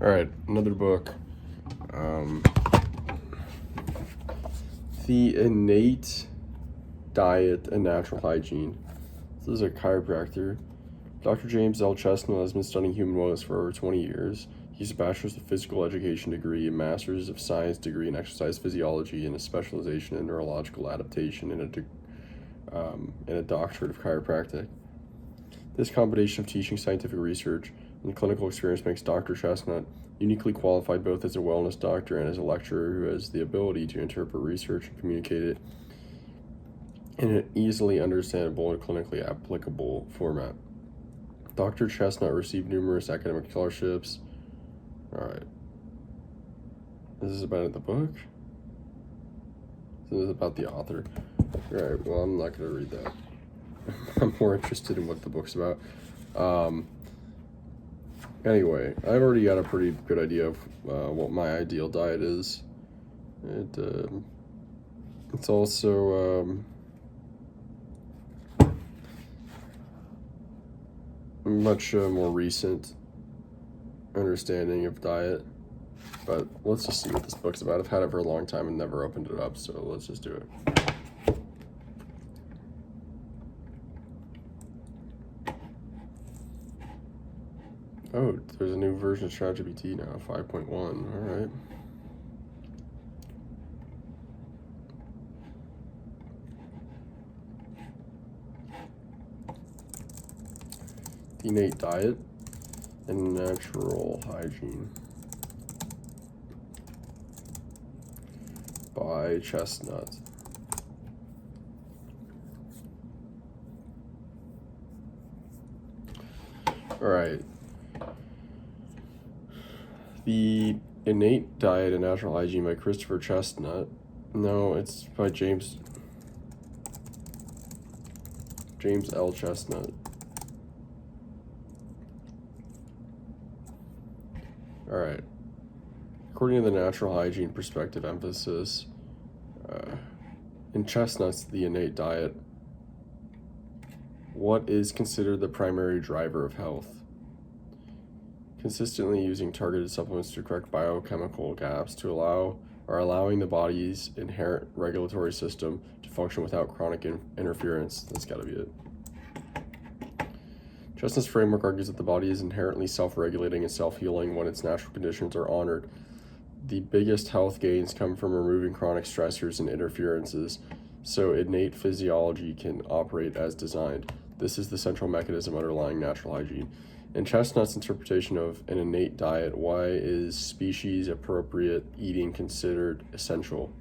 All right, another book. The Innate Diet and Natural Hygiene. This is a chiropractor. Dr. James L. Chestnut has been studying human wellness for over 20 years. He has a bachelor's of physical education degree, a master's of science degree in exercise physiology, and a specialization in neurological adaptation, and a doctorate of chiropractic. This combination of teaching, scientific research, and clinical experience makes Dr. Chestnut uniquely qualified both as a wellness doctor and as a lecturer who has the ability to interpret research and communicate it in an easily understandable and clinically applicable format. Dr. Chestnut received numerous academic scholarships. All right. This is about the book? This is about the author. All right, well, I'm not going to read that. I'm more interested in what the book's about. Anyway, I've already got a pretty good idea of what my ideal diet is. It's also much more recent understanding of diet. But let's just see what this book's about. I've had it for a long time and never opened it up, so let's just do it. Oh, there's a new version of ChatGPT now, 5.1. All right. The Innate Diet and Natural Hygiene by Chestnut. All right. The Innate Diet and Natural Hygiene by Christopher Chestnut. No, it's by James L. Chestnut. All right. According to the natural hygiene perspective emphasis, in Chestnut's The Innate Diet, what is considered the primary driver of health? Consistently using targeted supplements to correct biochemical gaps allowing the body's inherent regulatory system to function without chronic interference. That's got to be it. Chestnut's framework argues that the body is inherently self-regulating and self-healing when its natural conditions are honored. The biggest health gains come from removing chronic stressors and interferences, so innate physiology can operate as designed. This is the central mechanism underlying natural hygiene. In Chestnut's interpretation of an innate diet, why is species-appropriate eating considered essential?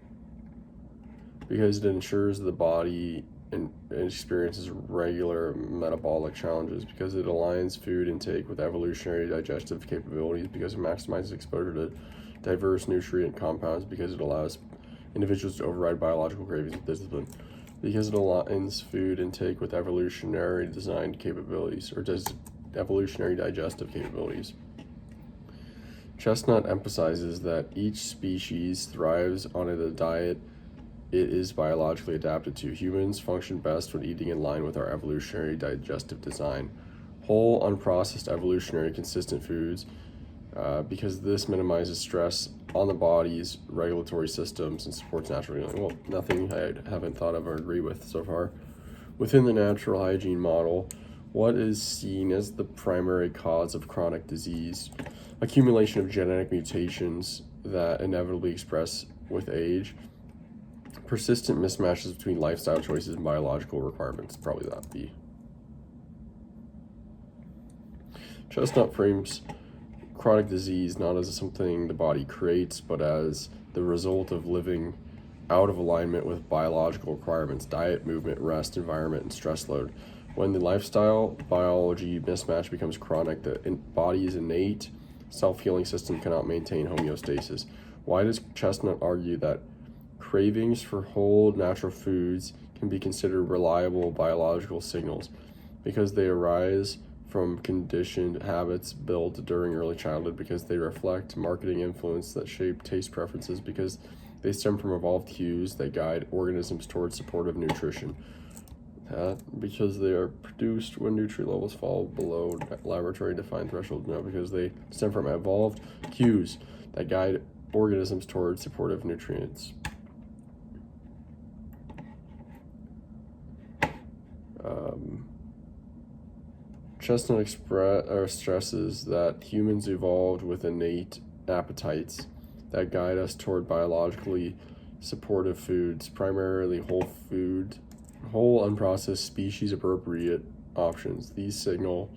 Because it ensures the body experiences regular metabolic challenges, because it aligns food intake with evolutionary digestive capabilities, because it maximizes exposure to diverse nutrient compounds, because it allows individuals to override biological cravings with discipline, because it aligns food intake with evolutionary designed capabilities, or evolutionary digestive capabilities. Chestnut emphasizes that each species thrives on a diet it is biologically adapted to. Humans function best when eating in line with our evolutionary digestive design. Whole, unprocessed, evolutionary consistent foods, because this minimizes stress on the body's regulatory systems and supports natural healing. Well, nothing I haven't thought of or agree with so far. Within the natural hygiene model, what is seen as the primary cause of chronic disease? Accumulation of genetic mutations that inevitably express with age. Persistent mismatches between lifestyle choices and biological requirements. Probably that B. Chestnut frames chronic disease not as something the body creates, but as the result of living out of alignment with biological requirements: diet, movement, rest, environment, and stress load. When the lifestyle biology mismatch becomes chronic, the body's innate self-healing system cannot maintain homeostasis. Why does Chestnut argue that cravings for whole natural foods can be considered reliable biological signals? Because they arise from conditioned habits built during early childhood, because they reflect marketing influence that shape taste preferences, because they stem from evolved cues that guide organisms towards supportive nutrition. because they are produced when nutrient levels fall below laboratory-defined thresholds. No, because they stem from evolved cues that guide organisms towards supportive nutrients. Chestnut stresses that humans evolved with innate appetites that guide us toward biologically supportive foods, primarily whole unprocessed, species-appropriate options. These signals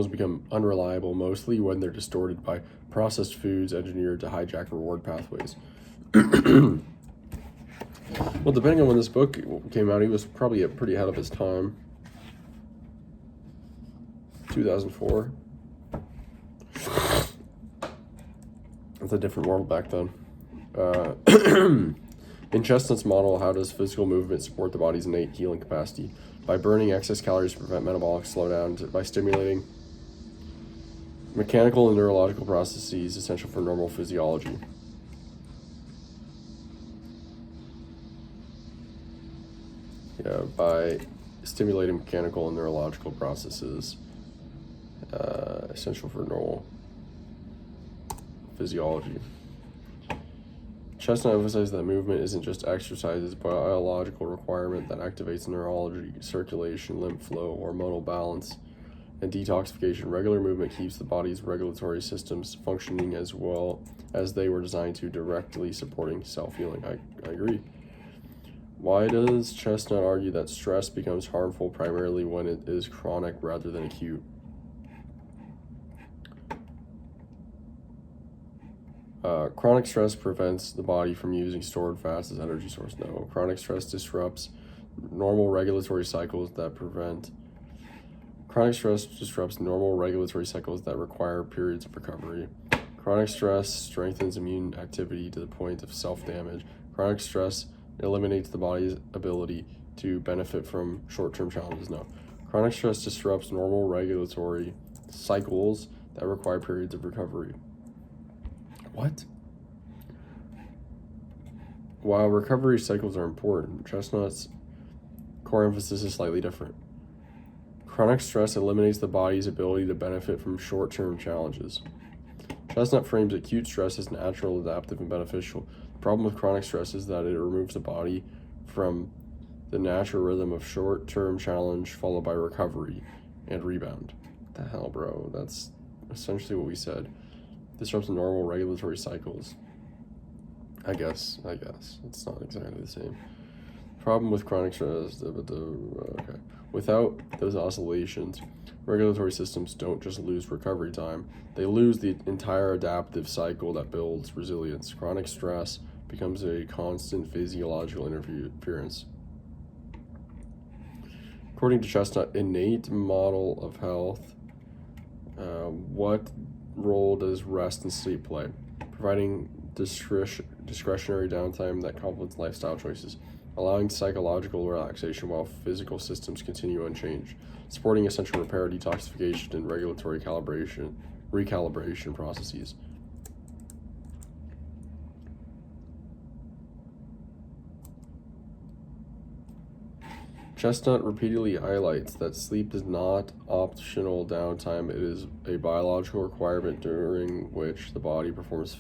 become unreliable mostly when they're distorted by processed foods engineered to hijack reward pathways. Well, depending on when this book came out, he was probably pretty ahead of his time. 2004. It's a different world back then. In Chestnut's model, how does physical movement support the body's innate healing capacity? By burning excess calories to prevent metabolic slowdown, by stimulating mechanical and neurological processes essential for normal physiology. By stimulating mechanical and neurological processes essential for normal physiology. Chestnut emphasizes that movement isn't just exercise, it's a biological requirement that activates neurology, circulation, lymph flow, hormonal balance, and detoxification. Regular movement keeps the body's regulatory systems functioning as well as they were designed to, directly supporting self-healing. I agree. Why does Chestnut argue that stress becomes harmful primarily when it is chronic rather than acute? Chronic stress prevents the body from using stored fats as energy source. No. Chronic stress disrupts normal regulatory cycles that require periods of recovery. Chronic stress strengthens immune activity to the point of self-damage. Chronic stress eliminates the body's ability to benefit from short-term challenges. No. Chronic stress disrupts normal regulatory cycles that require periods of recovery. What? While recovery cycles are important, Chestnut's core emphasis is slightly different. Chronic stress eliminates the body's ability to benefit from short-term challenges. Chestnut frames acute stress as natural, adaptive, and beneficial. The problem with chronic stress is that it removes the body from the natural rhythm of short-term challenge followed by recovery and rebound. What the hell, bro? That's essentially what we said. Disrupts normal regulatory cycles. I guess. It's not exactly the same. Problem with chronic stress, okay. Without those oscillations, regulatory systems don't just lose recovery time, they lose the entire adaptive cycle that builds resilience. Chronic stress becomes a constant physiological interference. According to Chestnut, innate model of health, what role does rest and sleep play? Providing discretionary downtime that complements lifestyle choices, allowing psychological relaxation while physical systems continue unchanged, supporting essential repair, detoxification, and regulatory recalibration processes. Chestnut repeatedly highlights that sleep is not optional downtime. It is a biological requirement during which the body performs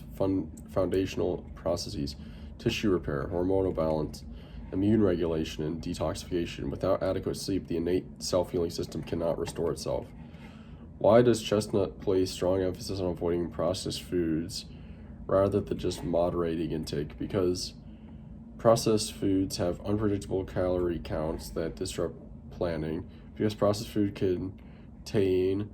foundational processes, tissue repair, hormonal balance, immune regulation, and detoxification. Without adequate sleep, the innate self-healing system cannot restore itself. Why does Chestnut place strong emphasis on avoiding processed foods rather than just moderating intake? Because processed foods have unpredictable calorie counts that disrupt planning. Because processed food contain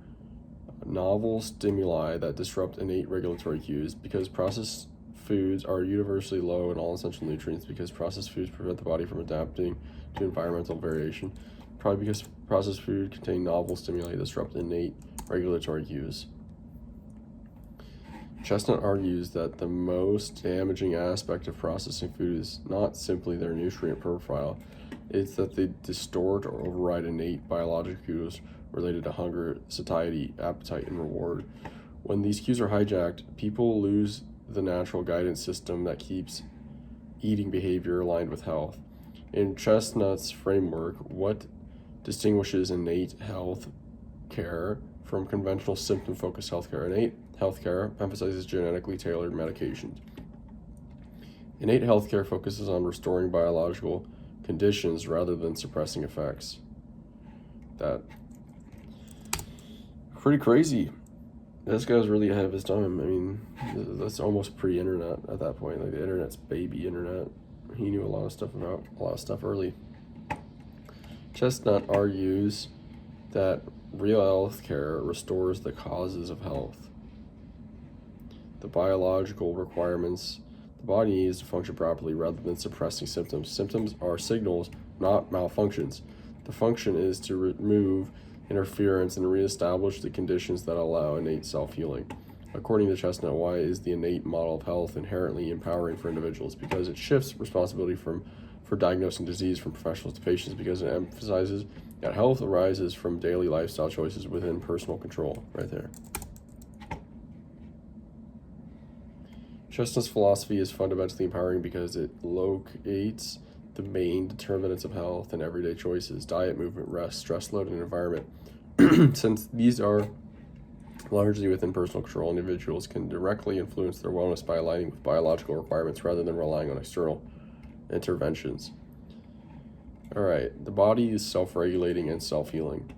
novel stimuli that disrupt innate regulatory cues. Because processed foods are universally low in all essential nutrients. Because processed foods prevent the body from adapting to environmental variation. Probably because processed food contain novel stimuli that disrupt innate regulatory cues. Chestnut argues that the most damaging aspect of processing food is not simply their nutrient profile, it's that they distort or override innate biological cues related to hunger, satiety, appetite, and reward. When these cues are hijacked, people lose the natural guidance system that keeps eating behavior aligned with health. In Chestnut's framework, what distinguishes innate health care from conventional symptom-focused healthcare? Innate healthcare emphasizes genetically tailored medications. Innate healthcare focuses on restoring biological conditions rather than suppressing effects. That pretty crazy. This guy's really ahead of his time. I mean, that's almost pre-internet at that point. Like the internet's baby internet. He knew a lot of stuff early. Chestnut argues that real healthcare restores the causes of health. The biological requirements the body needs to function properly rather than suppressing symptoms. Symptoms are signals, not malfunctions. The function is to remove interference and reestablish the conditions that allow innate self-healing. According to Chestnut, why is the innate model of health inherently empowering for individuals? Because it shifts responsibility for diagnosing disease from professionals to patients, because it emphasizes that health arises from daily lifestyle choices within personal control. Right there. Chestnut's philosophy is fundamentally empowering because it locates the main determinants of health in everyday choices: diet, movement, rest, stress load, and environment. Since these are largely within personal control, individuals can directly influence their wellness by aligning with biological requirements rather than relying on external interventions. All right, the body is self-regulating and self-healing.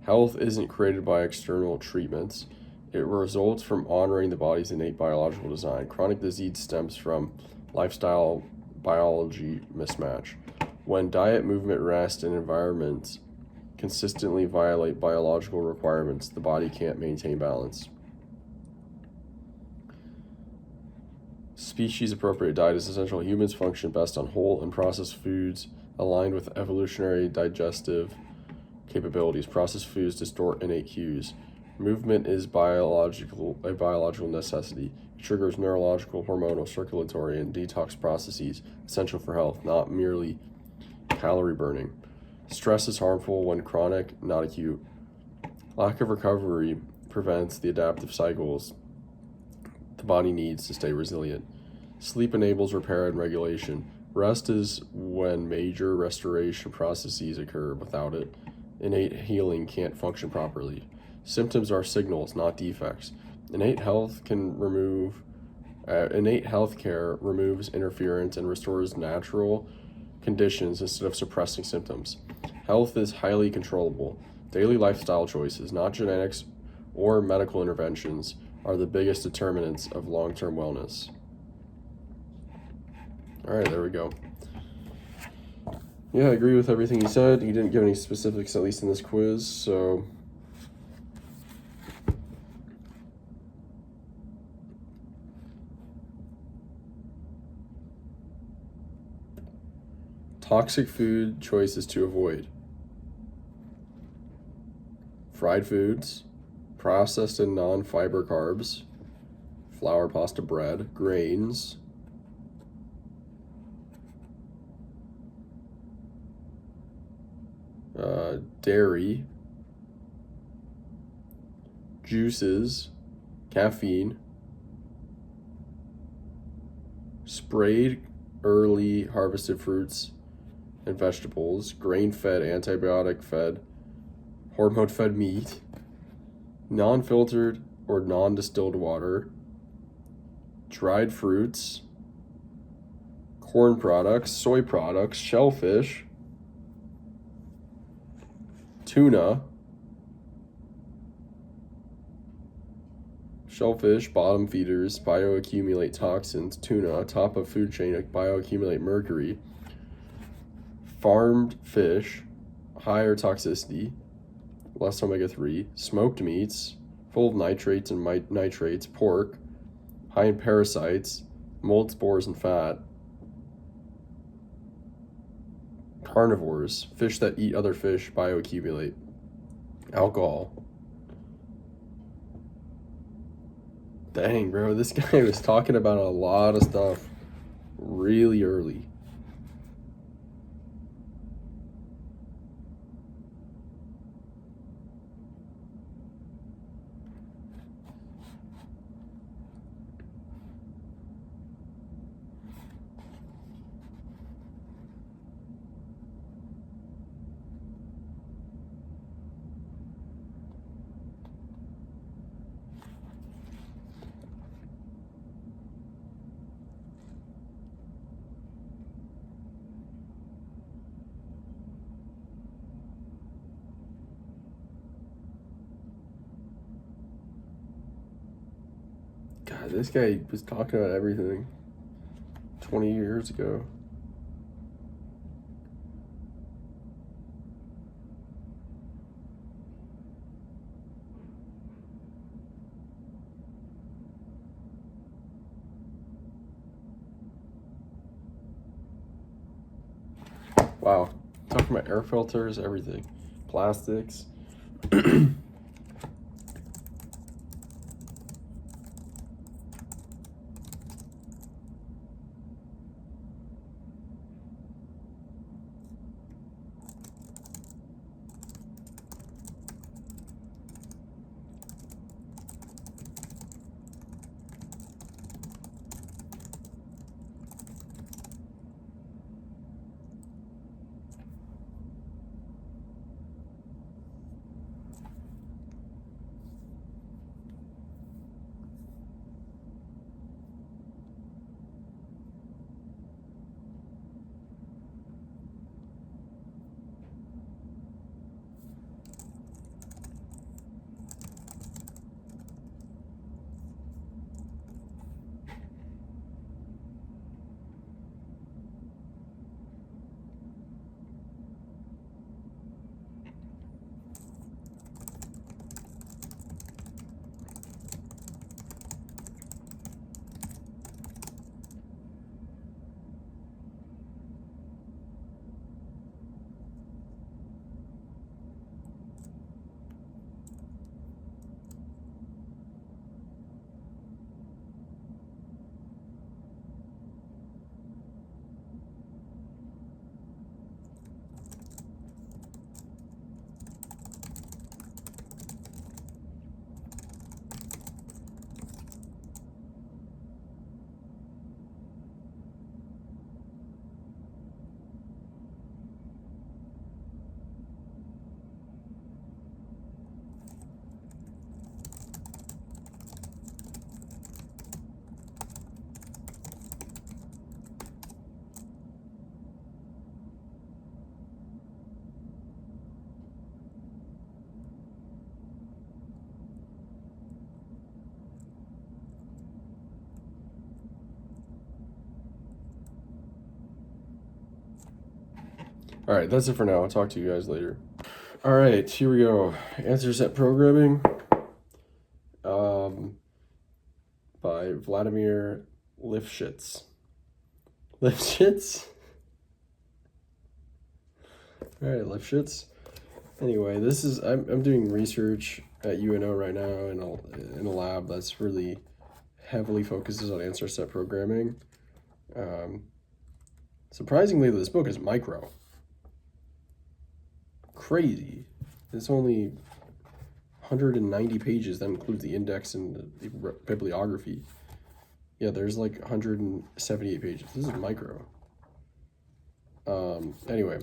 Health isn't created by external treatments. It results from honoring the body's innate biological design. Chronic disease stems from lifestyle biology mismatch. When diet, movement, rest, and environment consistently violate biological requirements, the body can't maintain balance. Species-appropriate diet is essential. Humans function best on whole and processed foods aligned with evolutionary digestive capabilities. Processed foods distort innate cues. Movement is a biological necessity. It triggers neurological, hormonal, circulatory, and detox processes essential for health, not merely calorie burning. Stress is harmful when chronic, not acute. Lack of recovery prevents the adaptive cycles the body needs to stay resilient. Sleep enables repair and regulation. Rest is when major restoration processes occur. Without it, innate healing can't function properly. Symptoms are signals, not defects. Innate health care removes interference and restores natural conditions instead of suppressing symptoms. Health is highly controllable. Daily lifestyle choices, not genetics or medical interventions, are the biggest determinants of long-term wellness. All right, there we go. Yeah, I agree with everything he said. He didn't give any specifics, at least in this quiz, so toxic food choices to avoid: fried foods, processed and non-fiber carbs, flour, pasta, bread, grains, dairy, juices, caffeine, sprayed early harvested fruits and vegetables, grain-fed, antibiotic-fed, hormone-fed meat, non-filtered or non-distilled water, dried fruits, corn products, soy products, shellfish, tuna, shellfish, bottom feeders, bioaccumulate toxins, tuna, top of food chain, bioaccumulate mercury, farmed fish, higher toxicity, less omega-3, smoked meats, full of nitrates and nitrates, pork, high in parasites, mold spores and fat, carnivores, fish that eat other fish bioaccumulate, alcohol. Dang, bro, this guy was talking about a lot of stuff really early. God, this guy was talking about everything 20 years ago. Wow. Talking about air filters, everything. Plastics. All right, that's it for now. I'll talk to you guys later. All right, here we go. Answer set programming by Vladimir Lifshitz. Lifshitz? All right, Lifshitz. Anyway, I'm doing research at UNO right now in a lab that's really heavily focuses on answer set programming. Surprisingly, this book is micro. Crazy. It's only 190 pages. That includes the index and the bibliography. Yeah, there's like 178 pages. This is micro. Anyway,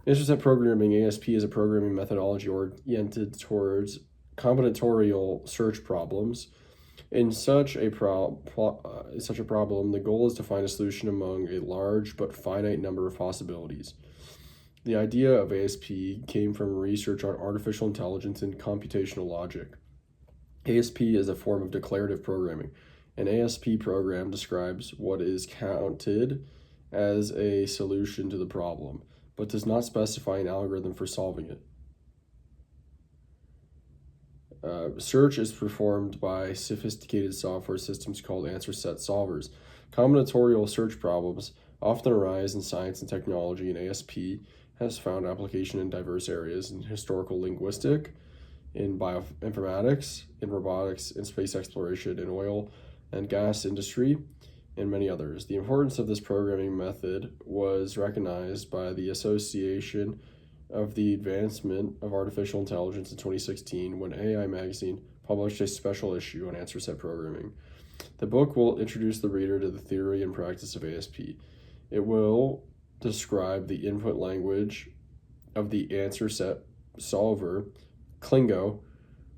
answer set programming, ASP, is a programming methodology oriented towards combinatorial search problems. In such a problem, the goal is to find a solution among a large but finite number of possibilities. The idea of ASP came from research on artificial intelligence and computational logic. ASP is a form of declarative programming. An ASP program describes what is counted as a solution to the problem, but does not specify an algorithm for solving it. Search is performed by sophisticated software systems called answer set solvers. Combinatorial search problems often arise in science and technology, and ASP has found application in diverse areas: in historical linguistics, in bioinformatics, in robotics, in space exploration, in oil and gas industry, and many others. The importance of this programming method was recognized by the Association of the Advancement of Artificial Intelligence in 2016 when AI Magazine published a special issue on answer set programming. The book will introduce the reader to the theory and practice of ASP. It will describe the input language of the answer set solver, Klingo,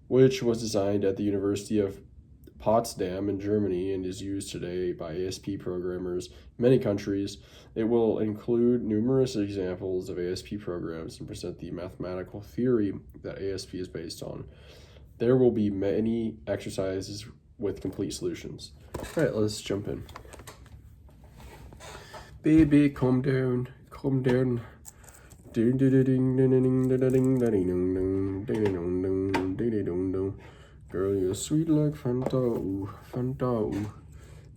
which was designed at the University of Potsdam in Germany and is used today by ASP programmers in many countries. It will include numerous examples of ASP programs and present the mathematical theory that ASP is based on. There will be many exercises with complete solutions. All right, let's jump in. Baby, calm down, calm down. Girl, you're sweet like Fanta, ooh, Fanta, ooh.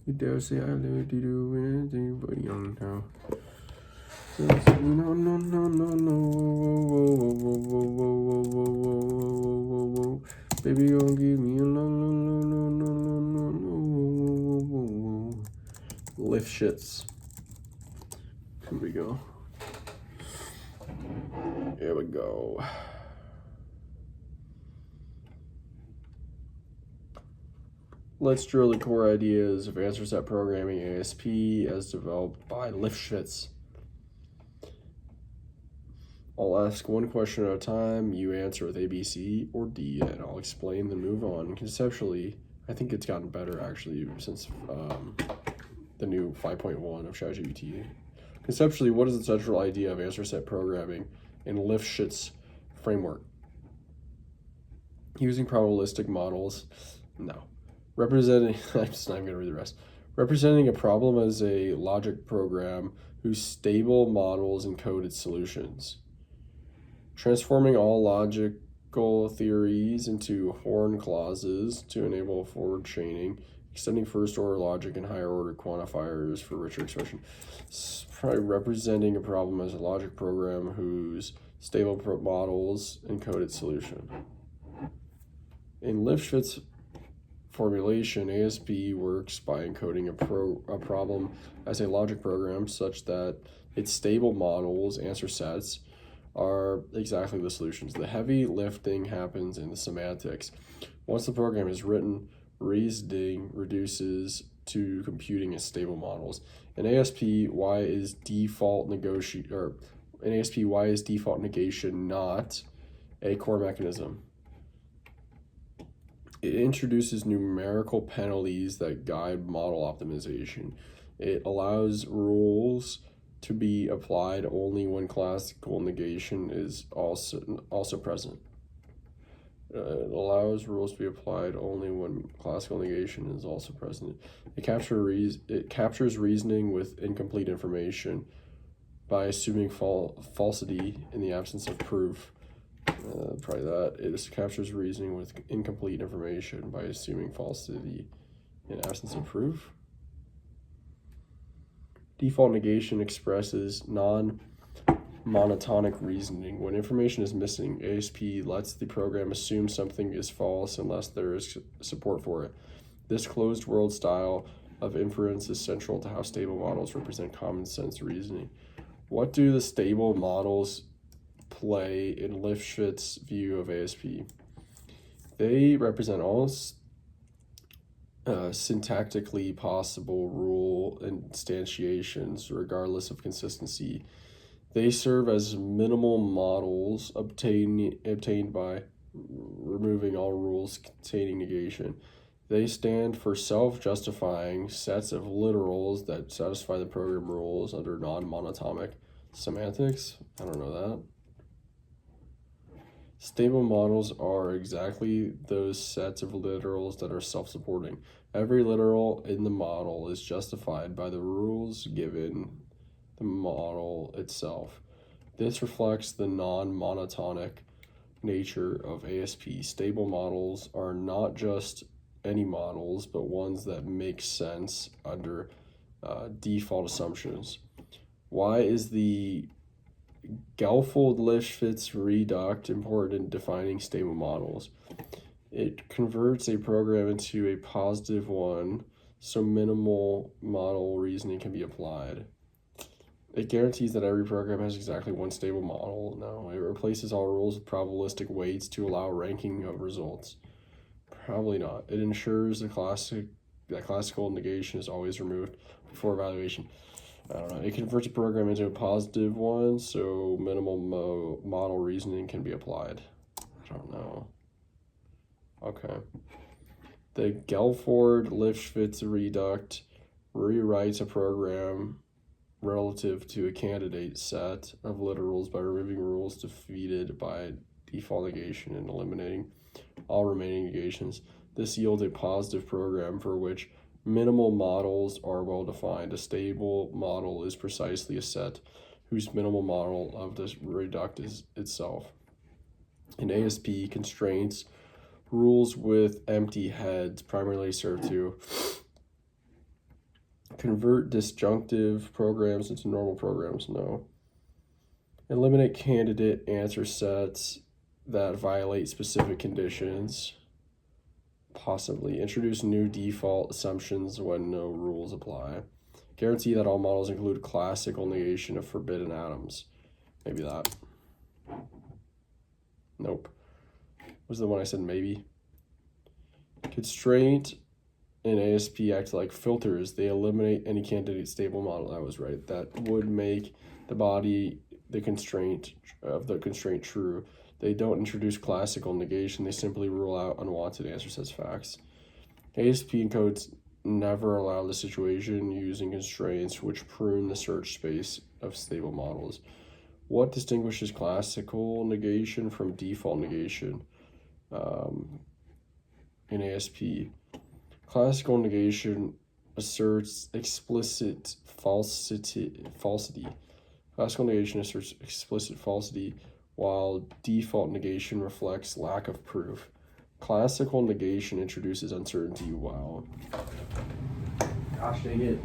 You dare say I love you, do anything but young now. No, no, no, no, no, whoa. Baby, don't give me a no. Lift shits. Here we go. Here we go. Let's drill the core ideas of answer set programming ASP as developed by Lifshitz. I'll ask one question at a time. You answer with A, B, C, or D, and I'll explain, then move on. Conceptually, I think it's gotten better actually since the new 5.1 of ChatGPT. Conceptually, what is the central idea of answer set programming in Lifshitz framework? Using probabilistic models? No. Representing, I'm just not even going to read the rest. Representing a problem as a logic program whose stable models encode its solutions. Transforming all logical theories into Horn clauses to enable forward chaining. Extending first order logic and higher order quantifiers for richer expression. It's probably representing a problem as a logic program whose stable models encode its solution. In Lifshitz formulation, ASP works by encoding a problem as a logic program such that its stable models, answer sets, are exactly the solutions. The heavy lifting happens in the semantics. Once the program is written, reasoning reduces to computing its stable models. In ASP, Y is default negation not a core mechanism. It introduces numerical penalties that guide model optimization. It allows rules to be applied only when classical negation is also present. It allows rules to be applied only when classical negation is also present. It captures reasoning with incomplete information by assuming falsity in the absence of proof. Probably that. It captures reasoning with incomplete information by assuming falsity in absence of proof. Default negation expresses non-monotonic reasoning. When information is missing, ASP lets the program assume something is false unless there is support for it. This closed world style of inference is central to how stable models represent common sense reasoning. What do the stable models play in Lifshitz's view of ASP? They represent all syntactically possible rule instantiations, regardless of consistency. They serve as minimal models obtained by removing all rules containing negation. They stand for self-justifying sets of literals that satisfy the program rules under non-monotonic semantics. I don't know that. Stable models are exactly those sets of literals that are self-supporting. Every literal in the model is justified by the rules given the model itself. This reflects the non-monotonic nature of ASP. Stable models are not just any models, but ones that make sense under default assumptions. Why is the Gelfeld-Lifshitz reduct important in defining stable models? It converts a program into a positive one, so minimal model reasoning can be applied. It guarantees that every program has exactly one stable model. No, it replaces all rules with probabilistic weights to allow ranking of results. Probably not. It ensures that classical negation is always removed before evaluation. I don't know. It converts a program into a positive one, so minimal model reasoning can be applied. I don't know. Okay. The Gelford-Lifshitz reduct rewrites a program relative to a candidate set of literals by removing rules defeated by default negation and eliminating all remaining negations. This yields a positive program for which minimal models are well defined. A stable model is precisely a set whose minimal model of the reduct is itself. In ASP, constraints, rules with empty heads primarily serve to convert disjunctive programs into normal programs. No. Eliminate candidate answer sets that violate specific conditions. Possibly. Introduce new default assumptions when no rules apply. Guarantee that all models include classical negation of forbidden atoms. Maybe that. Nope. Was the one I said maybe? Constraint and ASP act like filters. They eliminate any candidate stable model. I was right. That would make the body the constraint true. They don't introduce classical negation. They simply rule out unwanted answer sets facts. ASP encodes never allow the situation using constraints which prune the search space of stable models. What distinguishes classical negation from default negation in ASP? Classical negation asserts explicit falsity. Classical negation asserts explicit falsity, while default negation reflects lack of proof. Classical negation introduces uncertainty. Wow. Gosh dang it.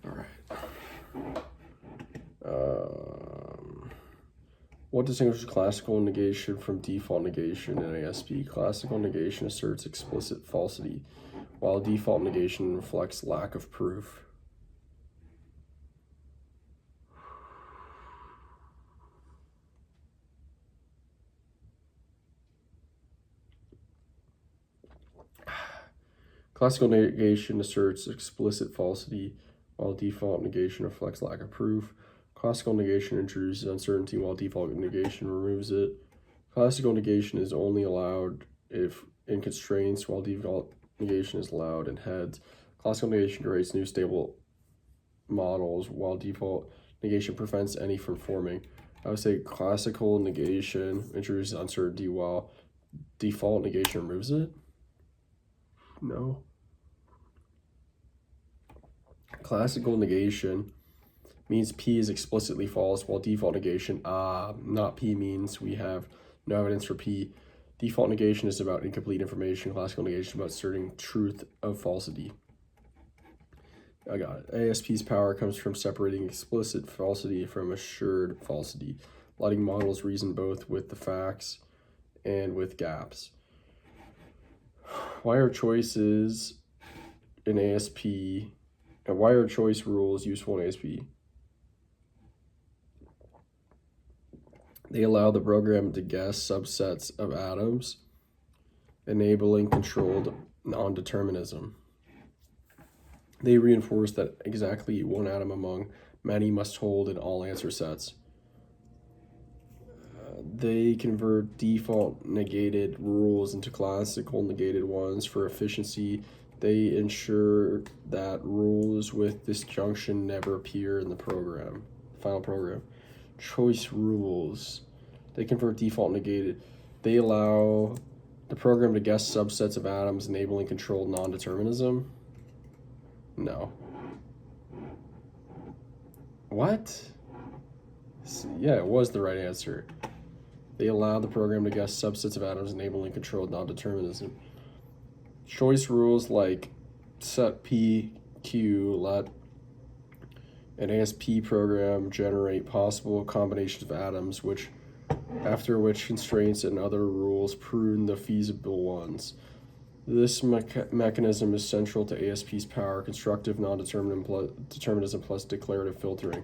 All right. What distinguishes classical negation from default negation in ASP? Classical negation asserts explicit falsity, while default negation reflects lack of proof. Classical negation asserts explicit falsity, while default negation reflects lack of proof. Classical negation introduces uncertainty, while default negation removes it. Classical negation is only allowed if in constraints, while default negation is allowed in heads. Classical negation creates new stable models, while default negation prevents any from forming. I would say classical negation introduces uncertainty, while default negation removes it. No. Classical negation means P is explicitly false, while default negation, not P means we have no evidence for P. Default negation is about incomplete information. Classical negation is about asserting truth of falsity. I got it. ASP's power comes from separating explicit falsity from assured falsity, letting models reason both with the facts and with gaps. Why are choices in ASP, and why are choice rules useful in ASP? They allow the program to guess subsets of atoms, enabling controlled non-determinism. They reinforce that exactly one atom among many must hold in all answer sets. They convert default negated rules into classical negated ones for efficiency. They ensure that rules with disjunction never appear in the final program. Choice rules. They convert default negated. They allow the program to guess subsets of atoms, enabling controlled non-determinism. No. What? Yeah, it was the right answer. They allow the program to guess subsets of atoms, enabling controlled non-determinism. Choice rules like set P, Q, let an ASP program generate possible combinations of atoms, after which constraints and other rules prune the feasible ones. This mechanism is central to ASP's power, constructive non-determinism plus declarative filtering.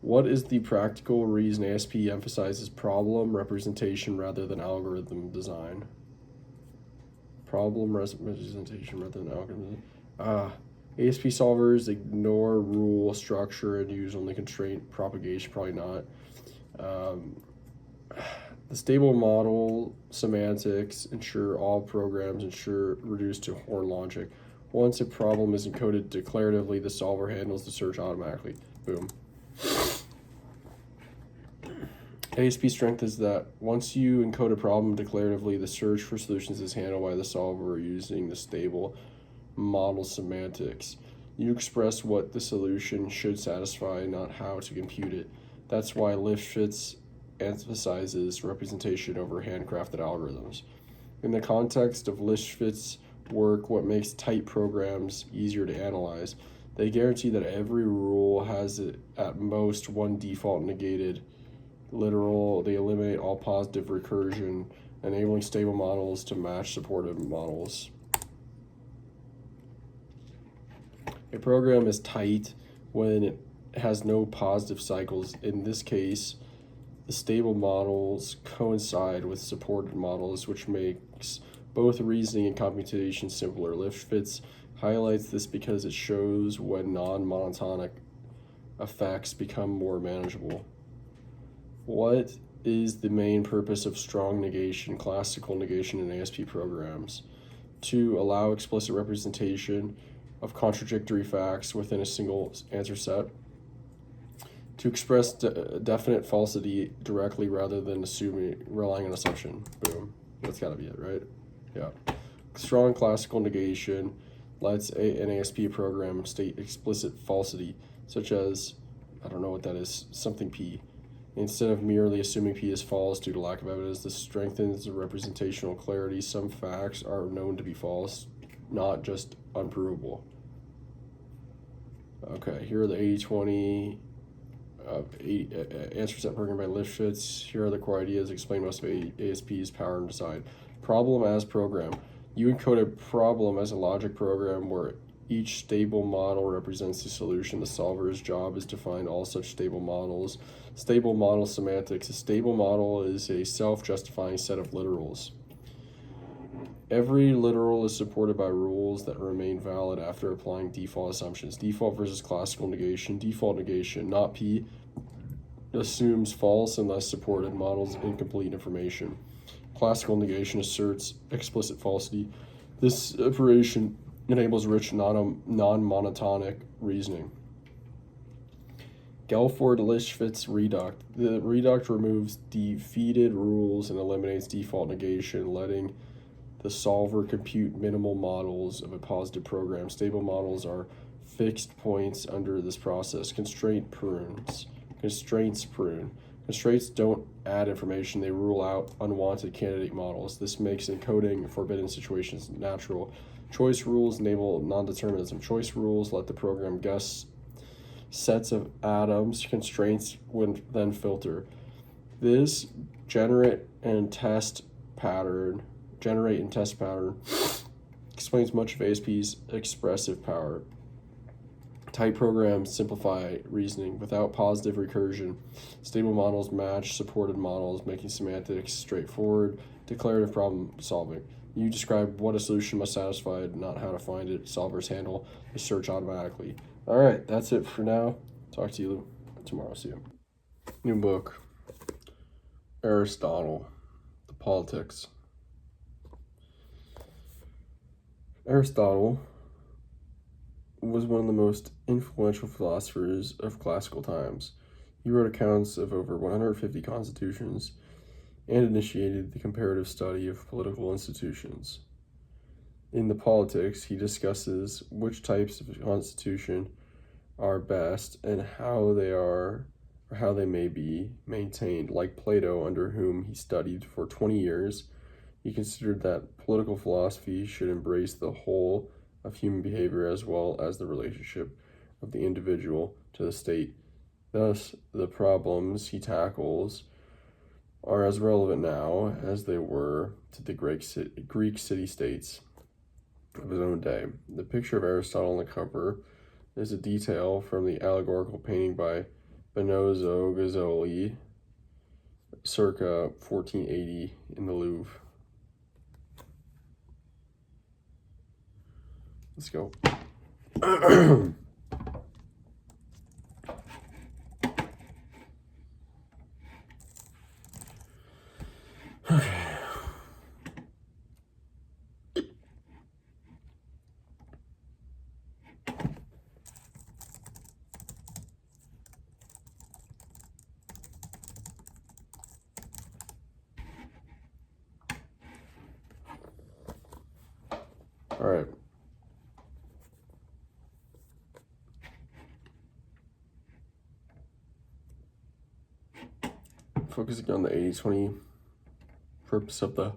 What is the practical reason ASP emphasizes problem representation rather than algorithm design? Problem representation rather than algorithm design. ASP solvers ignore rule structure and use only constraint propagation, probably not. The stable model semantics ensure all programs reduce to Horn logic. Once a problem is encoded declaratively, the solver handles the search automatically. Boom. ASP strength is that once you encode a problem declaratively, the search for solutions is handled by the solver using the stable model semantics. You express what the solution should satisfy, not how to compute it. That's why Lifshitz emphasizes representation over handcrafted algorithms. In the context of Lifshitz's work, what makes tight programs easier to analyze? They guarantee that every rule has at most one default negated literal. They eliminate all positive recursion, enabling stable models to match supported models. A program is tight when it has no positive cycles. In this case, the stable models coincide with supported models, which makes both reasoning and computation simpler. Lifshitz highlights this because it shows when non-monotonic effects become more manageable. What is the main purpose of strong negation, classical negation in ASP programs? To allow explicit representation of contradictory facts within a single answer set. To express definite falsity directly rather than relying on assumption. Boom. That's got to be it, right? Yeah. Strong classical negation lets an ASP program state explicit falsity, such as, I don't know what that is, something P. Instead of merely assuming P is false due to lack of evidence, this strengthens the representational clarity. Some facts are known to be false, not just unprovable. Okay, here are the 80-20 answer set program by Lifshitz. Here are the core ideas. Explain most of ASP's power and design. Problem as program. You encode a problem as a logic program where each stable model represents the solution. The solver's job is to find all such stable models. Stable model semantics. A stable model is a self-justifying set of literals. Every literal is supported by rules that remain valid after applying default assumptions. Default versus classical negation. Default negation, not P, assumes false unless supported models incomplete information. Classical negation asserts explicit falsity. This operation enables rich non-monotonic reasoning. Gelford-Lifshitz reduct. The reduct removes defeated rules and eliminates default negation, letting the solver compute minimal models of a positive program. Stable models are fixed points under this process. Constraints prune. Constraints don't add information, they rule out unwanted candidate models. This makes encoding forbidden situations natural. Choice rules enable non-determinism. Choice rules let the program guess sets of atoms. Constraints would then filter. This generate and test pattern explains much of ASP's expressive power. Tight programs simplify reasoning. Without positive recursion, stable models match supported models, making semantics straightforward. Declarative problem solving. You describe what a solution must satisfy, not how to find it. Solvers handle the search automatically. All right, that's it for now. Talk to you tomorrow. See you. New book. Aristotle, The Politics. Aristotle was one of the most influential philosophers of classical times. He wrote accounts of over 150 constitutions and initiated the comparative study of political institutions. In The Politics, he discusses which types of constitution are best and how they may be maintained. Like Plato, under whom he studied for 20 years, he considered that political philosophy should embrace the whole of human behavior as well as the relationship of the individual to the state. Thus, the problems he tackles are as relevant now as they were to the Greek city-states of his own day. The picture of Aristotle on the cover is a detail from the allegorical painting by Benozzo Gozzoli, circa 1480 in the Louvre. Let's go. Okay. All right. Focusing on the 80-20 purpose of the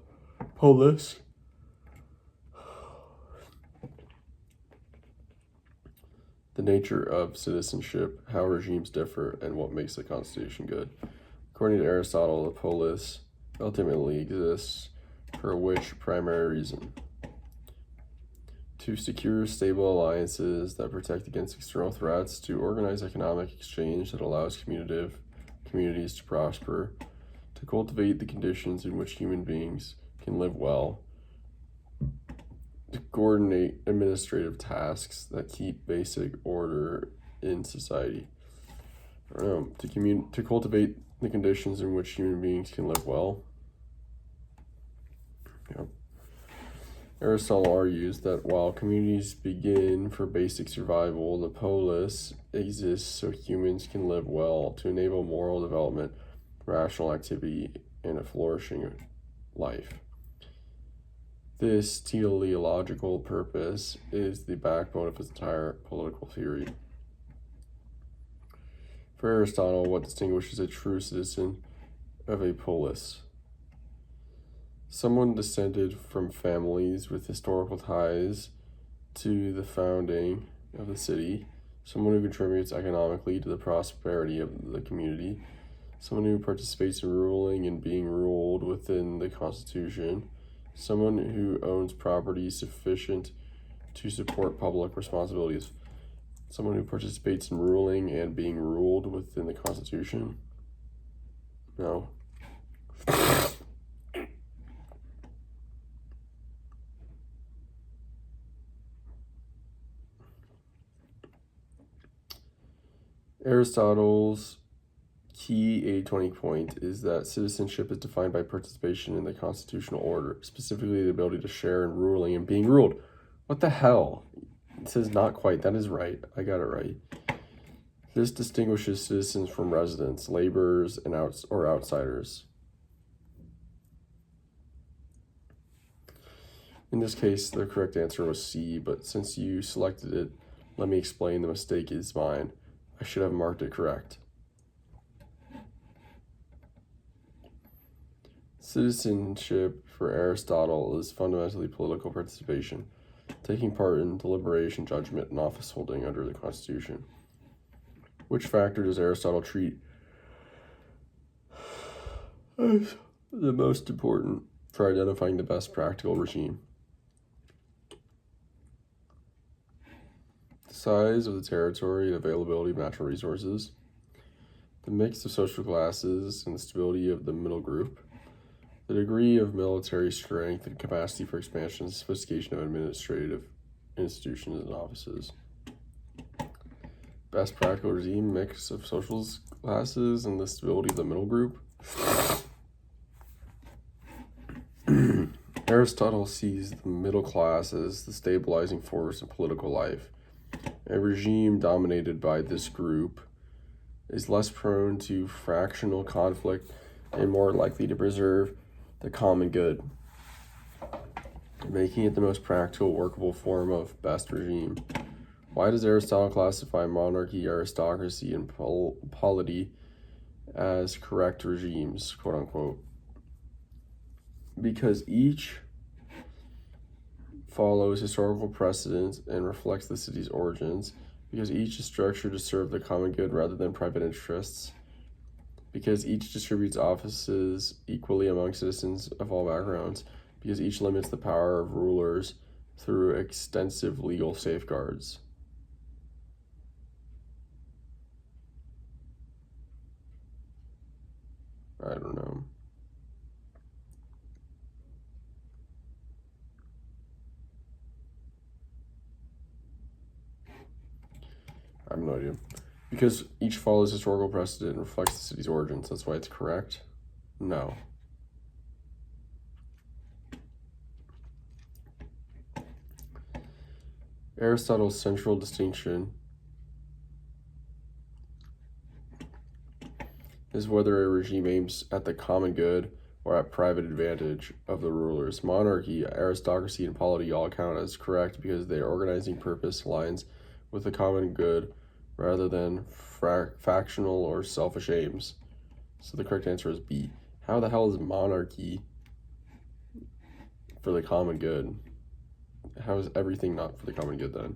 polis. The nature of citizenship, how regimes differ, and what makes the Constitution good. According to Aristotle, the polis ultimately exists for which primary reason? To secure stable alliances that protect against external threats, to organize economic exchange that allows communities to prosper, to cultivate the conditions in which human beings can live well, to coordinate administrative tasks that keep basic order in society. To cultivate the conditions in which human beings can live well. Yeah. Aristotle argues that while communities begin for basic survival, the polis exists so humans can live well, to enable moral development, rational activity, and a flourishing life. This teleological purpose is the backbone of his entire political theory. For Aristotle, what distinguishes a true citizen of a polis? Someone descended from families with historical ties to the founding of the city, someone who contributes economically to the prosperity of the community, someone who participates in ruling and being ruled within the Constitution, someone who owns property sufficient to support public responsibilities, someone who participates in ruling and being ruled within the Constitution. No. Aristotle's key 80-20 point is that citizenship is defined by participation in the constitutional order, specifically the ability to share in ruling and being ruled. What the hell? It says not quite. That is right. I got it right. This distinguishes citizens from residents, laborers, and outsiders. In this case, the correct answer was C, but since you selected it, let me explain. The mistake is mine. I should have marked it correct. Citizenship for Aristotle is fundamentally political participation, taking part in deliberation, judgment, and office holding under the Constitution. Which factor does Aristotle treat as the most important for identifying the best practical regime? The size of the territory and availability of natural resources, the mix of social classes and the stability of the middle group, the degree of military strength and capacity for expansion and sophistication of administrative institutions and offices. Best practical regime, mix of social classes and the stability of the middle group. Aristotle sees the middle class as the stabilizing force in political life. A regime dominated by this group is less prone to fractional conflict and more likely to preserve the common good, making it the most practical, workable form of best regime. Why does Aristotle classify monarchy, aristocracy, and polity as correct regimes, quote unquote? Because each follows historical precedent and reflects the city's origins, because each is structured to serve the common good rather than private interests, because each distributes offices equally among citizens of all backgrounds, because each limits the power of rulers through extensive legal safeguards. I don't know. I have no idea. Because each follows historical precedent and reflects the city's origins. That's why it's correct? No. Aristotle's central distinction is whether a regime aims at the common good or at private advantage of the rulers. Monarchy, aristocracy, and polity all count as correct because their organizing purpose aligns with the common good rather than factional or selfish aims. So the correct answer is B. How the hell is monarchy for the common good? How is everything not for the common good then?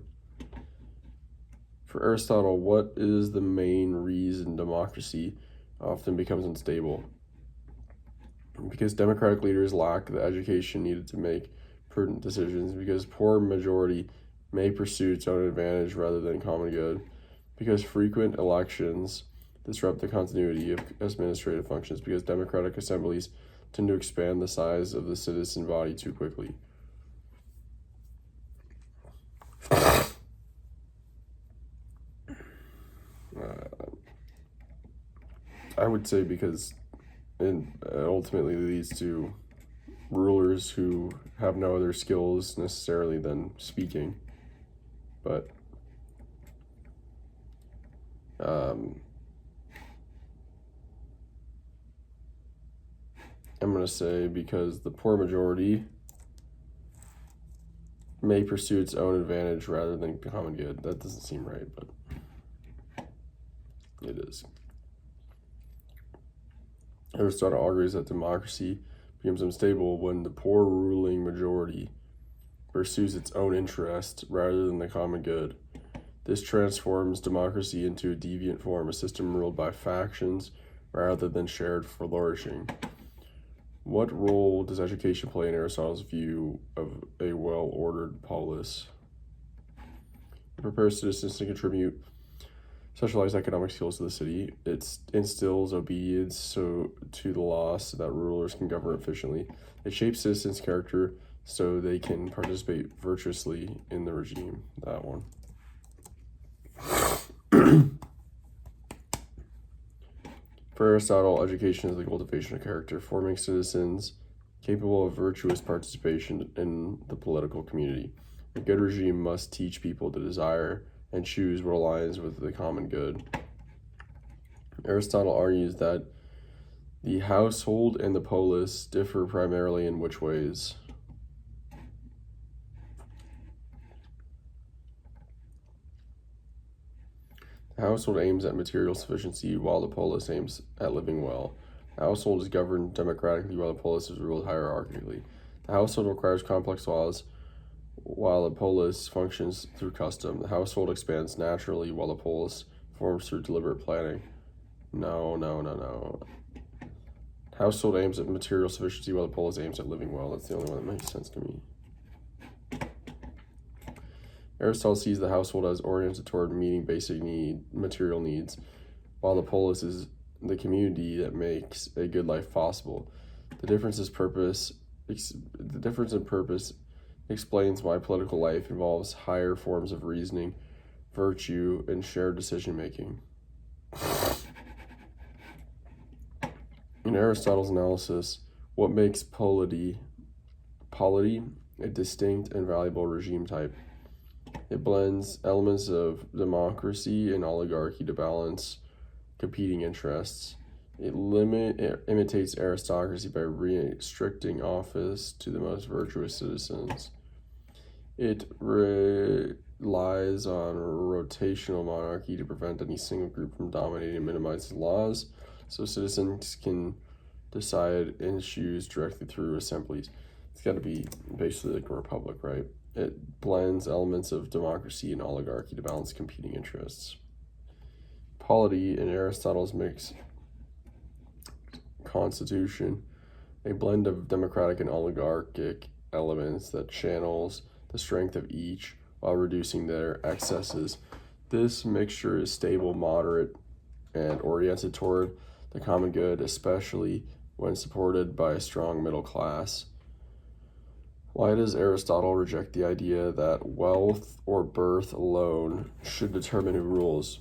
For Aristotle, what is the main reason democracy often becomes unstable? Because democratic leaders lack the education needed to make prudent decisions, because poor majority may pursue its own advantage rather than common good, because frequent elections disrupt the continuity of administrative functions, because democratic assemblies tend to expand the size of the citizen body too quickly. I would say because it ultimately leads to rulers who have no other skills necessarily than speaking. But I'm going to say because the poor majority may pursue its own advantage rather than common good. That doesn't seem right, but it is. Aristotle argues that democracy becomes unstable when the poor ruling majority pursues its own interest rather than the common good. This transforms democracy into a deviant form, a system ruled by factions rather than shared flourishing. What role does education play in Aristotle's view of a well-ordered polis? It prepares citizens to contribute specialized economic skills to the city. It instills obedience to the law so that rulers can govern efficiently. It shapes citizens' character so they can participate virtuously in the regime. That one. For Aristotle, education is the cultivation of character, forming citizens capable of virtuous participation in the political community. A good regime must teach people to desire and choose what aligns with the common good. Aristotle argues that the household and the polis differ primarily in which ways? The household aims at material sufficiency while the polis aims at living well. The household is governed democratically while the polis is ruled hierarchically. The household requires complex laws while the polis functions through custom. The household expands naturally while the polis forms through deliberate planning. No. Household aims at material sufficiency while the polis aims at living well. That's the only one that makes sense to me. Aristotle sees the household as oriented toward meeting basic material needs, while the polis is the community that makes a good life possible. The difference in purpose explains why political life involves higher forms of reasoning, virtue, and shared decision-making. In Aristotle's analysis, what makes polity a distinct and valuable regime type? It blends elements of democracy and oligarchy to balance competing interests. It imitates aristocracy by restricting office to the most virtuous citizens. It relies on rotational monarchy to prevent any single group from dominating and minimize laws, so citizens can decide and choose directly through assemblies. It's got to be basically like a republic, right? It blends elements of democracy and oligarchy to balance competing interests. Polity in Aristotle's mixed constitution, a blend of democratic and oligarchic elements that channels the strength of each while reducing their excesses. This mixture is stable, moderate, and oriented toward the common good, especially when supported by a strong middle class. Why does Aristotle reject the idea that wealth or birth alone should determine who rules?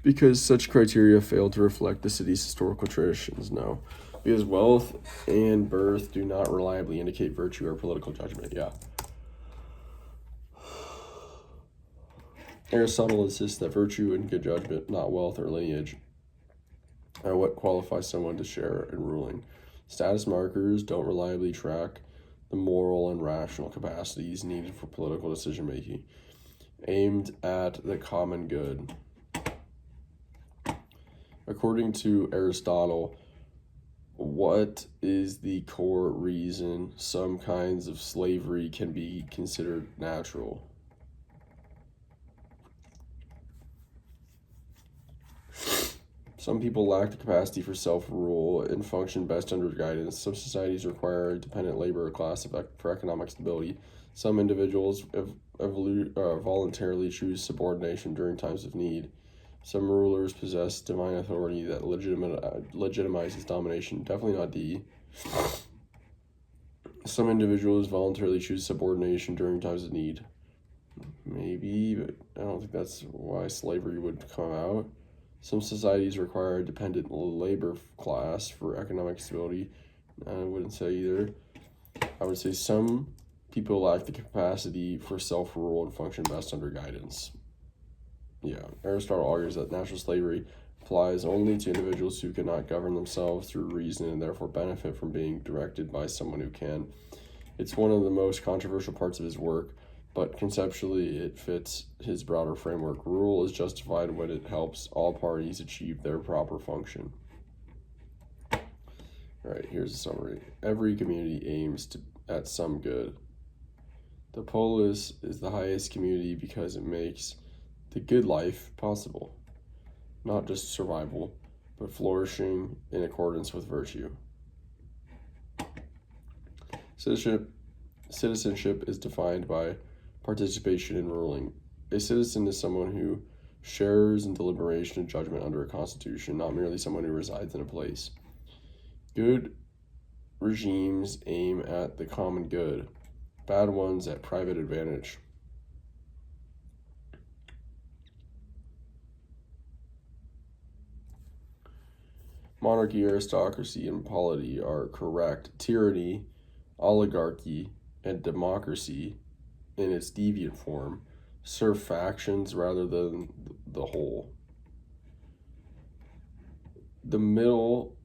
Because such criteria fail to reflect the city's historical traditions. No. Because wealth and birth do not reliably indicate virtue or political judgment. Yeah. Aristotle insists that virtue and good judgment, not wealth or lineage, are what qualifies someone to share in ruling. Status markers don't reliably track the moral and rational capacities needed for political decision making, aimed at the common good. According to Aristotle, what is the core reason some kinds of slavery can be considered natural? Some people lack the capacity for self-rule and function best under guidance. Some societies require dependent labor class for economic stability. Some individuals voluntarily choose subordination during times of need. Some rulers possess divine authority that legitimizes domination. Definitely not D. Some individuals voluntarily choose subordination during times of need. Maybe, but I don't think that's why slavery would come out. Some societies require a dependent labor class for economic stability. I wouldn't say either. I would say some people lack the capacity for self-rule and function best under guidance. Yeah, Aristotle argues that natural slavery applies only to individuals who cannot govern themselves through reason and therefore benefit from being directed by someone who can. It's one of the most controversial parts of his work, but conceptually it fits his broader framework. Rule is justified when it helps all parties achieve their proper function. All right, here's a summary. Every community aims at some good. The polis is the highest community because it makes the good life possible, not just survival, but flourishing in accordance with virtue. Citizenship is defined by participation in ruling. A citizen is someone who shares in deliberation and judgment under a constitution, not merely someone who resides in a place. Good regimes aim at the common good, bad ones at private advantage. Monarchy, aristocracy, and polity are correct. Tyranny, oligarchy, and democracy, in its deviant form, serve factions rather than the whole. The middle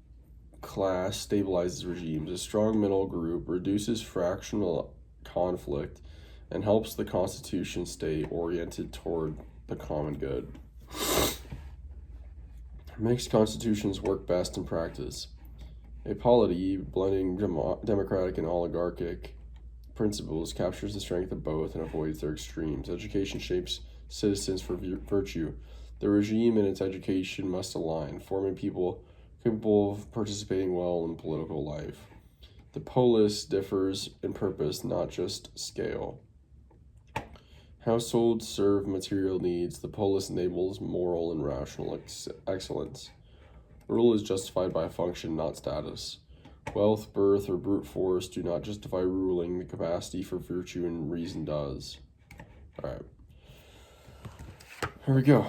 class stabilizes regimes. A strong middle group reduces fractional conflict and helps the constitution stay oriented toward the common good. Mixed constitutions work best in practice. A polity, blending democratic and oligarchic principles, captures the strength of both and avoids their extremes. Education shapes citizens for virtue. The regime and its education must align, forming people capable of participating well in political life. The polis differs in purpose, not just scale. Households serve material needs. The polis enables moral and rational excellence. Rule is justified by function, not status. Wealth, birth, or brute force do not justify ruling. The capacity for virtue and reason does. All right. Here we go.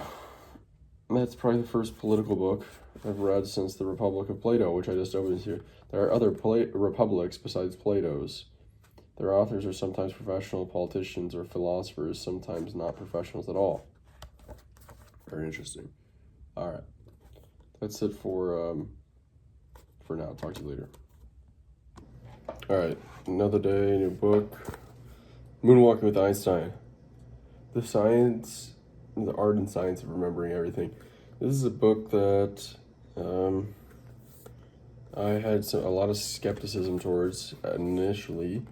That's probably the first political book I've read since the Republic of Plato, which I just opened here. There are other republics besides Plato's. Their authors are sometimes professional politicians or philosophers, sometimes not professionals at all. Very interesting. All right. That's it for now. Talk to you later. All right. Another day, new book. Moonwalking with Einstein. The art and science of remembering everything. This is a book that I had a lot of skepticism towards initially.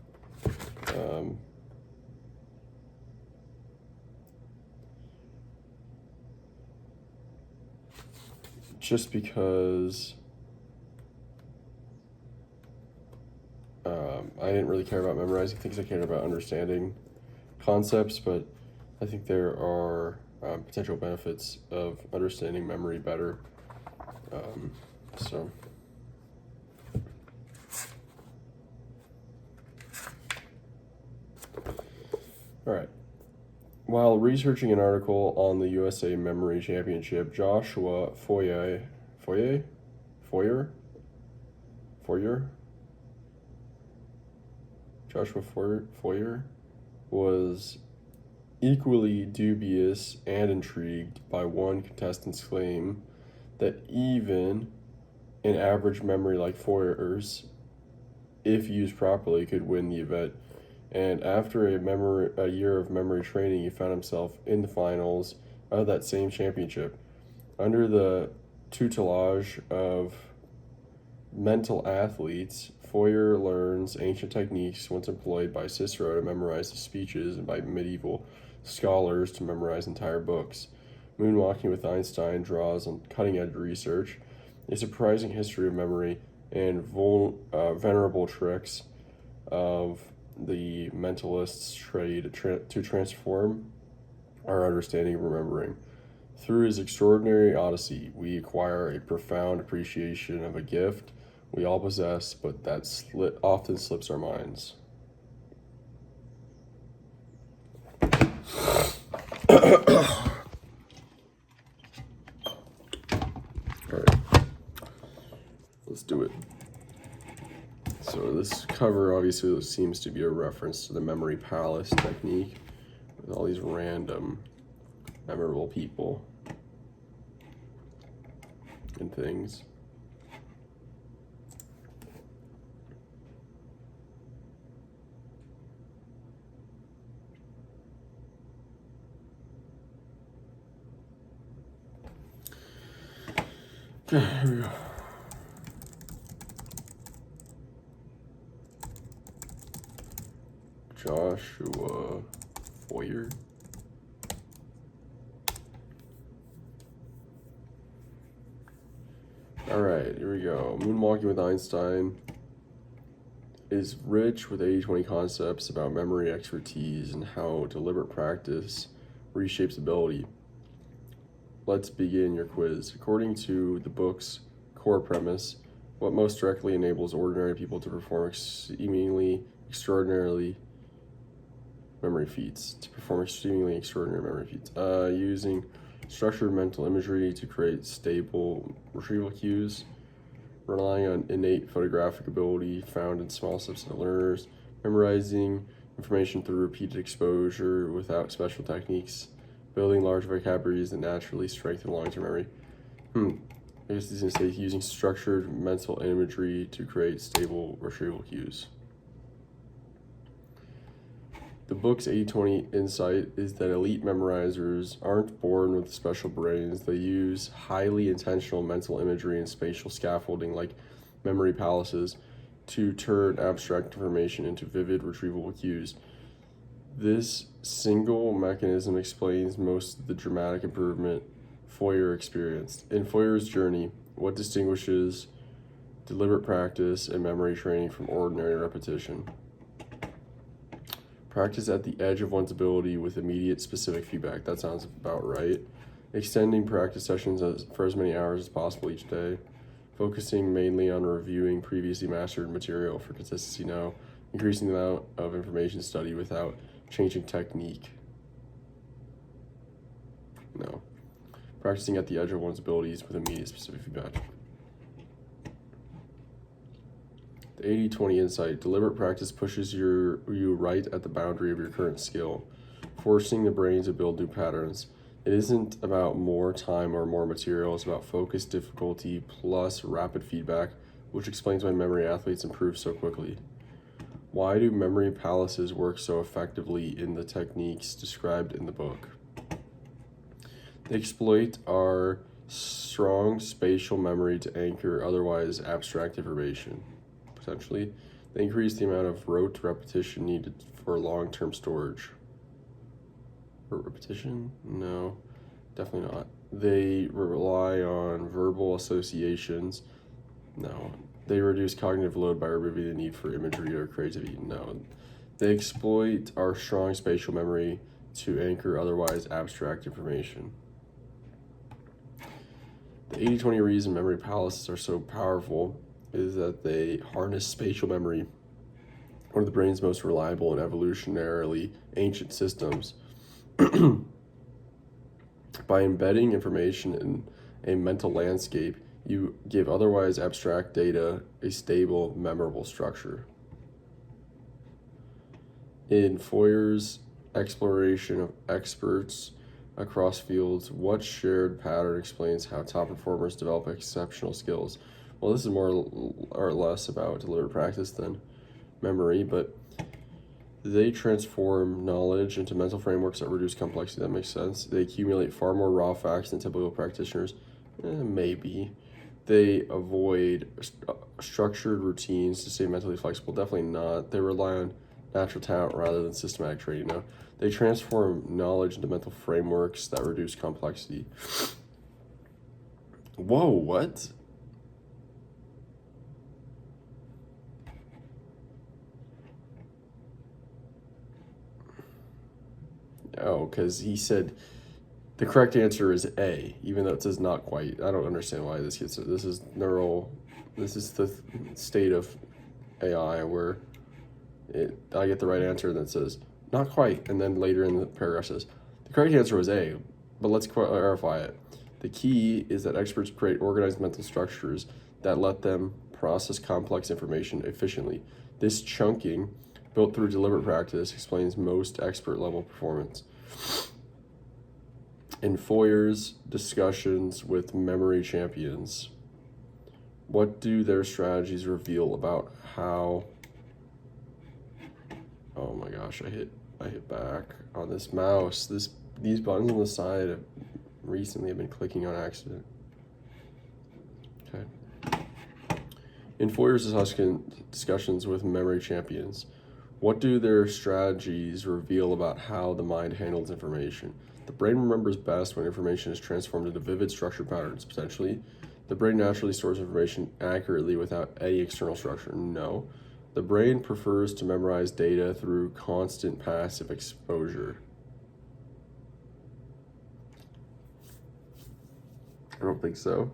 Just because I didn't really care about memorizing things. I cared about understanding concepts, but I think there are potential benefits of understanding memory better. So all right. While researching an article on the USA Memory Championship, Joshua Foyer was equally dubious and intrigued by one contestant's claim that even an average memory like Foyer's, if used properly, could win the event. And after a year of memory training, he found himself in the finals of that same championship. Under the tutelage of mental athletes, Foyer learns ancient techniques once employed by Cicero to memorize his speeches and by medieval scholars to memorize entire books. Moonwalking with Einstein draws on cutting-edge research, a surprising history of memory, and venerable tricks of the mentalist's trade to transform our understanding of remembering. Through his extraordinary odyssey, we acquire a profound appreciation of a gift we all possess, but that often slips our minds. Alright, let's do it. So this cover obviously seems to be a reference to the memory palace technique with all these random memorable people and things. Okay, here we go. Joshua Foyer. Alright, here we go. Moonwalking with Einstein is rich with 80-20 concepts about memory expertise and how deliberate practice reshapes ability. Let's begin your quiz. According to the book's core premise, what most directly enables ordinary people to perform seemingly extraordinary memory feats? Using structured mental imagery to create stable retrieval cues, relying on innate photographic ability found in small subset of learners, memorizing information through repeated exposure without special techniques, building large vocabularies that naturally strengthen long-term memory. I guess he's going to say using structured mental imagery to create stable retrieval cues. The book's 80-20 insight is that elite memorizers aren't born with special brains. They use highly intentional mental imagery and spatial scaffolding like memory palaces to turn abstract information into vivid retrievable cues. This single mechanism explains most of the dramatic improvement Foyer experienced. In Foyer's journey, what distinguishes deliberate practice and memory training from ordinary repetition? Practice at the edge of one's ability with immediate specific feedback. That sounds about right. Extending practice sessions for as many hours as possible each day. Focusing mainly on reviewing previously mastered material for consistency. No. Increasing the amount of information studied without changing technique. No. Practicing at the edge of one's abilities with immediate specific feedback. The 80-20 insight. Deliberate practice pushes you right at the boundary of your current skill, forcing the brain to build new patterns. It isn't about more time or more material. It's about focus, difficulty, plus rapid feedback, which explains why memory athletes improve so quickly. Why do memory palaces work so effectively in the techniques described in the book? They exploit our strong spatial memory to anchor otherwise abstract information. Potentially, they increase the amount of rote repetition needed for long-term storage. Rote repetition? No, definitely not. They rely on verbal associations. No. They reduce cognitive load by removing the need for imagery or creativity. No. They exploit our strong spatial memory to anchor otherwise abstract information. The 80-20 reason memory palaces are so powerful is that they harness spatial memory, one of the brain's most reliable and evolutionarily ancient systems. By embedding information in a mental landscape, you give otherwise abstract data a stable, memorable structure. In Foyer's exploration of experts across fields. What shared pattern explains how top performers develop exceptional skills? Well, this is more or less about deliberate practice than memory, but they transform knowledge into mental frameworks that reduce complexity. That makes sense. They accumulate far more raw facts than typical practitioners. Maybe. They avoid structured routines to stay mentally flexible. Definitely not. They rely on natural talent rather than systematic training. No. They transform knowledge into mental frameworks that reduce complexity. Whoa, what? Oh, because he said the correct answer is A, even though it says not quite. I don't understand why this gets it. This is the state of AI where I get the right answer and it says not quite, and then later in the paragraph says the correct answer was A, but let's clarify it. The key is that experts create organized mental structures that let them process complex information efficiently. This chunking, built through deliberate practice, explains most expert level performance. In Foyer's discussions with memory champions, what do their strategies reveal about how... Oh my gosh, I hit back on this mouse. These buttons on the side recently have been clicking on accident. Okay. In Foyer's discussions with memory champions, what do their strategies reveal about how the mind handles information? The brain remembers best when information is transformed into vivid structured patterns. Potentially, the brain naturally stores information accurately without any external structure. No. The brain prefers to memorize data through constant passive exposure. I don't think so.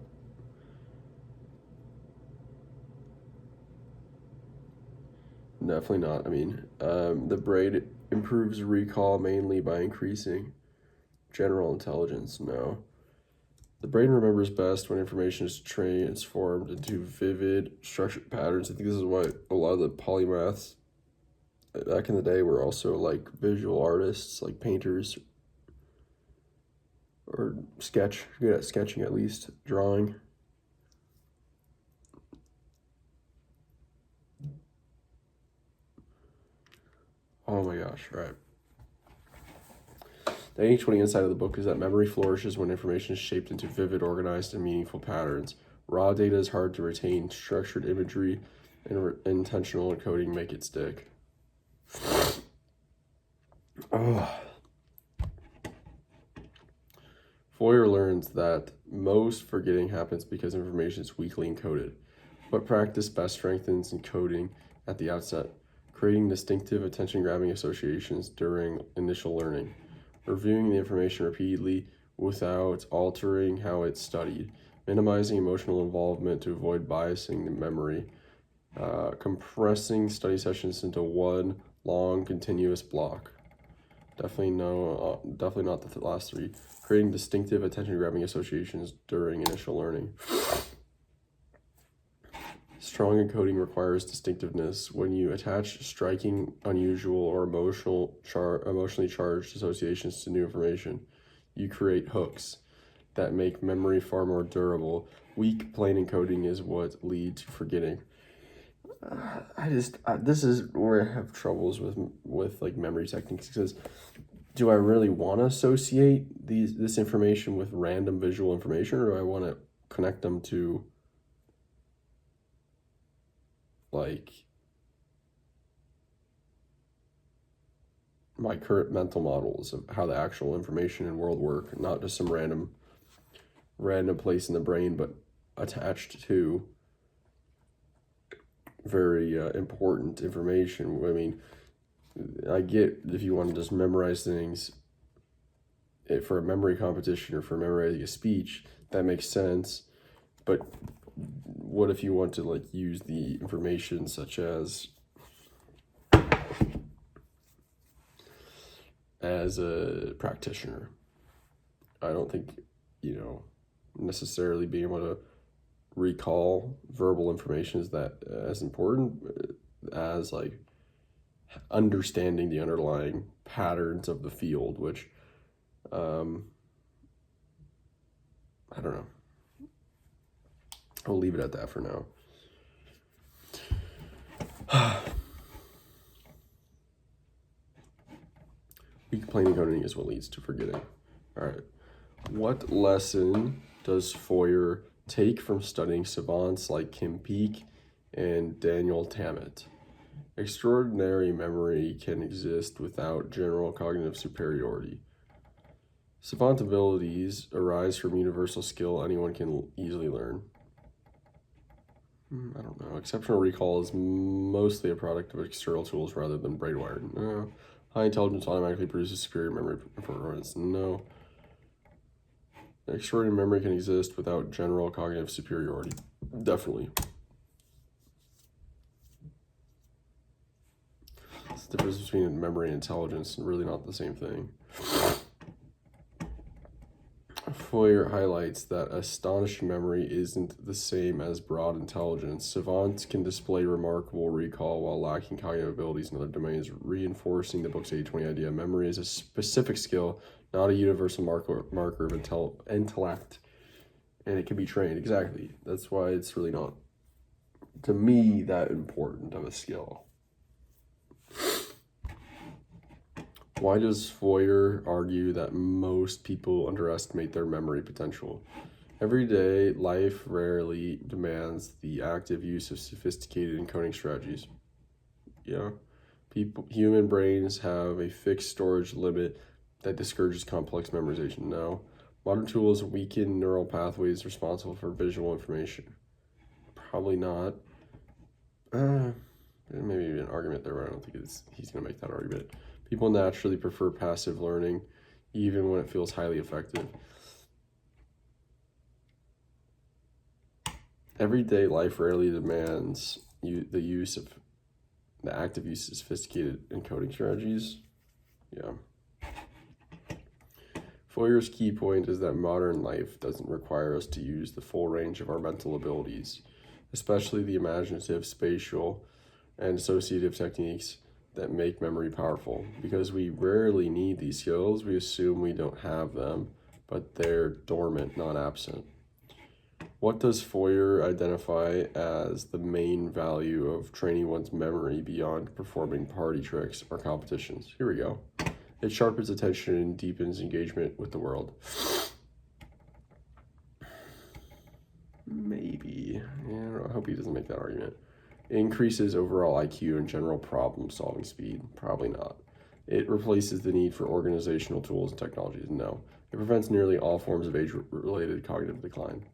Definitely not. I mean, the brain improves recall mainly by increasing general intelligence. No. The brain remembers best when information is transformed into vivid, structured patterns. I think this is why a lot of the polymaths back in the day were also like visual artists, like painters, or good at sketching at least, drawing. Oh my gosh, right. The 80/20 insight of the book is that memory flourishes when information is shaped into vivid, organized, and meaningful patterns. Raw data is hard to retain. Structured imagery and intentional encoding make it stick. Oh. Foyer learns that most forgetting happens because information is weakly encoded, but practice best strengthens encoding at the outset, creating distinctive attention-grabbing associations during initial learning. Reviewing the information repeatedly without altering how it's studied, minimizing emotional involvement to avoid biasing the memory, compressing study sessions into one long continuous block. Definitely not the last three. Creating distinctive attention-grabbing associations during initial learning. Strong encoding requires distinctiveness. When you attach striking, unusual, or emotionally charged associations to new information, you create hooks that make memory far more durable. Weak, plain encoding is what leads to forgetting. This is where I have troubles with like memory techniques, because do I really want to associate this information with random visual information, or do I want to connect them to like my current mental models of how the actual information and world work, not just some random place in the brain, but attached to very important information. I mean, I get if you want to just memorize things for a memory competition or for memorizing a speech, that makes sense. But what if you want to like use the information such as a practitioner? I don't think, necessarily being able to recall verbal information is that as important as like understanding the underlying patterns of the field, which I don't know. I'll leave it at that for now. Weak planning coding is what leads to forgetting. All right. What lesson does Foyer take from studying savants like Kim Peek and Daniel Tammet? Extraordinary memory can exist without general cognitive superiority. Savant abilities arise from universal skill anyone can easily learn. I don't know. Exceptional recall is mostly a product of external tools rather than brainwired. No. High intelligence automatically produces superior memory performance. No. Extraordinary memory can exist without general cognitive superiority. Definitely. It's the difference between memory and intelligence, and really not the same thing. Foyer highlights that astonishing memory isn't the same as broad intelligence. Savants can display remarkable recall while lacking cognitive abilities in other domains, reinforcing the book's 80/20 idea. Memory is a specific skill, not a universal marker of intellect, and it can be trained. Exactly. That's why it's really not, to me, that important of a skill. Why does Foyer argue that most people underestimate their memory potential? Everyday life rarely demands the active use of sophisticated encoding strategies. Human brains have a fixed storage limit that discourages complex memorization. No. Modern tools weaken neural pathways responsible for visual information. Probably not. Maybe an argument there, but I don't think he's going to make that argument. People naturally prefer passive learning, even when it feels highly effective. Everyday life rarely demands the active use of sophisticated encoding strategies. Yeah. Foyer's key point is that modern life doesn't require us to use the full range of our mental abilities, especially the imaginative, spatial, and associative techniques that make memory powerful. Because we rarely need these skills, we assume we don't have them, but they're dormant, not absent. What does Foyer identify as the main value of training one's memory beyond performing party tricks or competitions? Here we go. It sharpens attention and deepens engagement with the world. Maybe. I hope he doesn't make that argument. It increases overall IQ and general problem-solving speed. Probably not. It replaces the need for organizational tools and technologies. No. It prevents nearly all forms of age-related cognitive decline.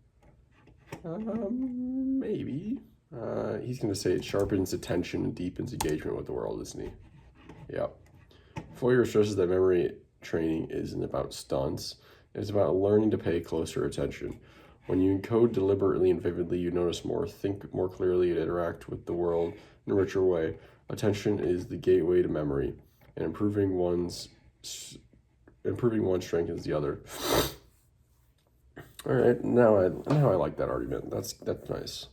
Maybe. He's going to say it sharpens attention and deepens engagement with the world, isn't he? Yep. Foyer stresses that memory training isn't about stunts. It's about learning to pay closer attention. When you encode deliberately and vividly, you notice more, think more clearly, and interact with the world in a richer way. Attention is the gateway to memory, and improving one strengthens the other. All right, now I like that argument. That's nice.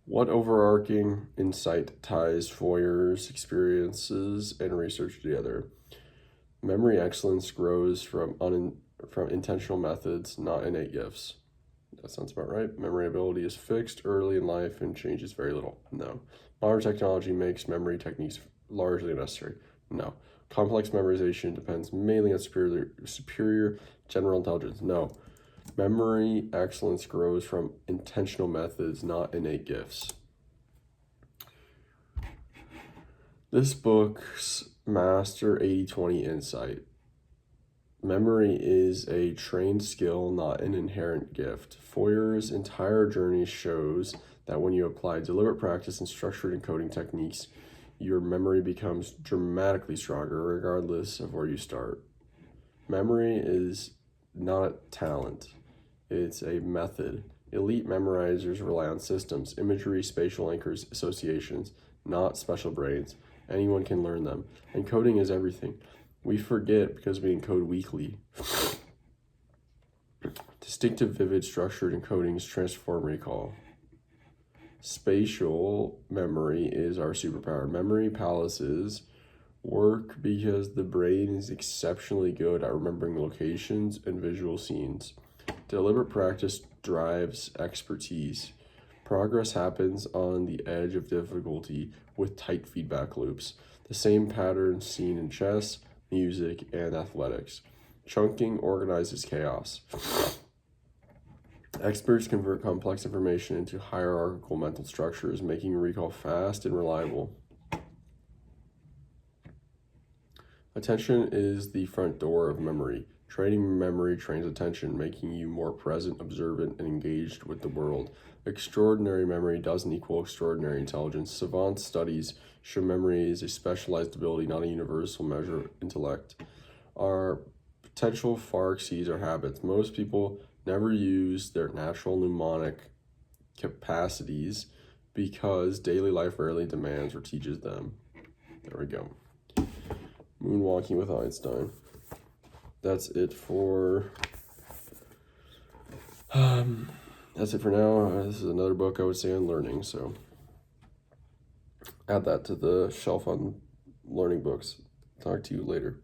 What overarching insight ties Foyer's experiences and research together? Memory excellence grows from intentional methods, not innate gifts. That sounds about right. Memory ability is fixed early in life and changes very little. No. Modern technology makes memory techniques largely unnecessary. No. Complex memorization depends mainly on superior general intelligence. No. Memory excellence grows from intentional methods, not innate gifts. This book's master 80/20 insight. Memory is a trained skill, not an inherent gift. Foyer's entire journey shows that when you apply deliberate practice and structured encoding techniques, your memory becomes dramatically stronger regardless of where you start. Memory is not a talent, it's a method. Elite memorizers rely on systems, imagery, spatial anchors, associations, not special brains. Anyone can learn them. Encoding is everything. We forget because we encode weakly. Distinctive, vivid, structured encodings transform recall. Spatial memory is our superpower. Memory palaces work because the brain is exceptionally good at remembering locations and visual scenes. Deliberate practice drives expertise. Progress happens on the edge of difficulty with tight feedback loops, the same patterns seen in chess, music, and athletics. Chunking organizes chaos. Experts convert complex information into hierarchical mental structures, making recall fast and reliable. Attention is the front door of memory. Training memory trains attention, making you more present, observant, and engaged with the world. Extraordinary memory doesn't equal extraordinary intelligence. Savant studies show memory is a specialized ability, not a universal measure of intellect. Our potential far exceeds our habits. Most people never use their natural mnemonic capacities because daily life rarely demands or teaches them. There we go. Moonwalking with Einstein. That's it for now. This is another book I would say on learning, so add that to the shelf on learning books. Talk to you later.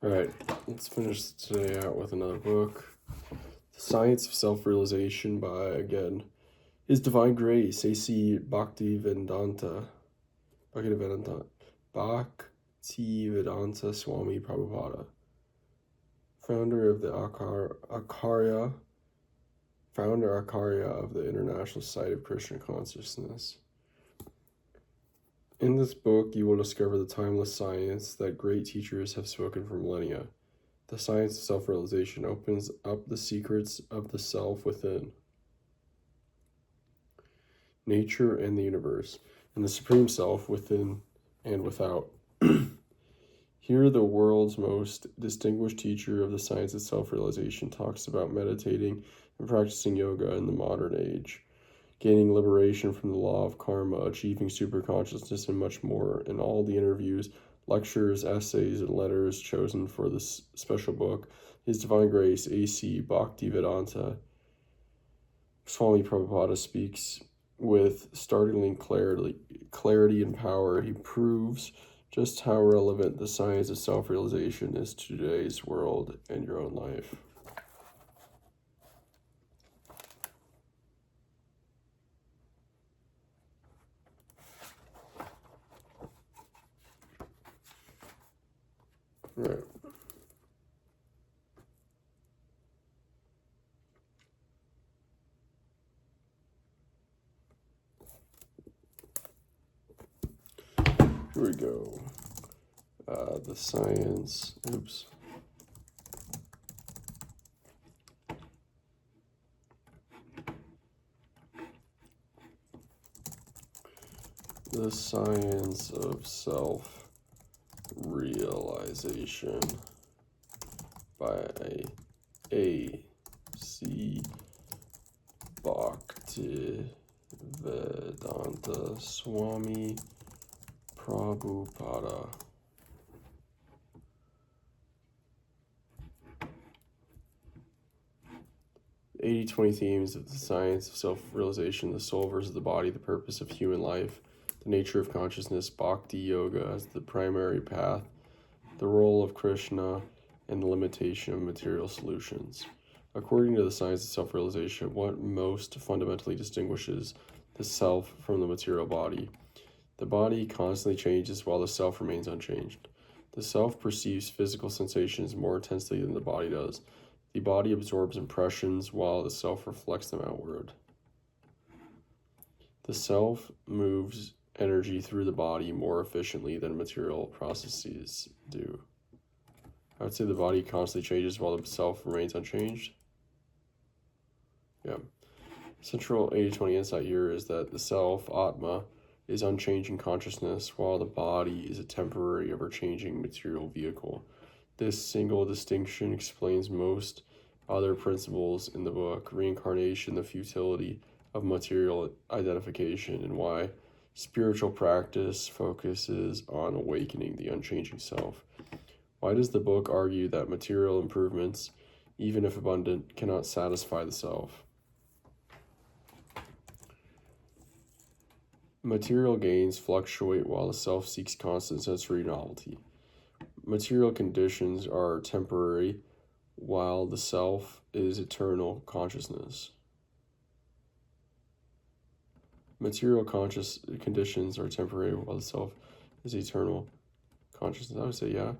All right, let's finish today out with another book. The Science of Self-Realization by, again, His Divine Grace, A.C. Bhaktivedanta Swami Prabhupada, founder of the Acharya of the International Society of Krishna Consciousness. In this book, you will discover the timeless science that great teachers have spoken for millennia. The science of self-realization opens up the secrets of the self within, nature and the universe, and the supreme self within and without. Here, the world's most distinguished teacher of the science of self-realization talks about meditating and practicing yoga in the modern age, gaining liberation from the law of karma, achieving superconsciousness, and much more. In all the interviews, lectures, essays, and letters chosen for this special book, His Divine Grace, A.C. Bhaktivedanta Swami Prabhupada speaks with startling clarity and power. He proves just how relevant the science of self-realization is to today's world and your own life. All right. Here we go. The science, The Science of Self-Realization by A.C. Bhaktivedanta Swami Prabhupada. The 80-20 themes of the science of self-realization, the soul versus the body, the purpose of human life, the nature of consciousness, bhakti yoga as the primary path, the role of Krishna, and the limitation of material solutions. According to the science of self-realization, what most fundamentally distinguishes the self from the material body? The body constantly changes while the self remains unchanged. The self perceives physical sensations more intensely than the body does. The body absorbs impressions while the self reflects them outward. The self moves energy through the body more efficiently than material processes do. I would say the body constantly changes while the self remains unchanged. Yeah. Central 80-20 insight here is that the self, Atma, is unchanging consciousness, while the body is a temporary, ever-changing material vehicle. This single distinction explains most other principles in the book: reincarnation, the futility of material identification, and why spiritual practice focuses on awakening the unchanging self. Why does the book argue that material improvements, even if abundant, cannot satisfy the self? Material gains fluctuate while the self seeks constant sensory novelty. Material conditions are temporary while the self is eternal consciousness. Material conscious conditions are temporary while the self is eternal consciousness. I would say, yeah.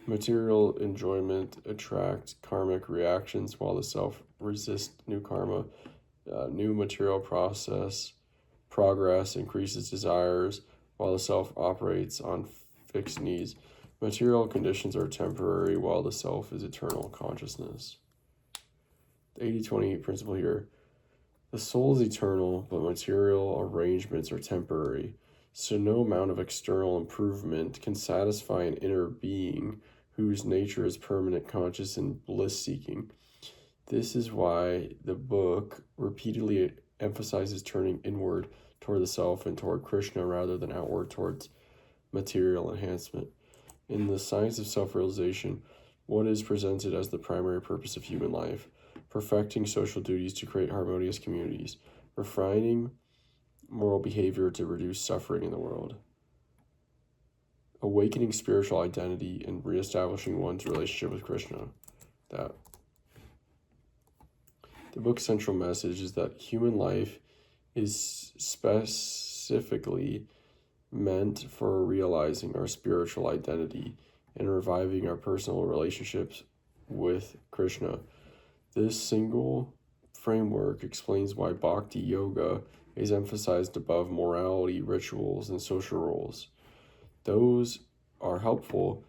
Material enjoyment attracts karmic reactions while the self resists new karma. New material progress increases desires while the self operates on fixed needs. Material conditions are temporary while the self is eternal consciousness. The 80-20 principle here. The soul is eternal, but material arrangements are temporary. So no amount of external improvement can satisfy an inner being whose nature is permanent, conscious, and bliss-seeking. This is why the book repeatedly emphasizes turning inward toward the self and toward Krishna rather than outward towards material enhancement. In the science of self-realization, what is presented as the primary purpose of human life? Perfecting social duties to create harmonious communities, refining moral behavior to reduce suffering in the world, awakening spiritual identity, and reestablishing one's relationship with Krishna. The book's central message is that human life is specifically meant for realizing our spiritual identity and reviving our personal relationships with Krishna. This single framework explains why bhakti yoga is emphasized above morality, rituals, and social roles. Those are helpful,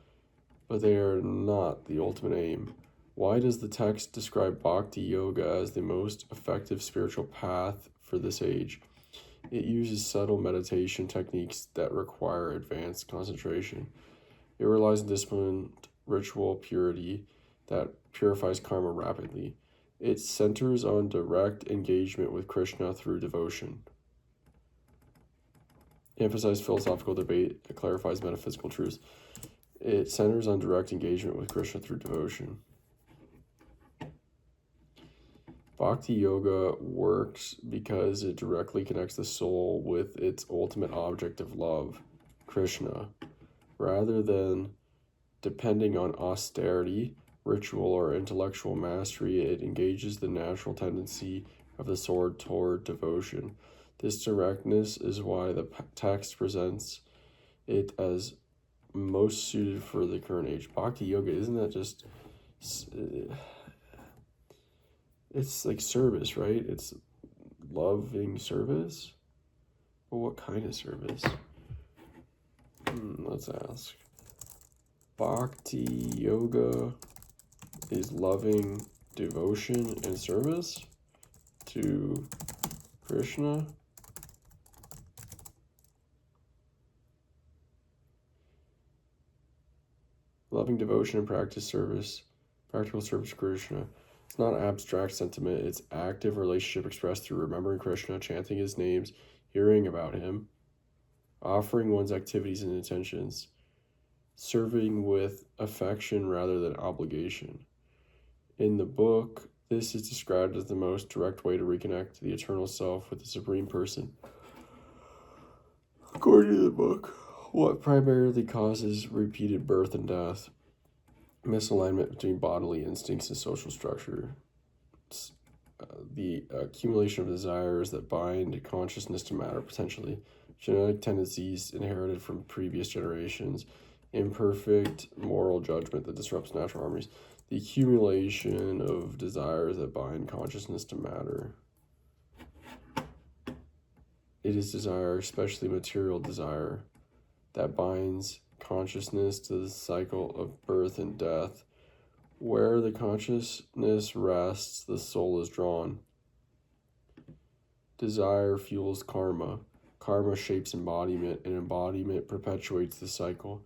but they are not the ultimate aim. Why does the text describe bhakti yoga as the most effective spiritual path for this age? It uses subtle meditation techniques that require advanced concentration. It relies on disciplined ritual purity that purifies karma rapidly. It centers on direct engagement with Krishna through devotion. It emphasizes philosophical debate that clarifies metaphysical truths. It centers on direct engagement with Krishna through devotion. Bhakti yoga works because it directly connects the soul with its ultimate object of love, Krishna, rather than depending on austerity, ritual, or intellectual mastery. It engages the natural tendency of the soul toward devotion. This directness is why the text presents it as most suited for the current age. Bhakti yoga, isn't that just... It's like service, right? It's loving service? Well, what kind of service? Let's ask. Bhakti yoga is loving devotion and service to Krishna. Loving devotion and practical service to Krishna. It's not abstract sentiment, it's active relationship expressed through remembering Krishna, chanting his names, hearing about him, offering one's activities and intentions, serving with affection rather than obligation. In the book, this is described as the most direct way to reconnect the eternal self with the Supreme Person. According to the book, what primarily causes repeated birth and death? Misalignment between bodily instincts and social structure. The accumulation of desires that bind consciousness to matter, potentially. Genetic tendencies inherited from previous generations. Imperfect moral judgment that disrupts natural harmonies. The accumulation of desires that bind consciousness to matter. It is desire, especially material desire, that binds consciousness to the cycle of birth and death. Where the consciousness rests, the soul is drawn. Desire fuels karma. Karma shapes embodiment, and embodiment perpetuates the cycle.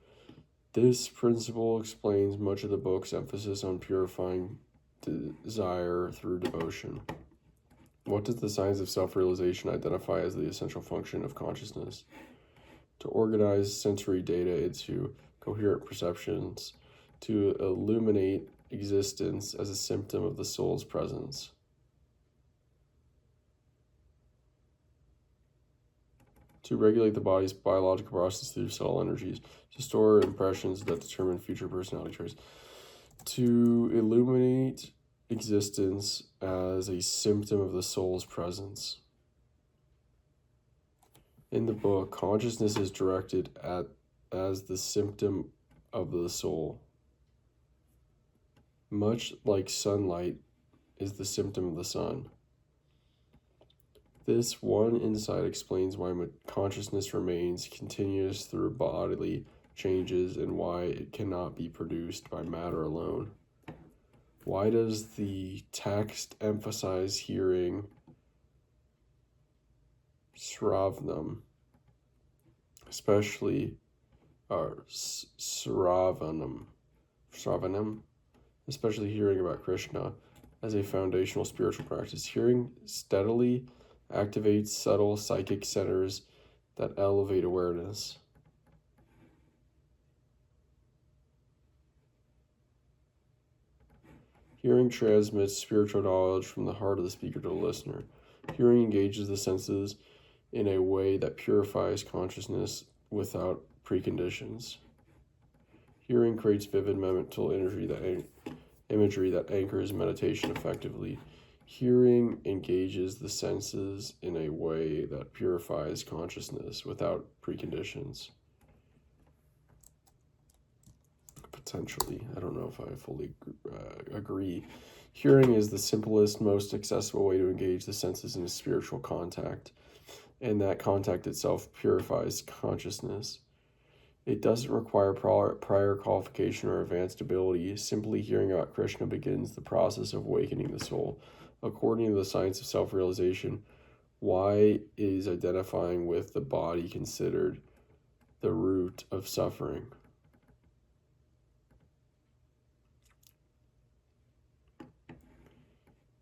This principle explains much of the book's emphasis on purifying desire through devotion. What does the science of self-realization identify as the essential function of consciousness? To organize sensory data into coherent perceptions, to illuminate existence as a symptom of the soul's presence. To regulate the body's biological process through subtle energies. To store impressions that determine future personality traits. To illuminate existence as a symptom of the soul's presence. In the book, consciousness is directed at as the symptom of the soul. Much like sunlight is the symptom of the sun. This one insight explains why consciousness remains continuous through bodily changes and why it cannot be produced by matter alone. Why does the text emphasize hearing Sravanam, especially Sravanam, especially hearing about Krishna as a foundational spiritual practice? Hearing steadily activates subtle psychic centers that elevate awareness. Hearing transmits spiritual knowledge from the heart of the speaker to the listener. Hearing engages the senses in a way that purifies consciousness without preconditions. Hearing creates vivid mental imagery that anchors meditation effectively. Hearing engages the senses in a way that purifies consciousness without preconditions. Potentially. I don't know if I fully agree. Hearing is the simplest, most accessible way to engage the senses in a spiritual contact, and that contact itself purifies consciousness. It doesn't require prior qualification or advanced ability. Simply hearing about Krishna begins the process of awakening the soul. According to the science of self-realization, why is identifying with the body considered the root of suffering?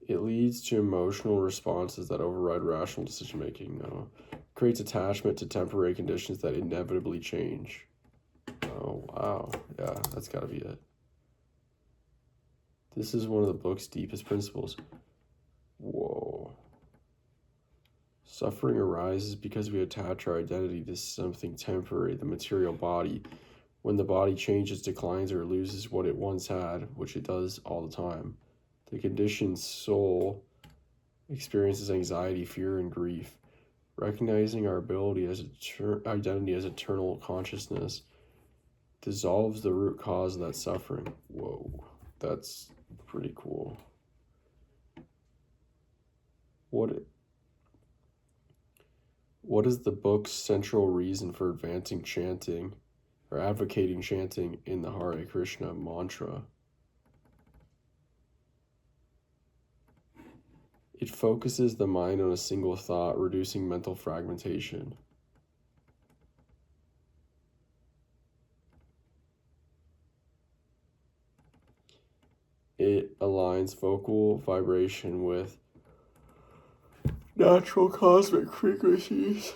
It leads to emotional responses that override rational decision-making. No. It creates attachment to temporary conditions that inevitably change. Oh, wow. Yeah, that's got to be it. This is one of the book's deepest principles. Whoa. Suffering arises because we attach our identity to something temporary, the material body. When the body changes, declines, or loses what it once had, which it does all the time, the conditioned soul experiences anxiety, fear, and grief. Recognizing our ability as identity as eternal consciousness dissolves the root cause of that suffering. Whoa, that's pretty cool. What is the book's central reason for advancing chanting or advocating chanting in the Hare Krishna mantra? It focuses the mind on a single thought, reducing mental fragmentation. It aligns vocal vibration with natural cosmic frequencies.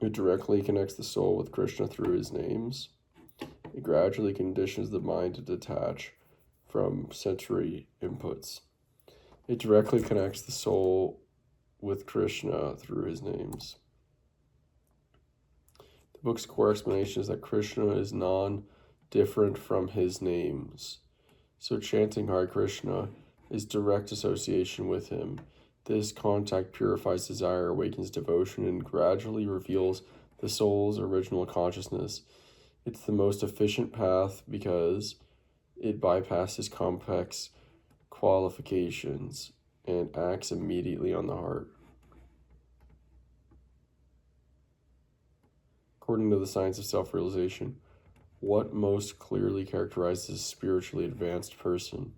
It directly connects the soul with Krishna through his names. It gradually conditions the mind to detach from sensory inputs. It directly connects the soul with Krishna through his names. The book's core explanation is that Krishna is non-different from his names. So chanting Hare Krishna is direct association with him. This contact purifies desire, awakens devotion, and gradually reveals the soul's original consciousness. It's the most efficient path because it bypasses complex qualifications and acts immediately on the heart. According to the science of self-realization, what most clearly characterizes a spiritually advanced person?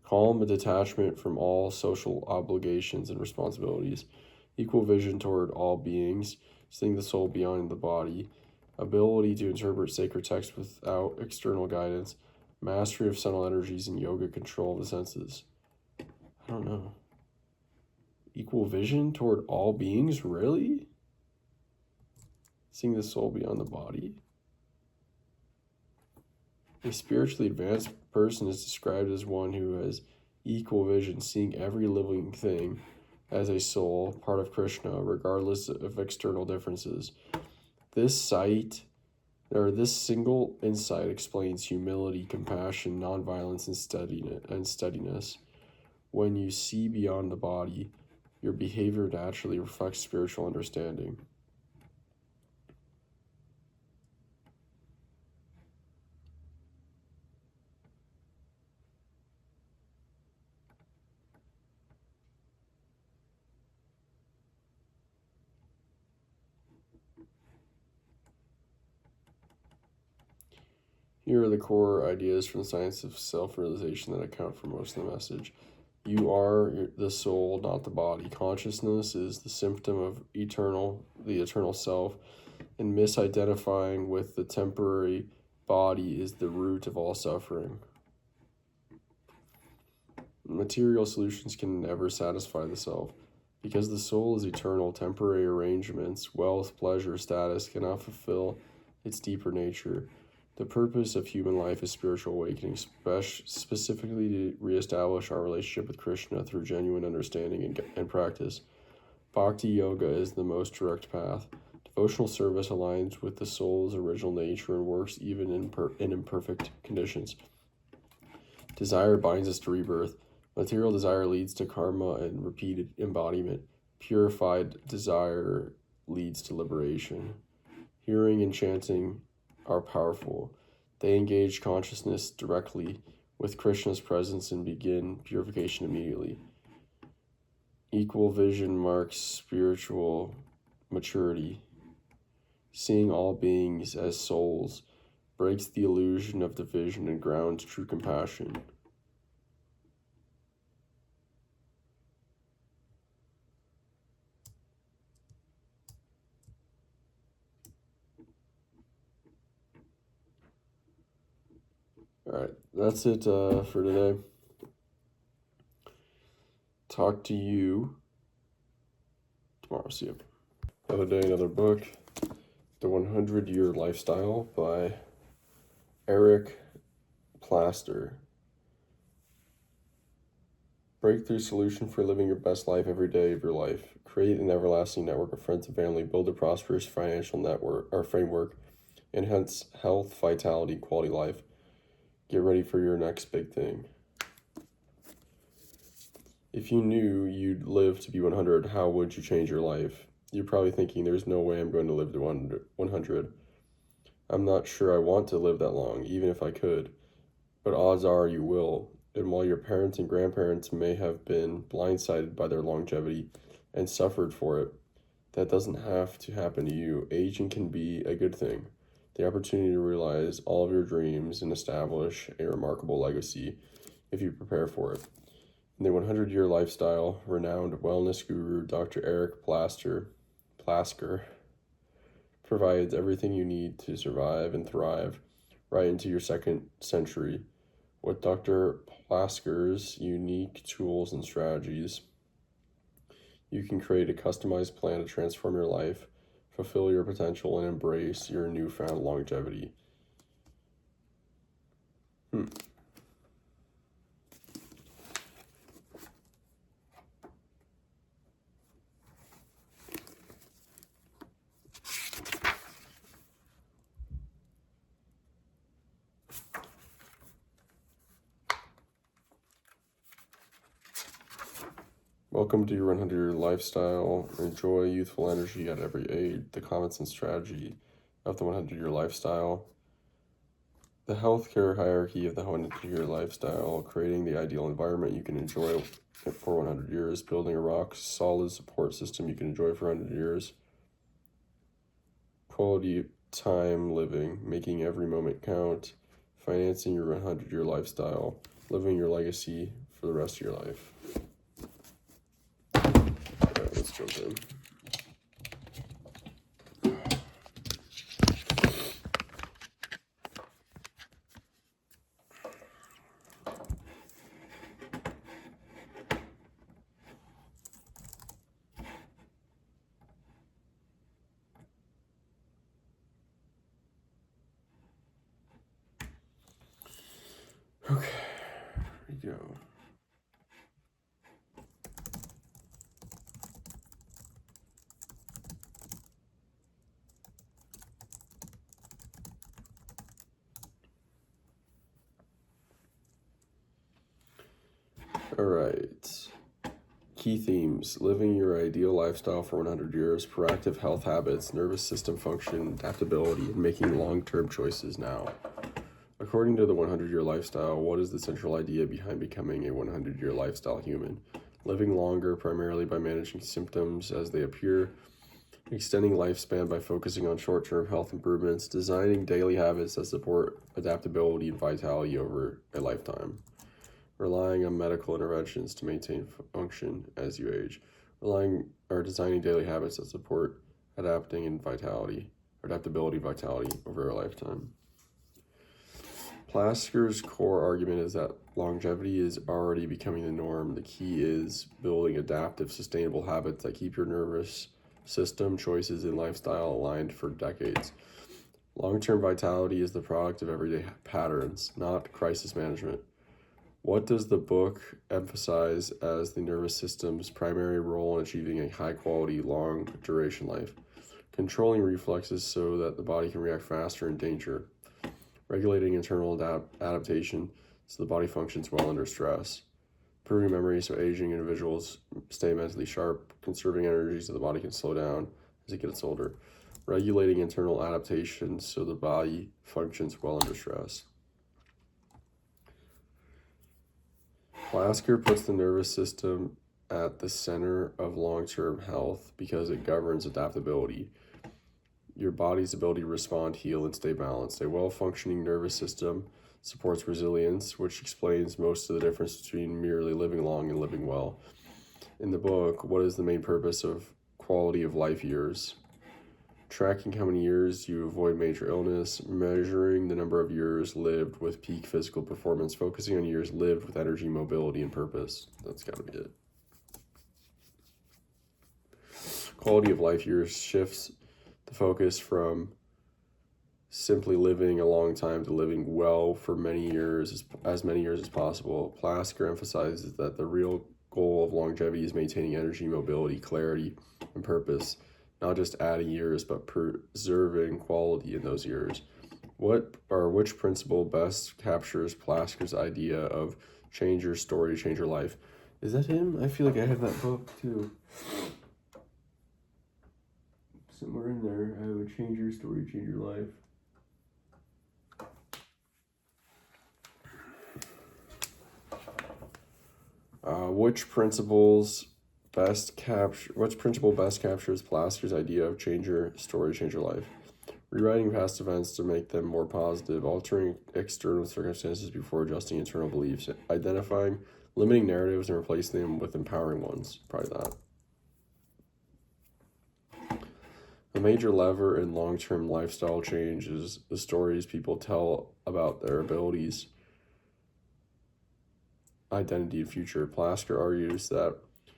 Calm and detachment from all social obligations and responsibilities, equal vision toward all beings, seeing the soul beyond the body, ability to interpret sacred texts without external guidance, mastery of subtle energies, and yoga control of the senses. I don't know. Equal vision toward all beings? Really? Seeing the soul beyond the body? A spiritually advanced person is described as one who has equal vision, seeing every living thing as a soul, part of Krishna, regardless of external differences. This sight, or this single insight, explains humility, compassion, nonviolence, and steadiness. When you see beyond the body, your behavior naturally reflects spiritual understanding. Here are the core ideas from the science of self-realization that account for most of the message. You are the soul, not the body. Consciousness is the symptom of the eternal self, and misidentifying with the temporary body is the root of all suffering. Material solutions can never satisfy the self. Because the soul is eternal, temporary arrangements, wealth, pleasure, status cannot fulfill its deeper nature. The purpose of human life is spiritual awakening, specifically to reestablish our relationship with Krishna through genuine understanding and practice. Bhakti yoga is the most direct path. Devotional service aligns with the soul's original nature and works even in imperfect conditions. Desire binds us to rebirth. Material desire leads to karma and repeated embodiment. Purified desire leads to liberation. Hearing and chanting are powerful. They engage consciousness directly with Krishna's presence and begin purification immediately. Equal vision marks spiritual maturity. Seeing all beings as souls breaks the illusion of division and grounds true compassion. All right, that's it for today. Talk to you tomorrow. See you. Another day, another book. The 100-Year Lifestyle by Eric Plaster. Breakthrough solution for living your best life every day of your life. Create an everlasting network of friends and family. Build a prosperous financial network or framework. Enhance health, vitality, quality life. Get ready for your next big thing. If you knew you'd live to be 100, how would you change your life? You're probably thinking, there's no way I'm going to live to 100. I'm not sure I want to live that long, even if I could. But odds are you will. And while your parents and grandparents may have been blindsided by their longevity and suffered for it, that doesn't have to happen to you. Aging can be a good thing. The opportunity to realize all of your dreams and establish a remarkable legacy if you prepare for it. In the 100-Year Lifestyle, renowned wellness guru Dr. Eric Plasker provides everything you need to survive and thrive right into your second century. With Dr. Plasker's unique tools and strategies, you can create a customized plan to transform your life, fulfill your potential, and embrace your newfound longevity. Welcome to your 100-Year Lifestyle. Enjoy youthful energy at every age. The comments and strategy of the 100-Year Lifestyle. The healthcare hierarchy of the 100-Year Lifestyle. Creating the ideal environment you can enjoy for 100 years. Building a rock-solid support system you can enjoy for 100 years. Quality time living. Making every moment count. Financing your 100-Year Lifestyle. Living your legacy for the rest of your life. Let's jump in. Okay, here we go. All right. Key themes: living your ideal lifestyle for 100 years, proactive health habits, nervous system function, adaptability, and making long term choices now. According to the 100-year lifestyle, what is the central idea behind becoming a 100-year lifestyle human? Living longer primarily by managing symptoms as they appear, extending lifespan by focusing on short term health improvements, designing daily habits that support adaptability and vitality over a lifetime, relying on medical interventions to maintain function as you age, relying or designing daily habits that support adaptability, vitality over a lifetime. Plasker's core argument is that longevity is already becoming the norm. The key is building adaptive, sustainable habits that keep your nervous system, choices, and lifestyle aligned for decades. Long-term vitality is the product of everyday patterns, not crisis management. What does the book emphasize as the nervous system's primary role in achieving a high-quality, long-duration life? Controlling reflexes so that the body can react faster in danger. Regulating internal adaptation so the body functions well under stress. Improving memory so aging individuals stay mentally sharp. Conserving energy so the body can slow down as it gets older. Regulating internal adaptation so the body functions well under stress. Plasker puts the nervous system at the center of long-term health because it governs adaptability, your body's ability to respond, heal, and stay balanced. A well-functioning nervous system supports resilience, which explains most of the difference between merely living long and living well. In the book, what is the main purpose of quality of life years? Tracking how many years you avoid major illness, measuring the number of years lived with peak physical performance, focusing on years lived with energy, mobility, and purpose. That's got to be it. Quality of life years shifts the focus from simply living a long time to living well for many years, as many years as possible. Plasker emphasizes that the real goal of longevity is maintaining energy, mobility, clarity, and purpose, not just adding years, but preserving quality in those years. Which principle best captures Plasker's idea of change your story, change your life? Is that him? I feel like I have that book too. Somewhere in there, I would change your story, change your life. Which principle best captures Plasker's idea of change your story, change your life? Rewriting past events to make them more positive, altering external circumstances before adjusting internal beliefs, identifying limiting narratives and replacing them with empowering ones. Probably that. A major lever in long-term lifestyle change is the stories people tell about their abilities, identity, and future. Plasker argues that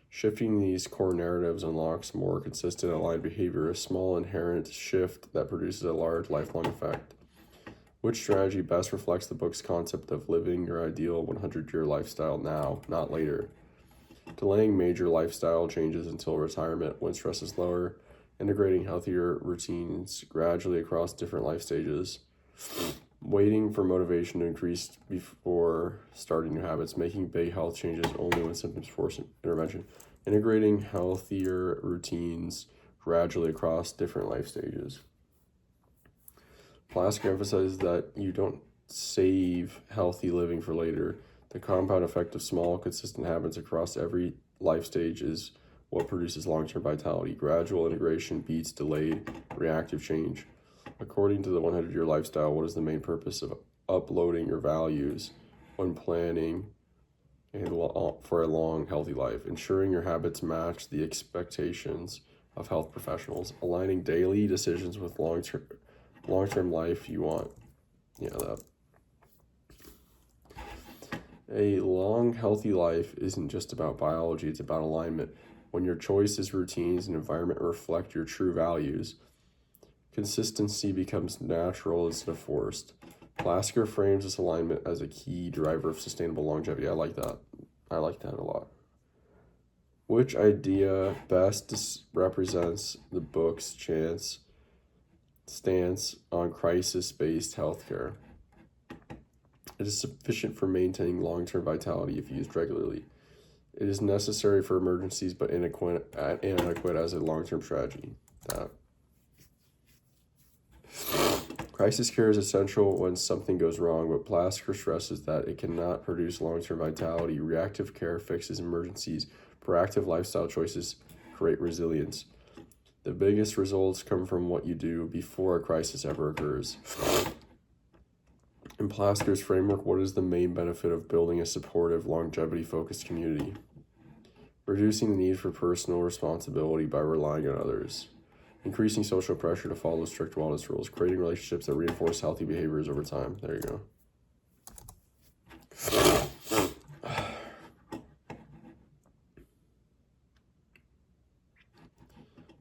shifting these core narratives unlocks more consistent aligned behavior, a small inherent shift that produces a large lifelong effect. Which strategy best reflects the book's concept of living your ideal 100-year lifestyle now, not later? Delaying major lifestyle changes until retirement when stress is lower, integrating healthier routines gradually across different life stages, waiting for motivation to increase before starting new habits, making big health changes only when symptoms force intervention, integrating healthier routines gradually across different life stages. Plasker emphasizes that you don't save healthy living for later. The compound effect of small, consistent habits across every life stage is what produces long-term vitality. Gradual integration beats delayed, reactive change. According to the 100-year lifestyle, what is the main purpose of uploading your values when planning for a long, healthy life? Ensuring your habits match the expectations of health professionals. Aligning daily decisions with long-term life you want. Yeah, that. A long, healthy life isn't just about biology, it's about alignment. When your choices, routines, and environment reflect your true values, consistency becomes natural instead of forced. Plasker frames this alignment as a key driver of sustainable longevity. I like that. I like that a lot. Which idea best represents the book's stance on crisis-based healthcare? It is sufficient for maintaining long-term vitality if used regularly. It is necessary for emergencies but inadequate as a long-term strategy. That. Crisis care is essential when something goes wrong, but Plasker stresses that it cannot produce long-term vitality. Reactive care fixes emergencies. Proactive lifestyle choices create resilience. The biggest results come from what you do before a crisis ever occurs. In Plasker's framework, what is the main benefit of building a supportive, longevity-focused community? Reducing the need for personal responsibility by relying on others. Increasing social pressure to follow strict wellness rules. Creating relationships that reinforce healthy behaviors over time. There you go.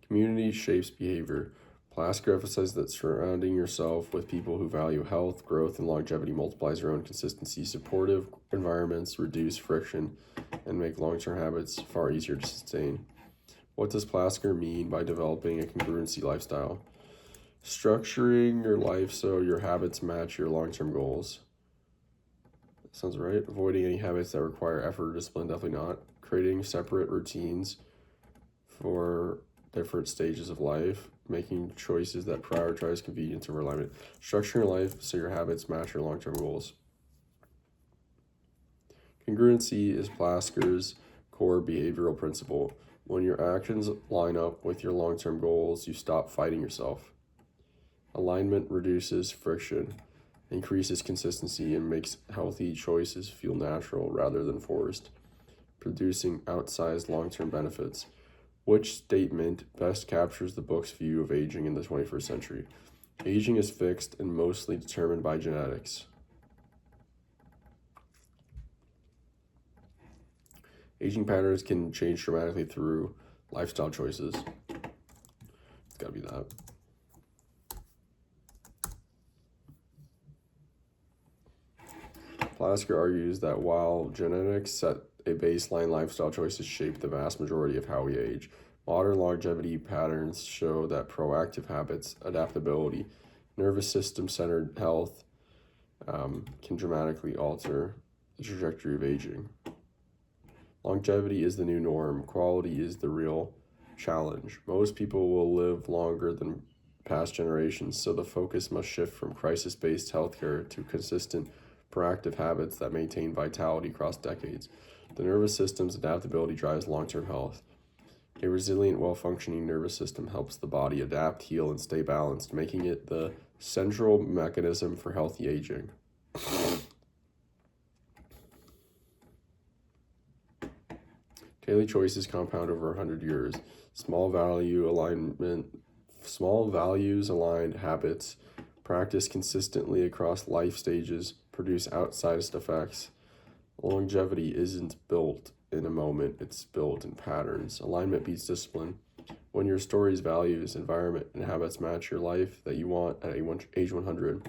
Community shapes behavior. Plasker emphasizes that surrounding yourself with people who value health, growth, and longevity multiplies your own consistency. Supportive environments reduce friction and make long-term habits far easier to sustain. What does Plasker mean by developing a congruency lifestyle? Structuring your life so your habits match your long-term goals. Sounds right. Avoiding any habits that require effort or discipline, definitely not. Creating separate routines for different stages of life. Making choices that prioritize convenience over alignment. Structuring your life so your habits match your long-term goals. Congruency is Plasker's core behavioral principle. When your actions line up with your long-term goals, you stop fighting yourself. Alignment reduces friction, increases consistency, and makes healthy choices feel natural rather than forced, producing outsized long-term benefits. Which statement best captures the book's view of aging in the 21st century? Aging is fixed and mostly determined by genetics. Aging patterns can change dramatically through lifestyle choices. It's gotta be that. Plasker argues that while genetics set a baseline, lifestyle choices shape the vast majority of how we age. Modern longevity patterns show that proactive habits, adaptability, nervous system-centered health can dramatically alter the trajectory of aging. Longevity is the new norm. Quality is the real challenge. Most people will live longer than past generations, so the focus must shift from crisis-based healthcare to consistent, proactive habits that maintain vitality across decades. The nervous system's adaptability drives long-term health. A resilient, well-functioning nervous system helps the body adapt, heal, and stay balanced, making it the central mechanism for healthy aging. Daily choices compound over 100 years. Small values aligned habits practiced consistently across life stages produce outsized effects. Longevity isn't built in a moment, it's built in patterns. Alignment beats discipline. When your stories, values, environment, and habits match your life that you want at age 100,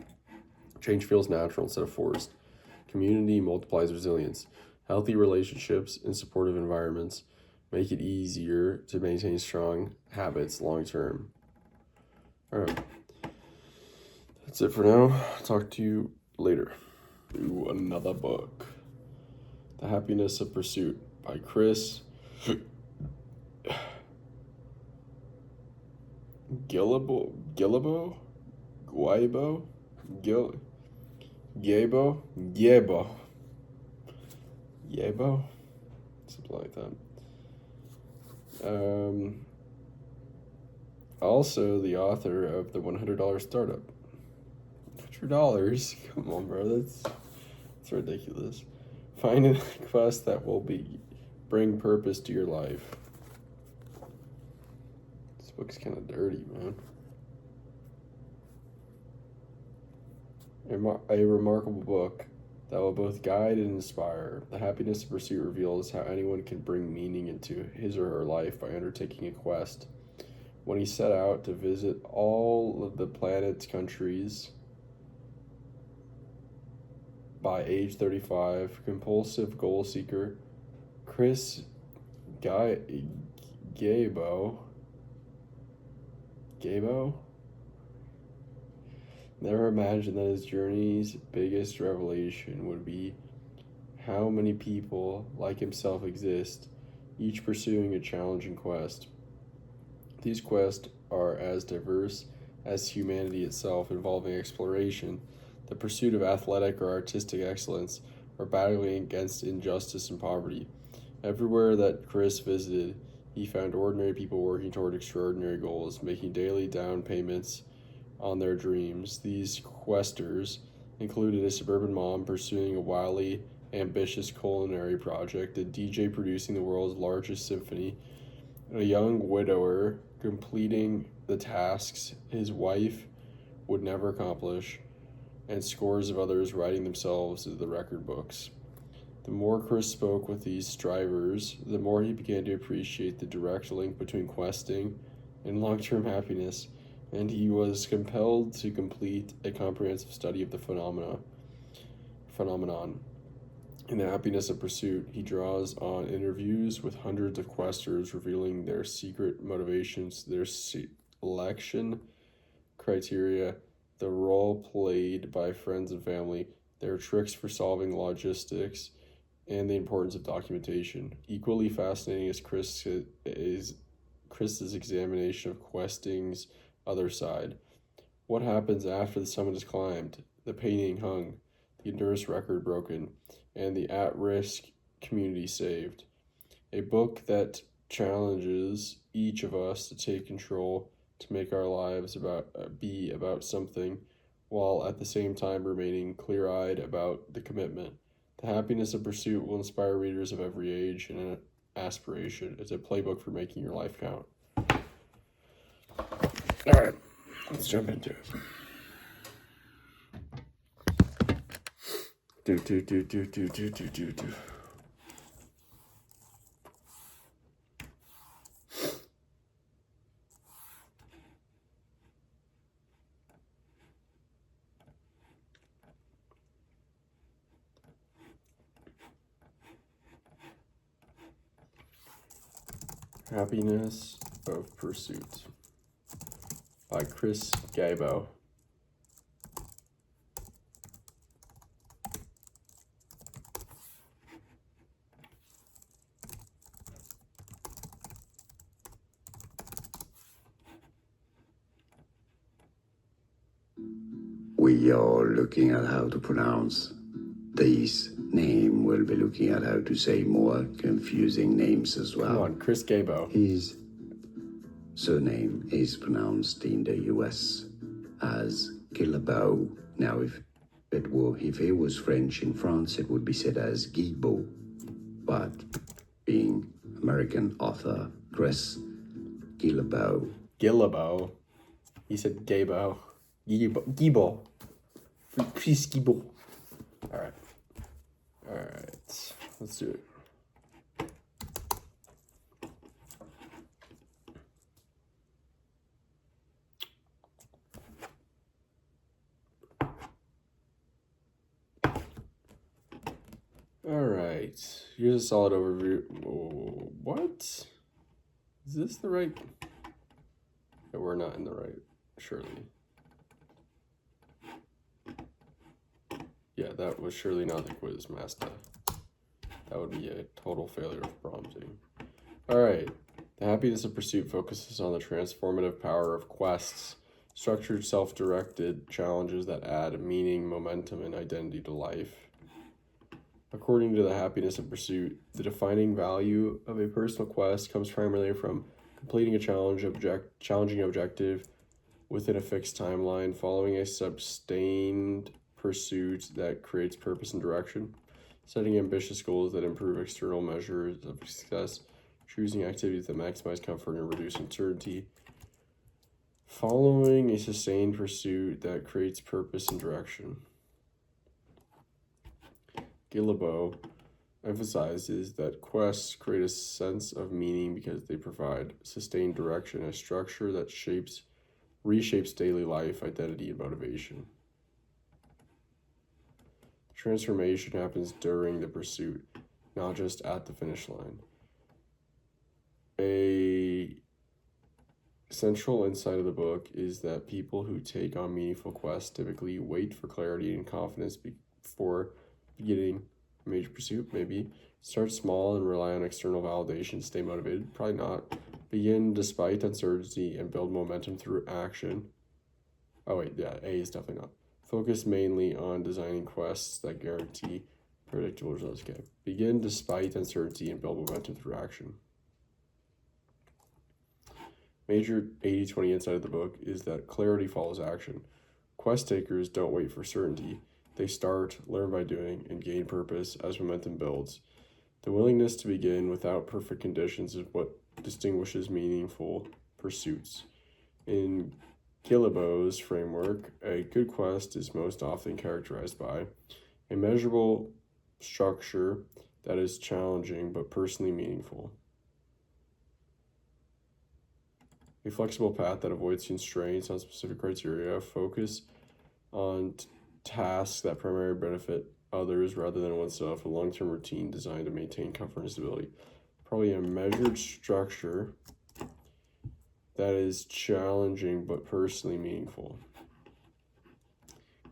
change feels natural instead of forced. Community multiplies resilience. Healthy relationships and supportive environments make it easier to maintain strong habits long term. All right. That's it for now. Talk to you later. Do another book. The Happiness of Pursuit by Chris Guillebeau, something like that. Also the author of the $100 Startup. $100? Come on, bro. That's ridiculous. Find a quest that will bring purpose to your life. This book's kind of dirty, man. A remarkable book that will both guide and inspire. The Happiness of Pursuit reveals how anyone can bring meaning into his or her life by undertaking a quest. When he set out to visit all of the planet's countries by age 35, compulsive goal seeker Chris Gabo never imagined that his journey's biggest revelation would be how many people like himself exist, each pursuing a challenging quest. These quests are as diverse as humanity itself, involving exploration, the pursuit of athletic or artistic excellence, or battling against injustice and poverty. Everywhere that Chris visited, he found ordinary people working toward extraordinary goals, making daily down payments on their dreams. These questers included a suburban mom pursuing a wildly ambitious culinary project, a DJ producing the world's largest symphony, a young widower completing the tasks his wife would never accomplish, and scores of others writing themselves into the record books. The more Chris spoke with these strivers, the more he began to appreciate the direct link between questing and long term happiness, and he was compelled to complete a comprehensive study of the phenomenon. In the happiness of pursuit, he draws on interviews with hundreds of questers, revealing their secret motivations, their selection criteria, the role played by friends and family, their tricks for solving logistics, and the importance of documentation. Equally fascinating is Chris's examination of questing's other side. What happens after the summit is climbed, the painting hung, the endurance record broken, and the at-risk community saved? A book that challenges each of us to take control, to make our lives be about something, while at the same time remaining clear-eyed about the commitment. The Happiness of Pursuit will inspire readers of every age and aspiration. It's a playbook for making your life count. All right, let's jump into it. Do. Happiness of Pursuit by Chris Gabo. We are looking at how to pronounce this name. We'll be looking at how to say more confusing names as well. Come on, Chris Gabo. His surname is pronounced in the US as Guillebeau. Now, if it was French in France, it would be said as Guillebeau. But being American author Chris Guillebeau. Guillebeau. He said Gabo. Gibo. Chris Gibo. All right. Let's do it. All right. Here's a solid overview. Oh, what? Is this the right? No, we're not in the right, surely. Yeah, that was surely not the quiz master. That would be a total failure of prompting. All right. The Happiness of Pursuit focuses on the transformative power of quests, structured, self-directed challenges that add meaning, momentum, and identity to life. According to The Happiness of Pursuit, the defining value of a personal quest comes primarily from completing a challenging objective within a fixed timeline, following a sustained pursuit that creates purpose and direction, setting ambitious goals that improve external measures of success, choosing activities that maximize comfort and reduce uncertainty, following a sustained pursuit that creates purpose and direction. Guillebeau emphasizes that quests create a sense of meaning because they provide sustained direction, a structure that reshapes daily life, identity, and motivation. Transformation happens during the pursuit, not just at the finish line. A central insight of the book is that people who take on meaningful quests typically wait for clarity and confidence before beginning A major pursuit, maybe. Start small and rely on external validation. Stay motivated, probably not. Begin despite uncertainty and build momentum through action. Oh wait, yeah, A is definitely not. Focus mainly on designing quests that guarantee predictable results. Okay. Begin despite uncertainty and build momentum through action. Major 80-20 insight of the book is that clarity follows action. Quest takers don't wait for certainty. They start, learn by doing, and gain purpose as momentum builds. The willingness to begin without perfect conditions is what distinguishes meaningful pursuits. In Guillebeau's framework, a good quest is most often characterized by a measurable structure that is challenging but personally meaningful, a flexible path that avoids constraints on specific criteria, focus on tasks that primarily benefit others rather than oneself, a long-term routine designed to maintain comfort and stability. Probably a measured structure that is challenging but personally meaningful.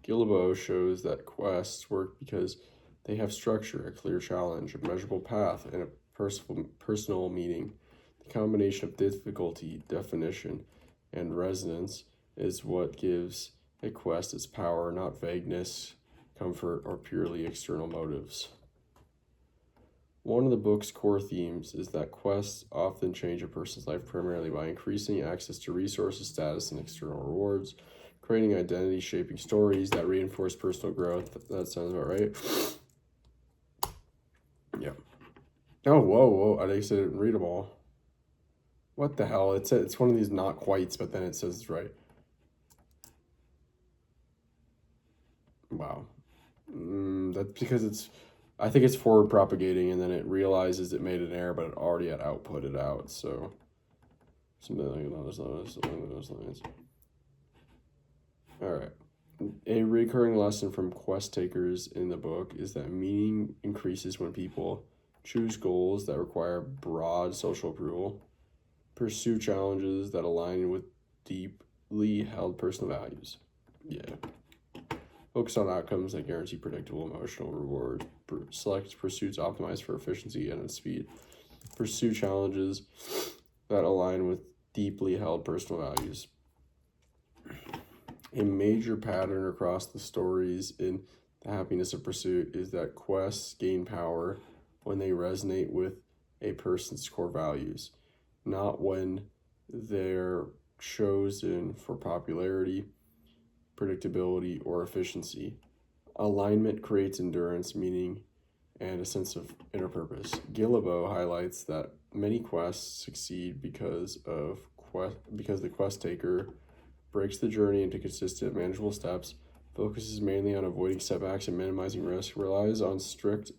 Guillebeau shows that quests work because they have structure, a clear challenge, a measurable path, and a personal meaning. The combination of difficulty, definition, and resonance is what gives a quest its power, not vagueness, comfort, or purely external motives. One of the book's core themes is that quests often change a person's life primarily by increasing access to resources, status, and external rewards, creating identity, shaping stories that reinforce personal growth. That sounds about right. Yeah. Oh, whoa. I guess I didn't read them all. What the hell? It's one of these not quites, but then it says it's right. Wow. That's because I think it's forward propagating, and then it realizes it made an error, but it already had output it out. So something like those lines. All right. A recurring lesson from quest takers in the book is that meaning increases when people choose goals that require broad social approval, pursue challenges that align with deeply held personal values. Yeah. Focus on outcomes that guarantee predictable emotional rewards. Select pursuits optimized for efficiency and speed. Pursue challenges that align with deeply held personal values. A major pattern across the stories in The Happiness of Pursuit is that quests gain power when they resonate with a person's core values, not when they're chosen for popularity, predictability, or efficiency. Alignment creates endurance, meaning, and a sense of inner purpose. Guillebeau highlights that many quests succeed because the quest taker breaks the journey into consistent, manageable steps, focuses mainly on avoiding setbacks and minimizing risk, relies on strict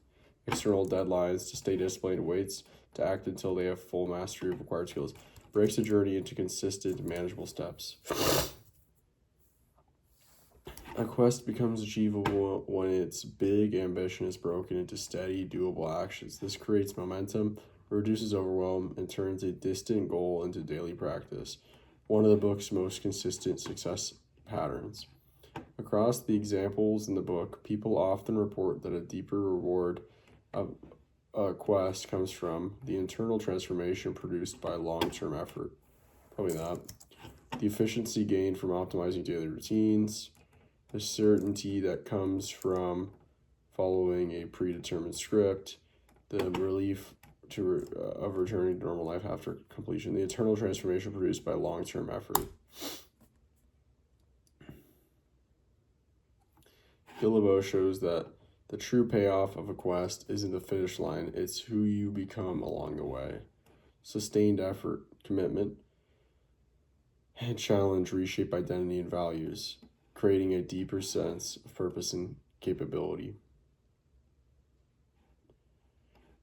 external deadlines to stay disciplined, waits to act until they have full mastery of required skills, breaks the journey into consistent, manageable steps. A quest becomes achievable when its big ambition is broken into steady, doable actions. This creates momentum, reduces overwhelm, and turns a distant goal into daily practice. One of the book's most consistent success patterns. Across the examples in the book, people often report that a deeper reward of a quest comes from the internal transformation produced by long-term effort. Probably that. The efficiency gained from optimizing daily routines, the certainty that comes from following a predetermined script, the relief of returning to normal life after completion, the internal transformation produced by long-term effort. Guillebeau shows that the true payoff of a quest isn't the finish line, it's who you become along the way. Sustained effort, commitment, and challenge reshape identity and values, creating a deeper sense of purpose and capability.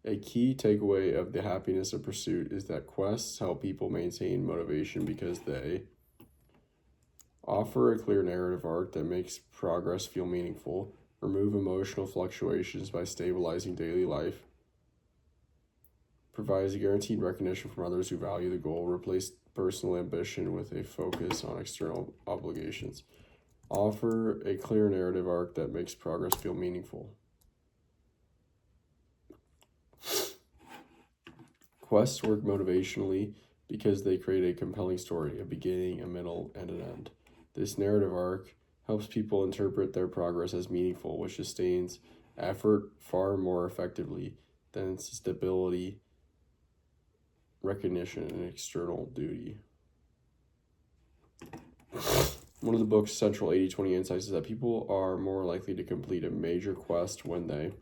A key takeaway of The Happiness of Pursuit is that quests help people maintain motivation because they offer a clear narrative arc that makes progress feel meaningful, remove emotional fluctuations by stabilizing daily life, provides a guaranteed recognition from others who value the goal, replace personal ambition with a focus on external obligations, offer a clear narrative arc that makes progress feel meaningful. Quests work motivationally because they create a compelling story, a beginning, a middle, and an end. This narrative arc helps people interpret their progress as meaningful, which sustains effort far more effectively than stability, recognition, and external duty. One of the book's central 80-20 insights is that people are more likely to complete a major quest when they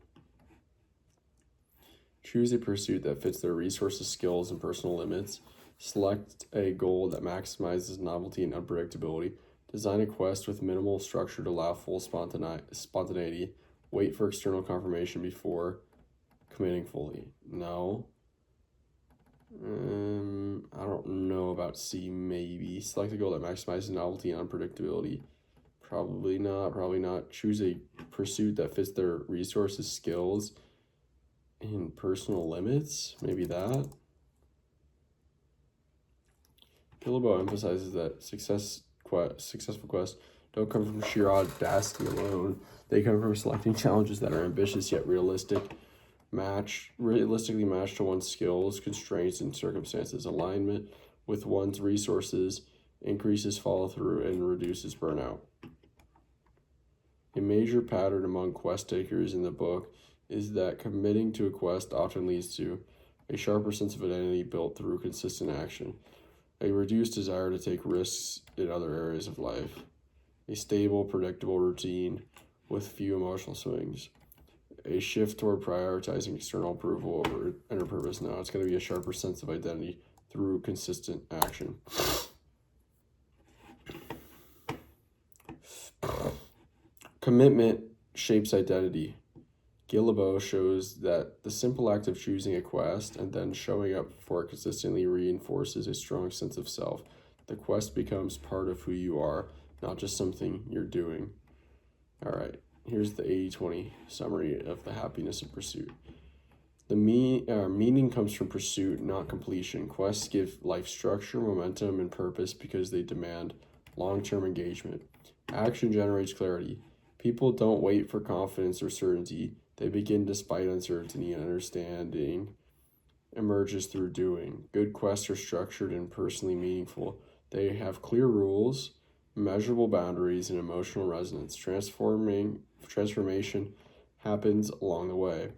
choose a pursuit that fits their resources, skills, and personal limits, select a goal that maximizes novelty and unpredictability, design a quest with minimal structure to allow full spontaneity, wait for external confirmation before committing fully. No. I don't know about C, maybe. Select a goal that maximizes novelty and unpredictability. Probably not. Choose a pursuit that fits their resources, skills, and personal limits. Maybe that. Gillibo emphasizes that successful quests don't come from sheer audacity alone. They come from selecting challenges that are ambitious yet realistically matched to one's skills, constraints, and circumstances. Alignment with one's resources increases follow-through and reduces burnout. A major pattern among quest takers in the book is that committing to a quest often leads to a sharper sense of identity built through consistent action, a reduced desire to take risks in other areas of life, a stable, predictable routine with few emotional swings, a shift toward prioritizing external approval over inner purpose. Now it's going to be a sharper sense of identity through consistent action. Commitment shapes identity. Gillibo shows that the simple act of choosing a quest and then showing up for it consistently reinforces a strong sense of self. The quest becomes part of who you are, not just something you're doing. All right, here's the 80-20 summary of the happiness of pursuit. The meaning comes from pursuit, not completion. Quests give life structure, momentum, and purpose because they demand long-term engagement. Action generates clarity. People don't wait for confidence or certainty. They begin despite uncertainty, and understanding emerges through doing. Good quests are structured and personally meaningful. They have clear rules, measurable boundaries, and emotional resonance. Transformation happens along the way.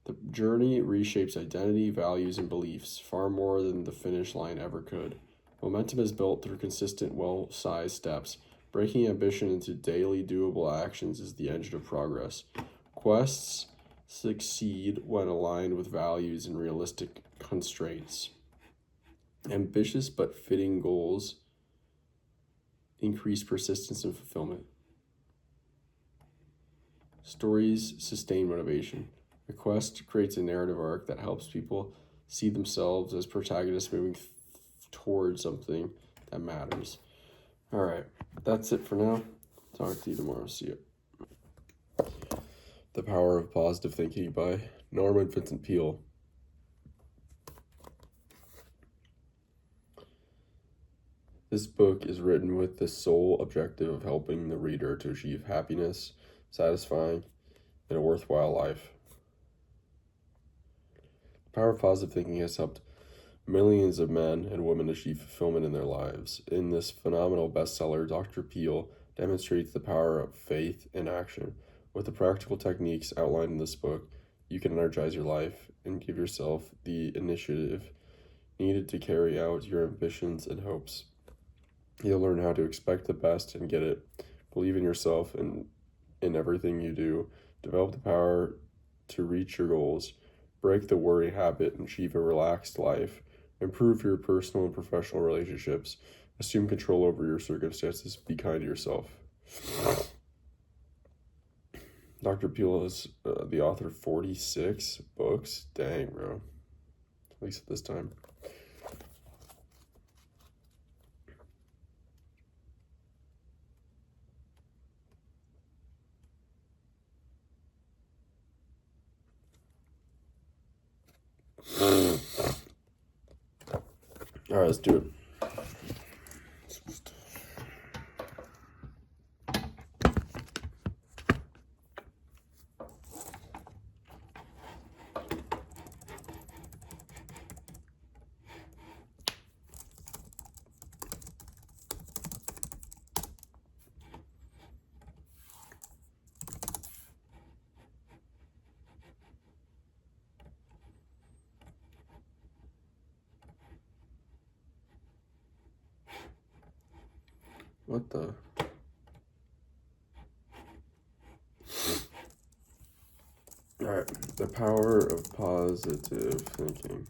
The journey reshapes identity, values, and beliefs far more than the finish line ever could. Momentum is built through consistent, well-sized steps. Breaking ambition into daily doable actions is the engine of progress. Quests succeed when aligned with values and realistic constraints. Ambitious but fitting goals increase persistence and fulfillment. Stories sustain motivation. A quest creates a narrative arc that helps people see themselves as protagonists moving towards something that matters. All right, that's it for now. Talk to you tomorrow. See you. The Power of Positive Thinking by Norman Vincent Peale. This book is written with the sole objective of helping the reader to achieve happiness, satisfying, and a worthwhile life. The Power of Positive Thinking has helped millions of men and women achieve fulfillment in their lives. In this phenomenal bestseller, Dr. Peale demonstrates the power of faith in action. With the practical techniques outlined in this book, you can energize your life and give yourself the initiative needed to carry out your ambitions and hopes. You'll learn how to expect the best and get it. Believe in yourself and in everything you do. Develop the power to reach your goals. Break the worry habit and achieve a relaxed life. Improve your personal and professional relationships. Assume control over your circumstances. Be kind to yourself. Dr. Peale is the author of 46 books. Dang, bro. At least at this time. All right, let's do it. What the? Alright, the power of positive thinking.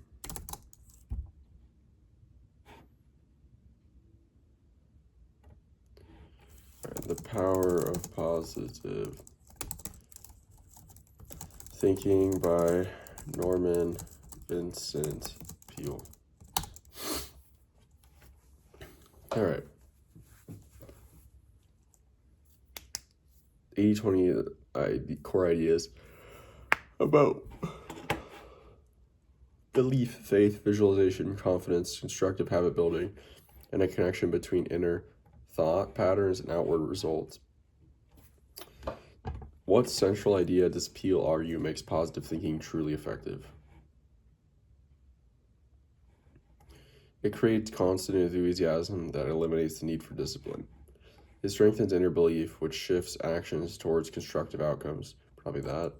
Alright, the power of positive thinking by Norman Vincent Peale. Alright. 80-20 the core ideas about belief, faith, visualization, confidence, constructive habit building, and a connection between inner thought patterns and outward results. What central idea does Peale argue makes positive thinking truly effective? It creates constant enthusiasm that eliminates the need for discipline. It strengthens inner belief, which shifts actions towards constructive outcomes. Probably that.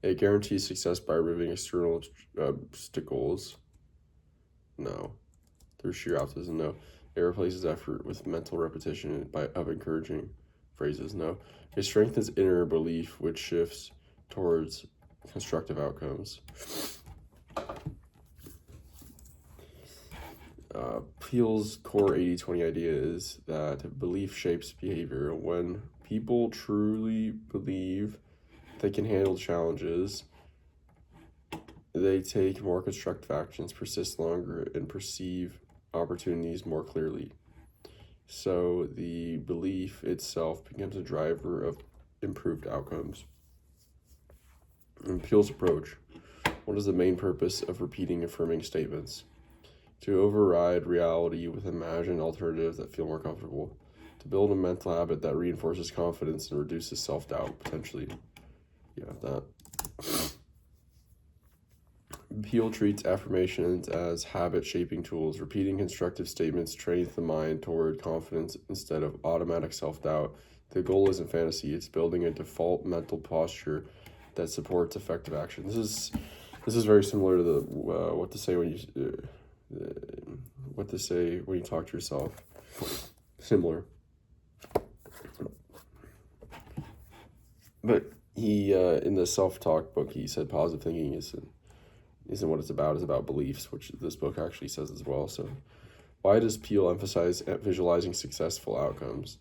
It guarantees success by removing external obstacles. No. Through sheer optimism. No. It replaces effort with mental repetition of encouraging phrases. No. It strengthens inner belief, which shifts towards constructive outcomes. Peale's core 80-20 idea is that belief shapes behavior. When people truly believe they can handle challenges, they take more constructive actions, persist longer, and perceive opportunities more clearly. So the belief itself becomes a driver of improved outcomes. In Peale's approach, what is the main purpose of repeating affirming statements? To override reality with imagined alternatives that feel more comfortable. To build a mental habit that reinforces confidence and reduces self-doubt, potentially. Yeah, that. Peale treats affirmations as habit-shaping tools. Repeating constructive statements trains the mind toward confidence instead of automatic self-doubt. The goal isn't fantasy; it's building a default mental posture that supports effective action. This is very similar to the what to say when you talk to yourself. Similar, but he in the self-talk book he said positive thinking isn't what it's about. It's about beliefs, which this book actually says as well. So why does Peale emphasize visualizing successful outcomes?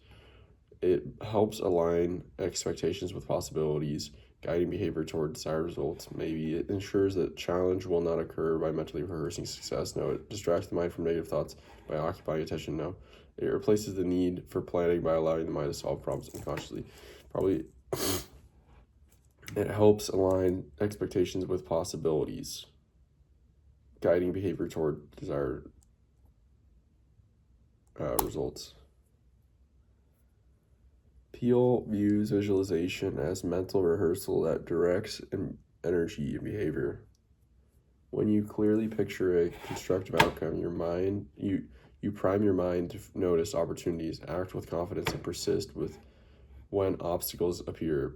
It helps align expectations with possibilities, guiding behavior toward desired results. Maybe it ensures that challenge will not occur by mentally rehearsing success. No, it distracts the mind from negative thoughts by occupying attention. No, it replaces the need for planning by allowing the mind to solve problems unconsciously. Probably it helps align expectations with possibilities, guiding behavior toward desired results. Peale views visualization as mental rehearsal that directs energy and behavior. When you clearly picture a constructive outcome, you prime your mind to notice opportunities, act with confidence, and persist with when obstacles appear,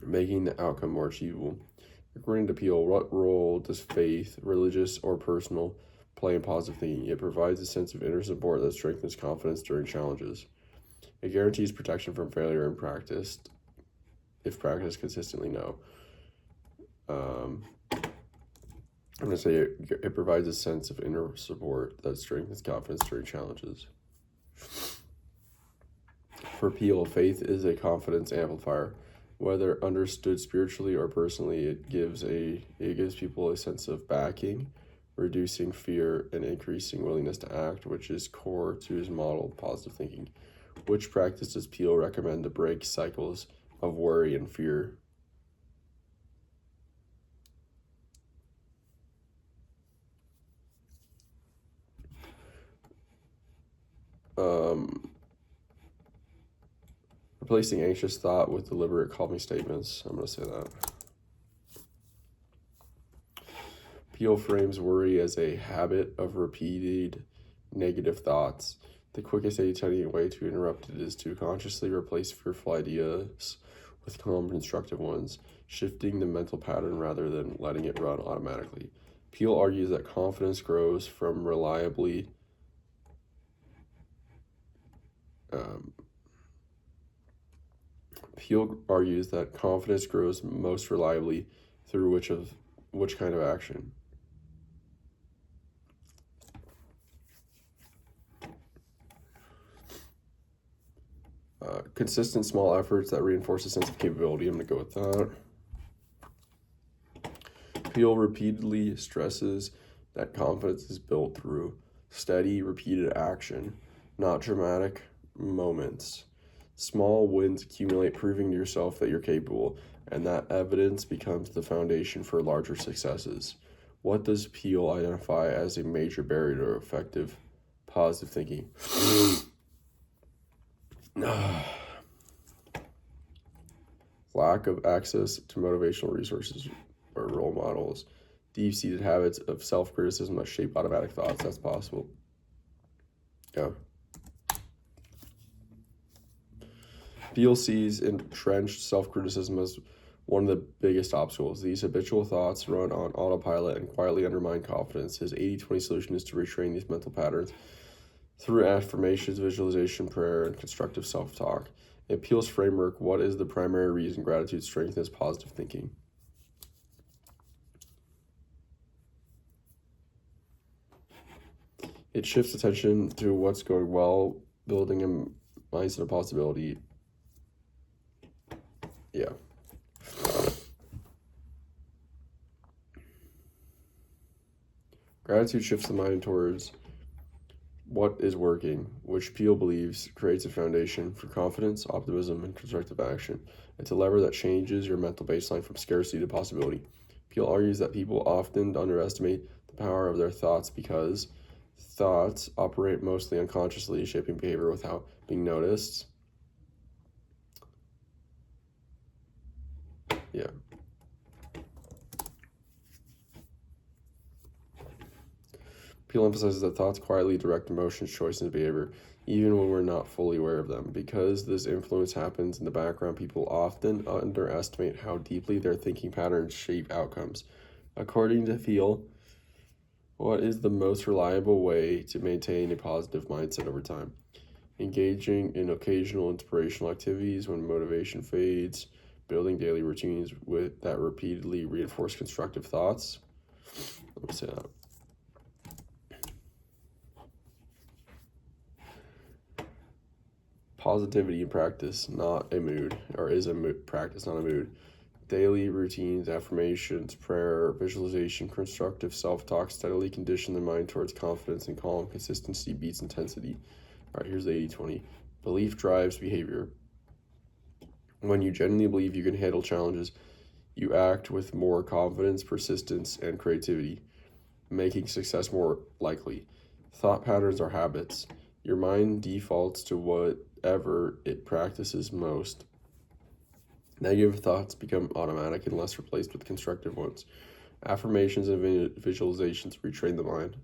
making the outcome more achievable. According to Peale, what role does faith, religious or personal, play in positive thinking? It provides a sense of inner support that strengthens confidence during challenges. It guarantees protection from failure if practiced consistently. No. I'm going to say it provides a sense of inner support that strengthens confidence during challenges. For Peale, faith is a confidence amplifier. Whether understood spiritually or personally, it gives people a sense of backing, reducing fear, and increasing willingness to act, which is core to his model of positive thinking. Which practice does Peale recommend to break cycles of worry and fear? Replacing anxious thought with deliberate calming statements. I'm going to say that. Peale frames worry as a habit of repeated negative thoughts. The quickest 80-20 way to interrupt it is to consciously replace fearful ideas with calm, constructive ones, shifting the mental pattern rather than letting it run automatically. Peale argues that confidence grows from reliably Peel argues that confidence grows most reliably through which kind of action? Consistent small efforts that reinforce a sense of capability. I'm going to go with that. Peel repeatedly stresses that confidence is built through steady, repeated action, not dramatic moments. Small wins accumulate, proving to yourself that you're capable, and that evidence becomes the foundation for larger successes. What does Peel identify as a major barrier to effective positive thinking? Lack of access to motivational resources or role models. Deep-seated habits of self-criticism that shape automatic thoughts. That's possible. Yeah. Peel sees entrenched self-criticism as one of the biggest obstacles. These habitual thoughts run on autopilot and quietly undermine confidence. His 80-20 solution is to retrain these mental patterns through affirmations, visualization, prayer, and constructive self-talk. In Peel's framework, what is the primary reason gratitude strengthens positive thinking? It shifts attention to what's going well, building a mindset of possibility. Yeah. Gratitude shifts the mind towards what is working, which Peel believes creates a foundation for confidence, optimism, and constructive action. It's a lever that changes your mental baseline from scarcity to possibility. Peel argues that people often underestimate the power of their thoughts because thoughts operate mostly unconsciously, shaping behavior without being noticed. Yeah. Peel emphasizes that thoughts quietly direct emotions, choices, and behavior, even when we're not fully aware of them. Because this influence happens in the background, people often underestimate how deeply their thinking patterns shape outcomes. According to Peel, what is the most reliable way to maintain a positive mindset over time? Engaging in occasional inspirational activities when motivation fades, building daily routines that repeatedly reinforce constructive thoughts. Let me say that. Positivity in practice, not a mood, or is a practice, not a mood. Daily routines, affirmations, prayer, visualization, constructive self-talk steadily condition the mind towards confidence and calm. Consistency beats intensity. All right, here's the 80-20. Belief drives behavior. When you genuinely believe you can handle challenges, you act with more confidence, persistence, and creativity, making success more likely. Thought patterns are habits. Your mind defaults to whatever it practices most. Negative thoughts become automatic unless replaced with constructive ones. Affirmations and visualizations retrain the mind.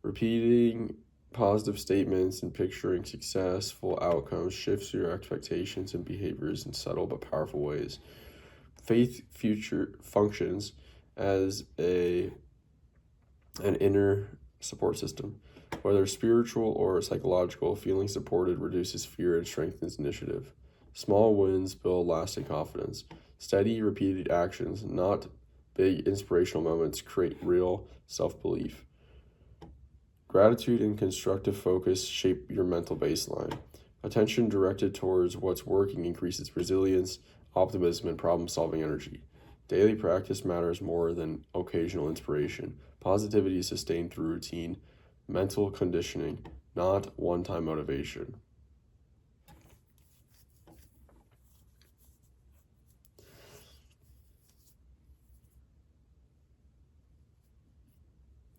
Repeating positive statements and picturing successful outcomes shifts your expectations and behaviors in subtle but powerful ways. Faith future functions as an inner support system. Whether spiritual or psychological, feeling supported reduces fear and strengthens initiative. Small wins build lasting confidence. Steady, repeated actions, not big inspirational moments, create real self-belief. Gratitude and constructive focus shape your mental baseline. Attention directed towards what's working increases resilience, optimism, and problem-solving energy. Daily practice matters more than occasional inspiration. Positivity is sustained through routine, mental conditioning, not one-time motivation.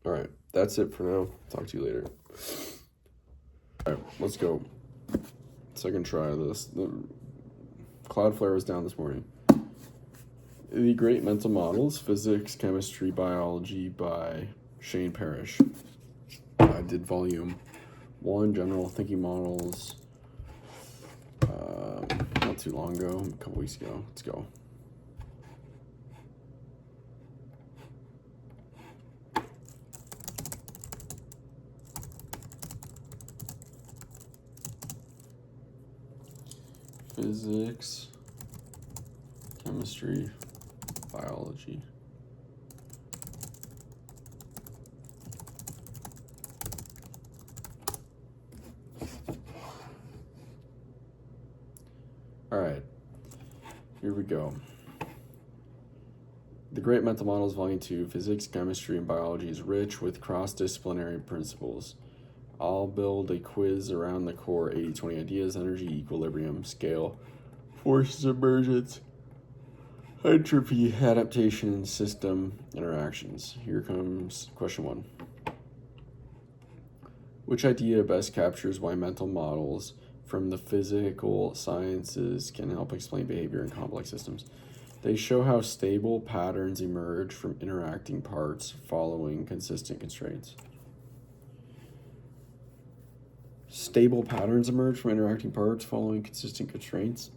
All right, that's it for now. Talk to you later. All right, let's go. Second try of this. The Cloudflare was down this morning. The Great Mental Models, Physics, Chemistry, Biology by Shane Parrish. I did volume 1, General Thinking Models, not too long ago, a couple weeks ago. Let's go. Physics, chemistry, biology. All right, here we go. The Great Mental Models, Volume 2, Physics, Chemistry, and Biology is rich with cross-disciplinary principles. I'll build a quiz around the core 80-20 ideas: energy, equilibrium, scale, forces, emergence, entropy, adaptation, system, interactions. Here comes question 1. Which idea best captures why mental models from the physical sciences can help explain behavior in complex systems? They show how stable patterns emerge from interacting parts following consistent constraints. Stable patterns emerge from interacting parts following consistent constraints.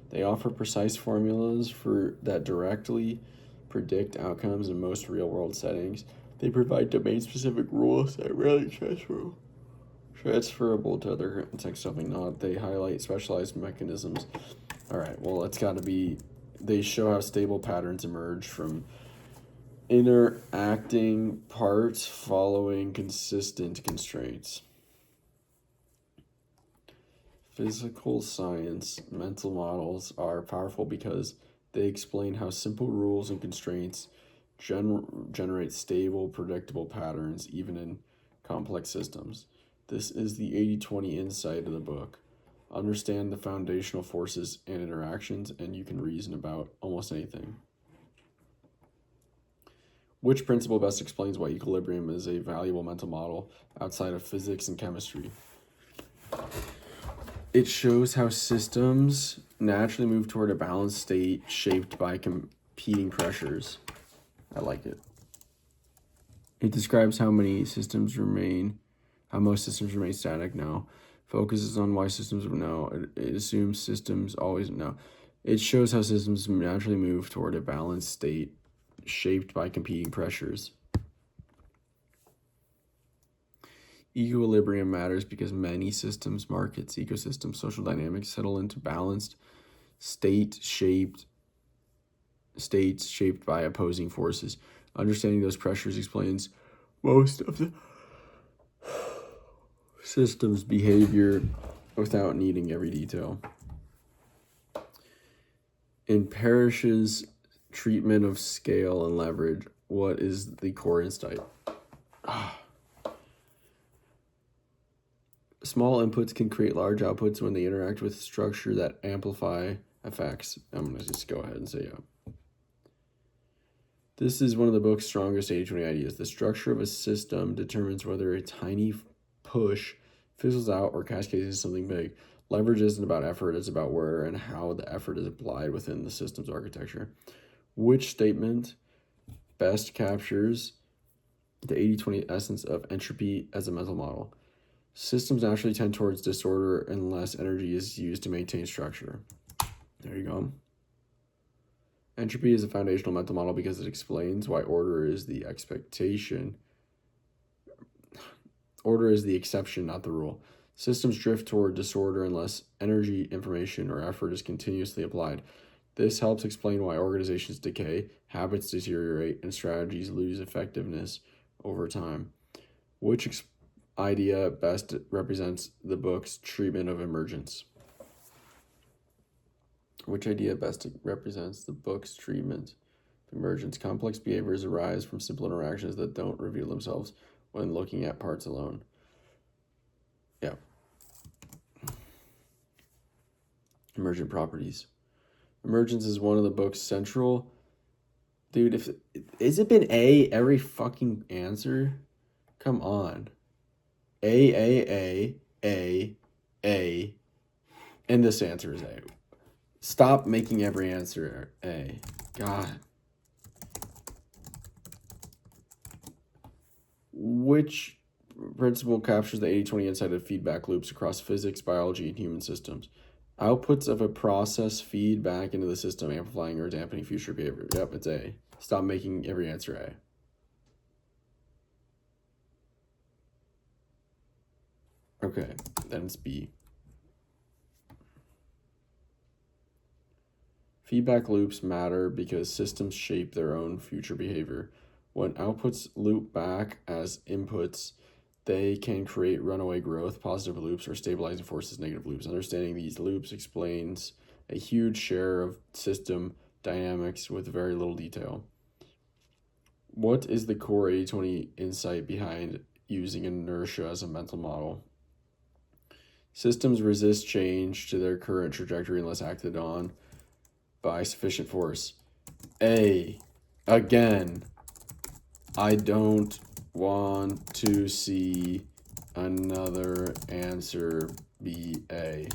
They offer precise formulas that directly predict outcomes in most real-world settings. They provide domain-specific rules that are rarely transferable to other contexts. Something not. They highlight specialized mechanisms. All right, well, it's got to be. They show how stable patterns emerge from interacting parts following consistent constraints. Physical science mental models are powerful because they explain how simple rules and constraints generate stable, predictable patterns even in complex systems. This is the 80-20 insight of the book. Understand the foundational forces and interactions, and you can reason about almost anything. Which principle best explains why equilibrium is a valuable mental model outside of physics and chemistry? It shows how systems naturally move toward a balanced state shaped by competing pressures. I like it. It describes how most systems remain static now. Focuses on why systems no. It assumes systems always no. It shows how systems naturally move toward a balanced state shaped by competing pressures. Equilibrium matters because many systems, markets, ecosystems, social dynamics settle into balanced states shaped by opposing forces. Understanding those pressures explains most of the system's behavior without needing every detail. In Parrish's treatment of scale and leverage, what is the core insight? Small inputs can create large outputs when they interact with structure that amplify effects. I'm going to just go ahead and say yeah. This is one of the book's strongest 80-20 ideas. The structure of a system determines whether a tiny push fizzles out or cascades into something big. Leverage isn't about effort, it's about where and how the effort is applied within the system's architecture. Which statement best captures the 80-20 essence of entropy as a mental model? Systems naturally tend towards disorder unless energy is used to maintain structure. There you go. Entropy is a foundational mental model because it explains why order is the expectation. Order is the exception, not the rule. Systems drift toward disorder unless energy, information, or effort is continuously applied. This helps explain why organizations decay, habits deteriorate, and strategies lose effectiveness over time. Which idea best represents the book's treatment of emergence? Which idea best represents the book's treatment of emergence? Complex behaviors arise from simple interactions that don't reveal themselves when looking at parts alone. Yeah. Emergent properties. Emergence is one of the book's central. Dude, has it been A every fucking answer? Come on. A, and this answer is A. Stop making every answer A. God. Which principle captures the 80-20 insight of feedback loops across physics, biology, and human systems? Outputs of a process feed back into the system, amplifying or dampening future behavior. Yep, it's A. Stop making every answer A. Okay, then it's B. Feedback loops matter because systems shape their own future behavior. When outputs loop back as inputs, they can create runaway growth, positive loops, or stabilizing forces, negative loops. Understanding these loops explains a huge share of system dynamics with very little detail. What is the core 80/20 insight behind using inertia as a mental model? Systems resist change to their current trajectory unless acted on by sufficient force. A. Again, I don't want to see another answer be A.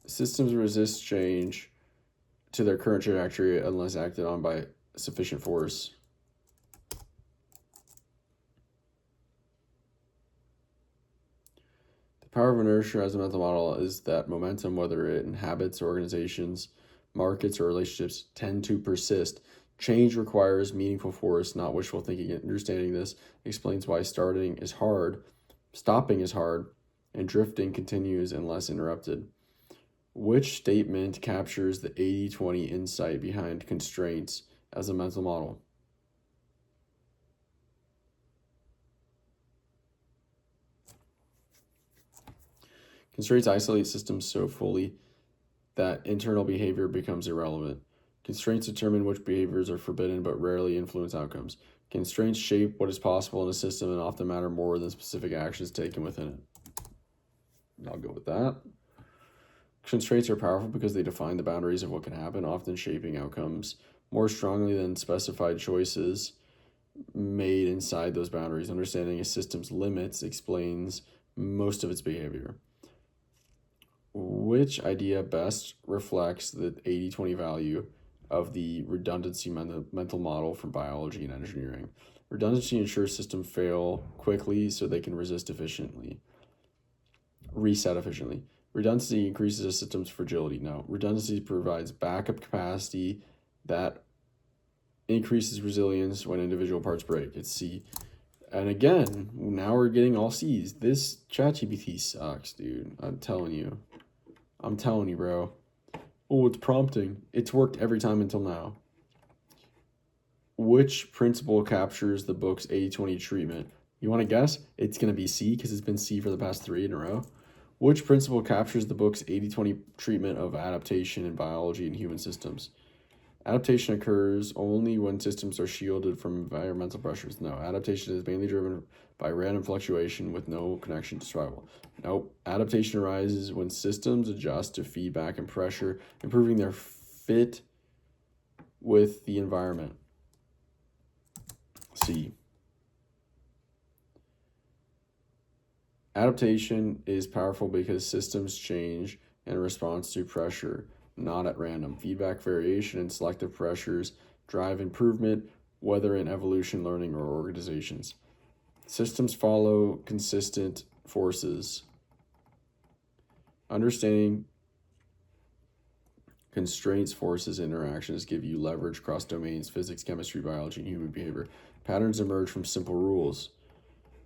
Systems resist change to their current trajectory unless acted on by sufficient force. The power of inertia as a mental model is that momentum, whether it inhabits organizations, markets, or relationships, tend to persist. Change requires meaningful force, not wishful thinking. Understanding this explains why stopping is hard, and drifting continues unless interrupted. Which statement captures the 80/20 insight behind constraints as a mental model? Constraints isolate systems so fully that internal behavior becomes irrelevant. Constraints determine which behaviors are forbidden but rarely influence outcomes. Constraints shape what is possible in a system and often matter more than specific actions taken within it. I'll go with that. Constraints are powerful because they define the boundaries of what can happen, often shaping outcomes more strongly than specified choices made inside those boundaries. Understanding a system's limits explains most of its behavior. Which idea best reflects the 80/20 value of the redundancy mental model from biology and engineering? Redundancy ensures systems fail quickly so they can reset efficiently. Redundancy increases a system's fragility. No, redundancy provides backup capacity that increases resilience when individual parts break. It's C. And again, now we're getting all C's. This ChatGPT sucks, dude. I'm telling you, bro. Oh, it's prompting. It's worked every time until now. Which principle captures the book's 80/20 treatment? You want to guess? It's going to be C because it's been C for the past 3 in a row. Which principle captures the book's 80/20 treatment of adaptation in biology and human systems? Adaptation occurs only when systems are shielded from environmental pressures. No, adaptation is mainly driven by random fluctuation with no connection to survival. Nope. Adaptation arises when systems adjust to feedback and pressure, improving their fit with the environment. C. Adaptation is powerful because systems change in response to pressure, not at random. Feedback, variation, and selective pressures drive improvement, whether in evolution, learning, or organizations. Systems follow consistent forces. Understanding constraints, forces, and interactions give you leverage across domains, physics, chemistry, biology, and human behavior. Patterns emerge from simple rules.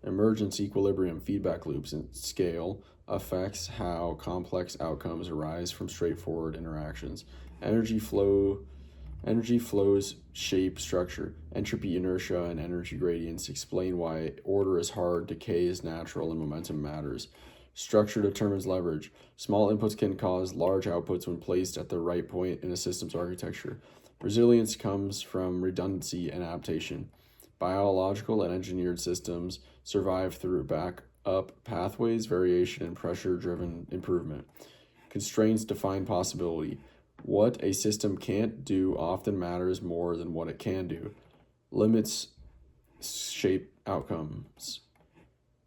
Emergence, equilibrium, feedback loops, and scale affects how complex outcomes arise from straightforward interactions. Energy flows shape structure. Entropy, inertia, and energy gradients explain why order is hard, decay is natural, and momentum matters. Structure determines leverage. Small inputs can cause large outputs when placed at the right point in a system's architecture. Resilience comes from redundancy and adaptation. Biological and engineered systems survive through backup pathways, variation, and pressure-driven improvement. Constraints define possibility. What a system can't do often matters more than what it can do. Limits shape outcomes.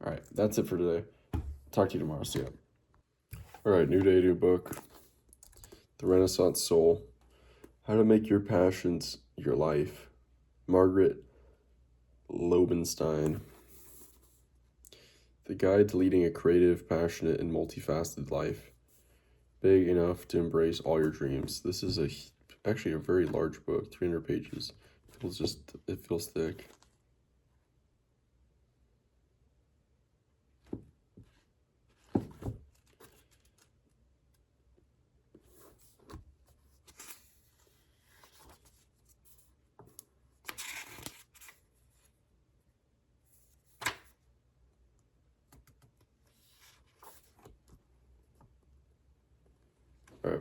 All right, that's it for today. Talk to you tomorrow. See ya. All right, new day, new book. The Renaissance Soul. How to Make Your Passions Your Life. Margaret Lobenstein. The Guide to Leading a Creative, Passionate, and Multifaceted Life. Big enough to embrace all your dreams. This is actually a very large book, 300 pages. It feels thick. All right.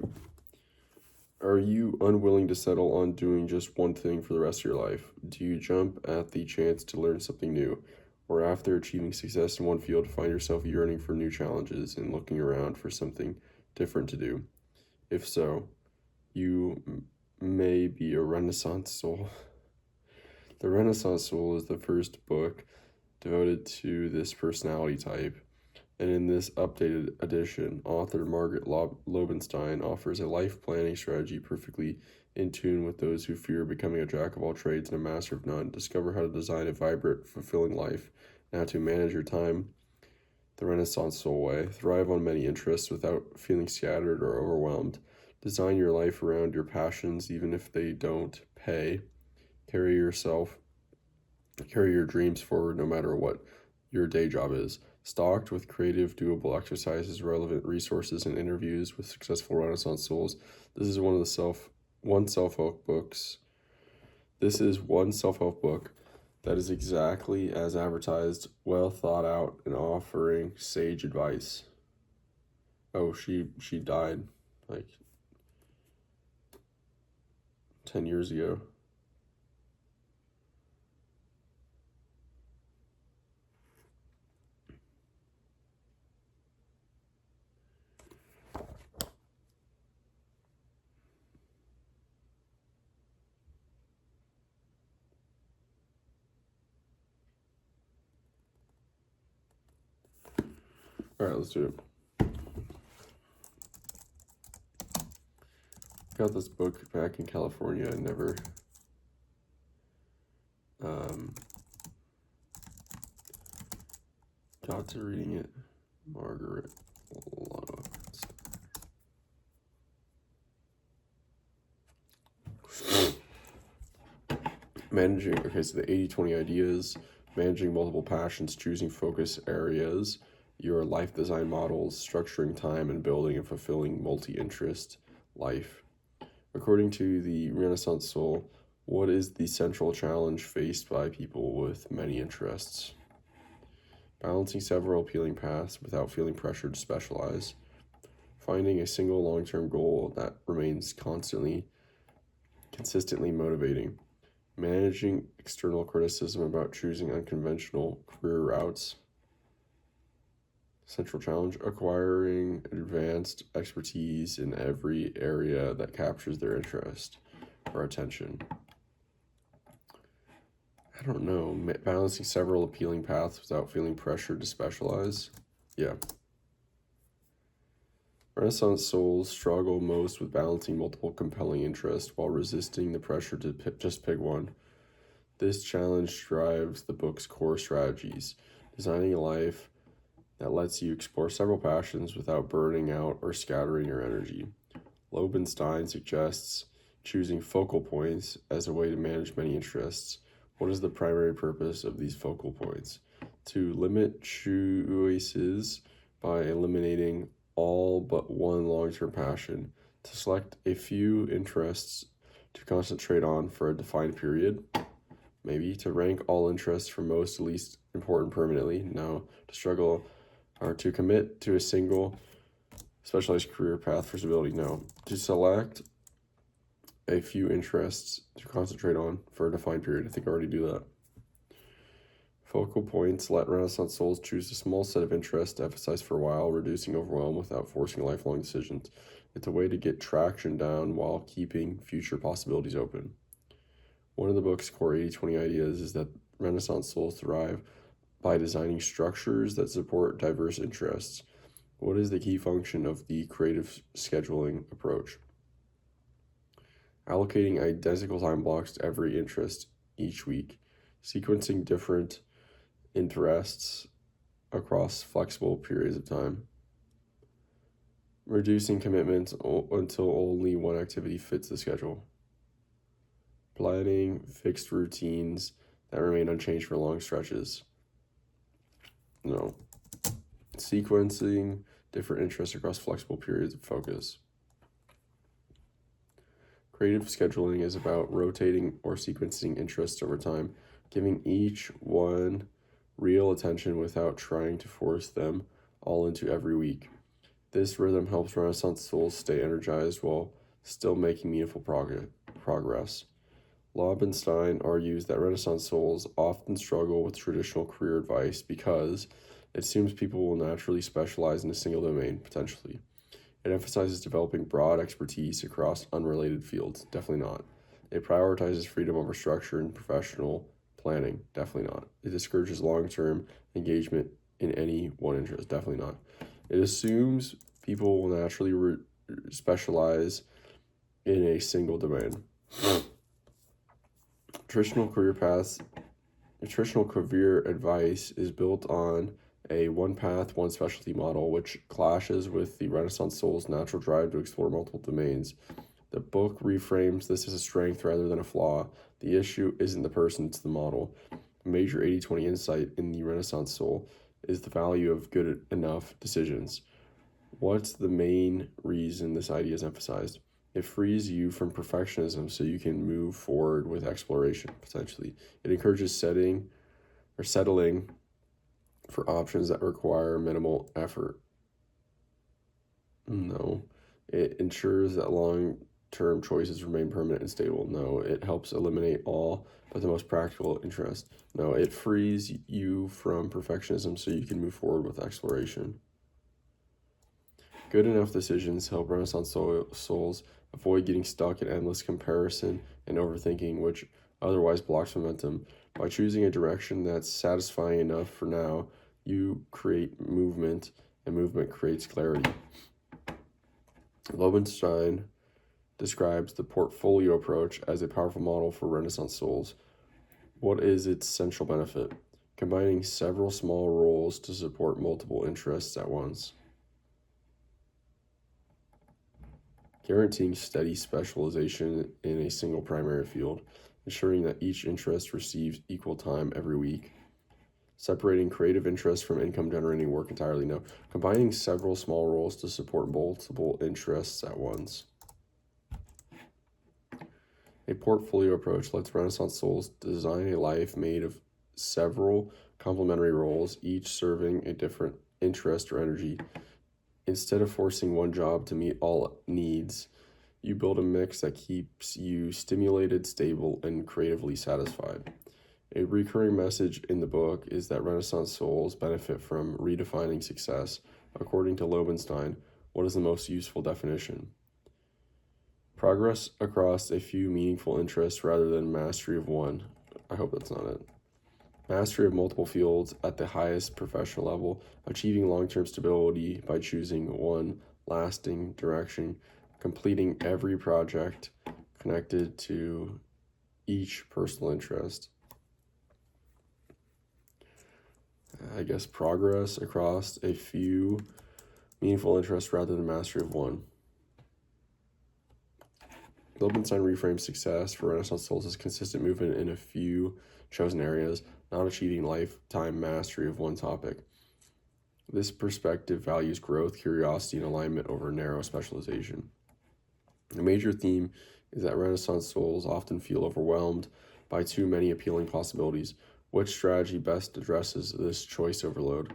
Are you unwilling to settle on doing just one thing for the rest of your life? Do you jump at the chance to learn something new? Or after achieving success in one field, find yourself yearning for new challenges and looking around for something different to do? If so, you may be a Renaissance soul. The Renaissance Soul is the first book devoted to this personality type, and in this updated edition, author Margaret Lobenstein offers a life planning strategy perfectly in tune with those who fear becoming a jack of all trades and a master of none. Discover how to design a vibrant, fulfilling life, and how to manage your time the Renaissance Soul way. Thrive on many interests without feeling scattered or overwhelmed. Design your life around your passions, even if they don't pay. Carry your dreams forward no matter what your day job is. Stocked with creative, doable exercises, relevant resources, and interviews with successful Renaissance souls. This is one self-help books. This is one self-help book that is exactly as advertised, well thought out, and offering sage advice. Oh, she died like 10 years ago. All right, let's do it. Got this book back in California. I never got to reading it. Margaret Lowenstein. Managing, okay, so the 80-20 ideas, managing multiple passions, choosing focus areas, your life design models, structuring time, and building a fulfilling multi-interest life. According to the Renaissance Soul, what is the central challenge faced by people with many interests? Balancing several appealing paths without feeling pressured to specialize. Finding a single long-term goal that remains consistently motivating. Managing external criticism about choosing unconventional career routes. Central challenge, acquiring advanced expertise in every area that captures their interest or attention. I don't know, balancing several appealing paths without feeling pressured to specialize. Yeah. Renaissance souls struggle most with balancing multiple compelling interests while resisting the pressure to just pick one. This challenge drives the book's core strategies, designing a life that lets you explore several passions without burning out or scattering your energy. Lobenstein suggests choosing focal points as a way to manage many interests. What is the primary purpose of these focal points? To limit choices by eliminating all but one long-term passion, to select a few interests to concentrate on for a defined period, maybe to rank all interests from most to least important permanently, no, to struggle or to commit to a single specialized career path for stability, no, to select a few interests to concentrate on for a defined period. I think I already do that. Focal points let Renaissance souls choose a small set of interests to emphasize for a while, reducing overwhelm without forcing lifelong decisions. It's a way to get traction down while keeping future possibilities open. One of the book's core 80-20 ideas is that Renaissance souls thrive by designing structures that support diverse interests. What is the key function of the creative scheduling approach? Allocating identical time blocks to every interest each week, sequencing different interests across flexible periods of time, reducing commitments until only one activity fits the schedule, planning fixed routines that remain unchanged for long stretches. No. Sequencing different interests across flexible periods of focus. Creative scheduling is about rotating or sequencing interests over time, giving each one real attention without trying to force them all into every week. This rhythm helps Renaissance souls stay energized while still making meaningful progress. Lobenstein argues that Renaissance souls often struggle with traditional career advice because it assumes people will naturally specialize in a single domain, potentially. It emphasizes developing broad expertise across unrelated fields, definitely not. It prioritizes freedom over structure and professional planning, definitely not. It discourages long term engagement in any one interest, definitely not. It assumes people will naturally specialize in a single domain. Traditional career advice is built on a one path, one specialty model, which clashes with the Renaissance soul's natural drive to explore multiple domains. The book reframes this as a strength rather than a flaw. The issue isn't the person, it's the model. A major 80-20 insight in the Renaissance soul is the value of good enough decisions. What's the main reason this idea is emphasized? It frees you from perfectionism so you can move forward with exploration, potentially. It encourages settling for options that require minimal effort. No. It ensures that long-term choices remain permanent and stable. No. It helps eliminate all but the most practical interest. No. It frees you from perfectionism so you can move forward with exploration. Good enough decisions help Renaissance souls avoid getting stuck in endless comparison and overthinking, which otherwise blocks momentum. By choosing a direction that's satisfying enough for now, you create movement, and movement creates clarity. Lobenstein describes the portfolio approach as a powerful model for Renaissance souls. What is its central benefit? Combining several small roles to support multiple interests at once. Guaranteeing steady specialization in a single primary field, ensuring that each interest receives equal time every week. Separating creative interests from income-generating work entirely, no. Combining several small roles to support multiple interests at once. A portfolio approach lets Renaissance souls design a life made of several complementary roles, each serving a different interest or energy. Instead of forcing one job to meet all needs, you build a mix that keeps you stimulated, stable, and creatively satisfied. A recurring message in the book is that Renaissance souls benefit from redefining success. According to Lobenstein, what is the most useful definition? Progress across a few meaningful interests rather than mastery of one. I hope that's not it. Mastery of multiple fields at the highest professional level, achieving long-term stability by choosing one lasting direction, completing every project connected to each personal interest. I guess progress across a few meaningful interests rather than mastery of one. Lobenstein reframes success for Renaissance souls as consistent movement in a few chosen areas, not achieving lifetime mastery of one topic. This perspective values growth, curiosity, and alignment over narrow specialization. A major theme is that Renaissance souls often feel overwhelmed by too many appealing possibilities. Which strategy best addresses this choice overload?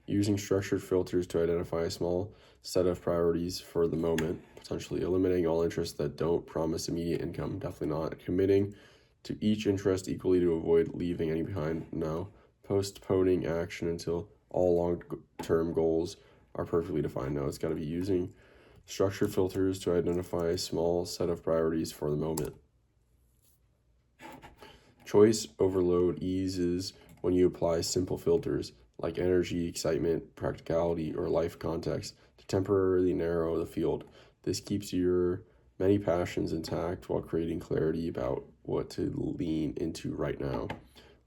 Using structured filters to identify a small set of priorities for the moment, potentially eliminating all interests that don't promise immediate income, definitely not. Committing to each interest equally to avoid leaving any behind, no. Postponing action until all long-term goals are perfectly defined, no. It's got to be using structured filters to identify a small set of priorities for the moment. Choice overload eases when you apply simple filters like energy, excitement, practicality, or life context to temporarily narrow the field. This keeps your many passions intact while creating clarity about what to lean into right now.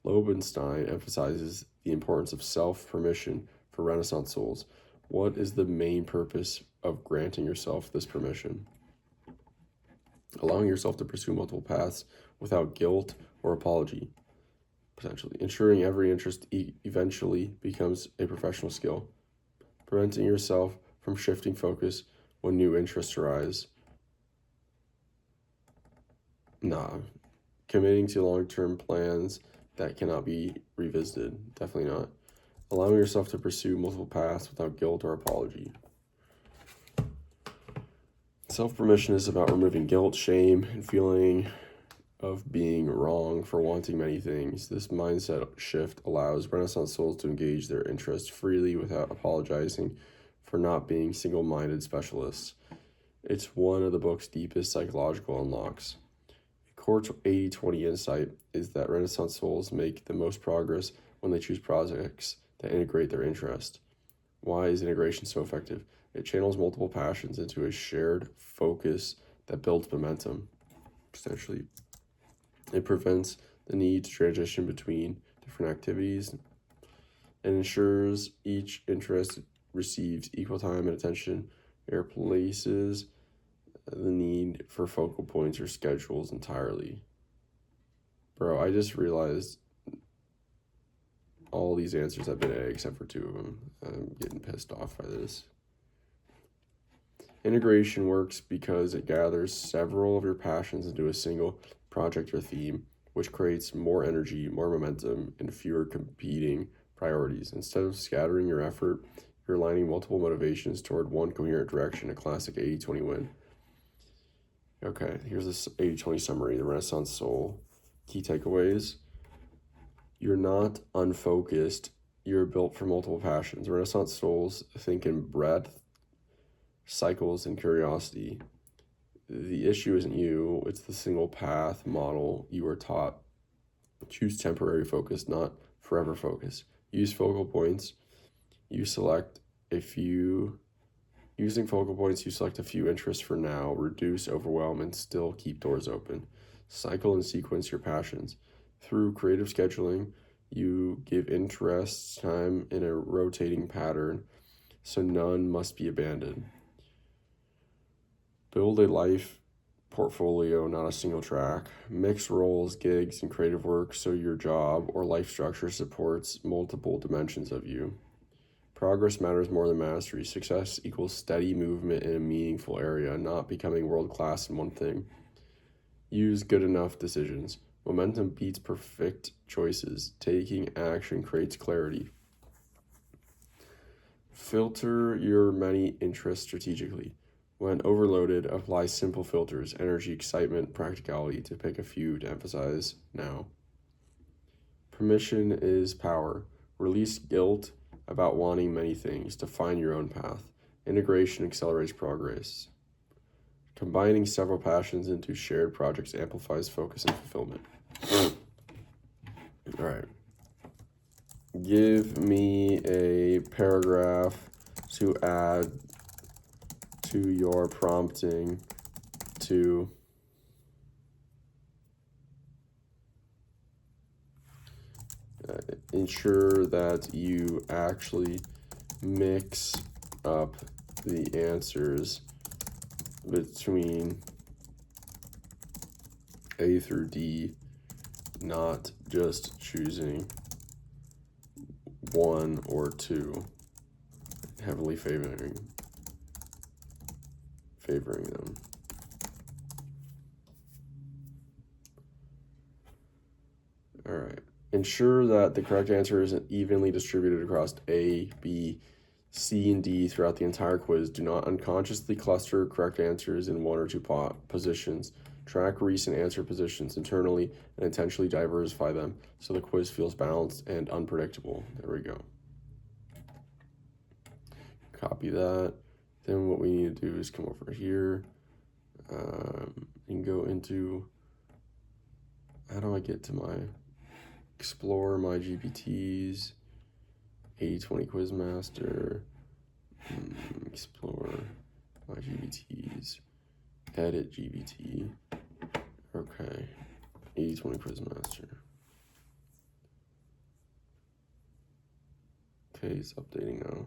Lobenstein emphasizes the importance of self-permission for Renaissance souls. What is the main purpose of granting yourself this permission? Allowing yourself to pursue multiple paths without guilt or apology, potentially. Ensuring every interest eventually becomes a professional skill. Preventing yourself from shifting focus when new interests arise. Committing to long-term plans that cannot be revisited. Definitely not. Allowing yourself to pursue multiple paths without guilt or apology. Self-permission is about removing guilt, shame, and feeling of being wrong for wanting many things. This mindset shift allows Renaissance souls to engage their interests freely without apologizing for not being single-minded specialists. It's one of the book's deepest psychological unlocks. A core 80-20 insight is that Renaissance souls make the most progress when they choose projects that integrate their interest. Why is integration so effective? It channels multiple passions into a shared focus that builds momentum. Essentially, it prevents the need to transition between different activities and ensures each interest receives equal time and attention. It replaces the need for focal points or schedules entirely. Bro, I just realized all these answers have been A except for 2 of them. I'm getting pissed off by this. Integration works because it gathers several of your passions into a single project or theme, which creates more energy, more momentum, and fewer competing priorities. Instead of scattering your effort, you're aligning multiple motivations toward one coherent direction, a classic 80-20 win. Okay, here's this 80-20 summary, the Renaissance Soul. Key takeaways. You're not unfocused. You're built for multiple passions. Renaissance souls think in breadth, cycles, and curiosity. The issue isn't you, it's the single path model you were taught. Choose temporary focus, not forever focus. Use focal points. Using focal points, you select a few interests for now, reduce overwhelm, and still keep doors open. Cycle and sequence your passions. Through creative scheduling, you give interests time in a rotating pattern, so none must be abandoned. Build a life portfolio, not a single track. Mix roles, gigs, and creative work so your job or life structure supports multiple dimensions of you. Progress matters more than mastery. Success equals steady movement in a meaningful area, not becoming world-class in one thing. Use good enough decisions. Momentum beats perfect choices. Taking action creates clarity. Filter your many interests strategically. When overloaded, apply simple filters: energy, excitement, practicality, to pick a few to emphasize now. Permission is power. Release guilt about wanting many things to find your own path. Integration accelerates progress. Combining several passions into shared projects amplifies focus and fulfillment. All right. Give me a paragraph to add to your prompting to ensure that you actually mix up the answers between A through D, not just choosing 1 or 2, heavily favoring them. All right. Ensure that the correct answer isn't evenly distributed across A, B, C, and D throughout the entire quiz. Do not unconsciously cluster correct answers in 1 or 2 positions. Track recent answer positions internally and intentionally diversify them so the quiz feels balanced and unpredictable. There we go. Copy that. Then what we need to do is come over here and go into, how do I get to my, explore my GPTs, 80-20 Quizmaster, explore my GPTs, edit GPT, okay, 80-20 Quizmaster. Okay, it's updating now.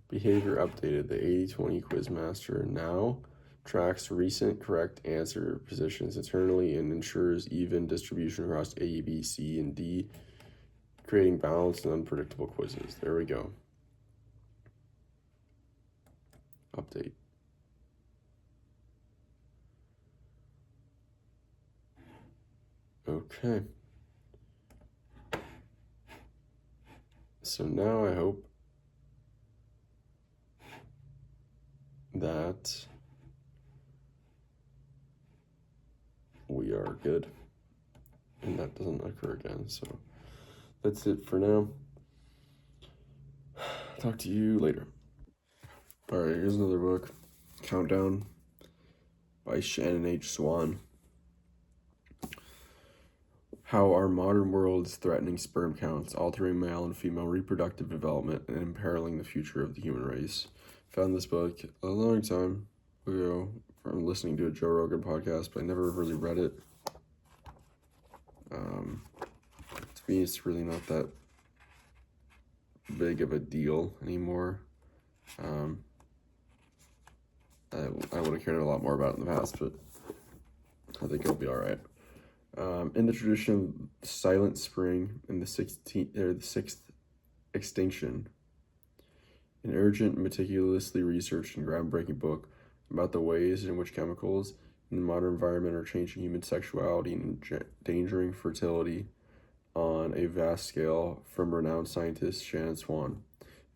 Behavior updated. The 80-20 Quizmaster now tracks recent correct answer positions internally and ensures even distribution across A, B, C, and D, creating balanced and unpredictable quizzes. There we go. Update. Okay. So now I hope that we are good and that doesn't occur again. So that's it for now. Talk to you later. All right, here's another book, Countdown by Shannon H. Swan. How our modern world is threatening sperm counts, altering male and female reproductive development, and imperiling the future of the human race. Found this book a long time ago from listening to a Joe Rogan podcast, but I never really read it. To me, it's really not that big of a deal anymore. I would have cared a lot more about it in the past, but I think it'll be all right. In the tradition of Silent Spring and the sixth extinction, an urgent, meticulously researched and groundbreaking book about the ways in which chemicals in the modern environment are changing human sexuality and endangering fertility on a vast scale, from renowned scientist Shannon Swan.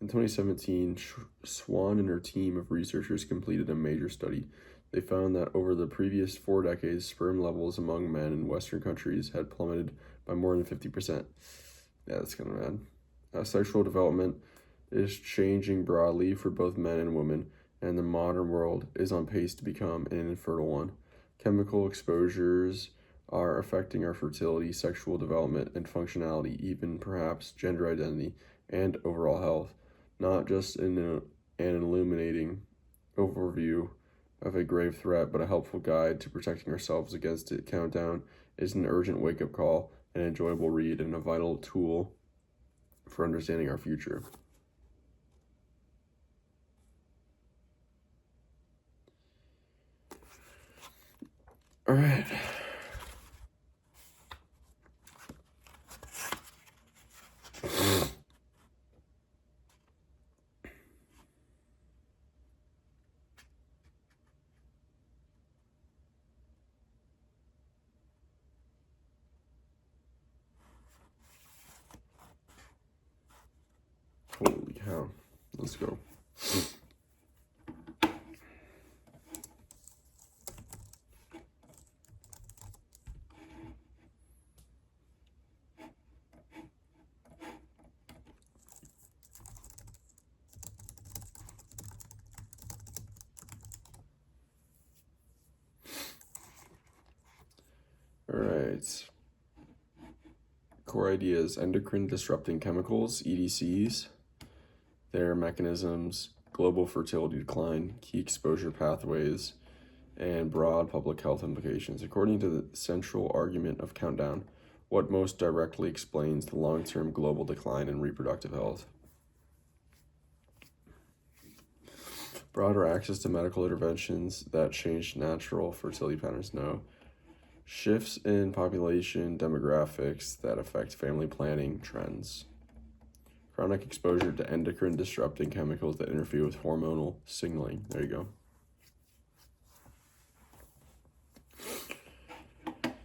In 2017, Swan and her team of researchers completed a major study. They found that over the previous 4 decades, sperm levels among men in Western countries had plummeted by more than 50%. Yeah, that's kind of bad. Sexual development is changing broadly for both men and women, and the modern world is on pace to become an infertile one. Chemical exposures are affecting our fertility, sexual development, and functionality, even perhaps gender identity and overall health. Not just an illuminating overview of a grave threat, but a helpful guide to protecting ourselves against it. Countdown is an urgent wake-up call, an enjoyable read, and a vital tool for understanding our future. All right. Holy cow. Let's go. All right. Core ideas: endocrine disrupting chemicals, EDCs, their mechanisms, global fertility decline, key exposure pathways, and broad public health implications. According to the central argument of Countdown, what most directly explains the long-term global decline in reproductive health? Broader access to medical interventions that change natural fertility patterns? No. Shifts in population demographics that affect family planning trends. Chronic exposure to endocrine disrupting chemicals that interfere with hormonal signaling. There you go.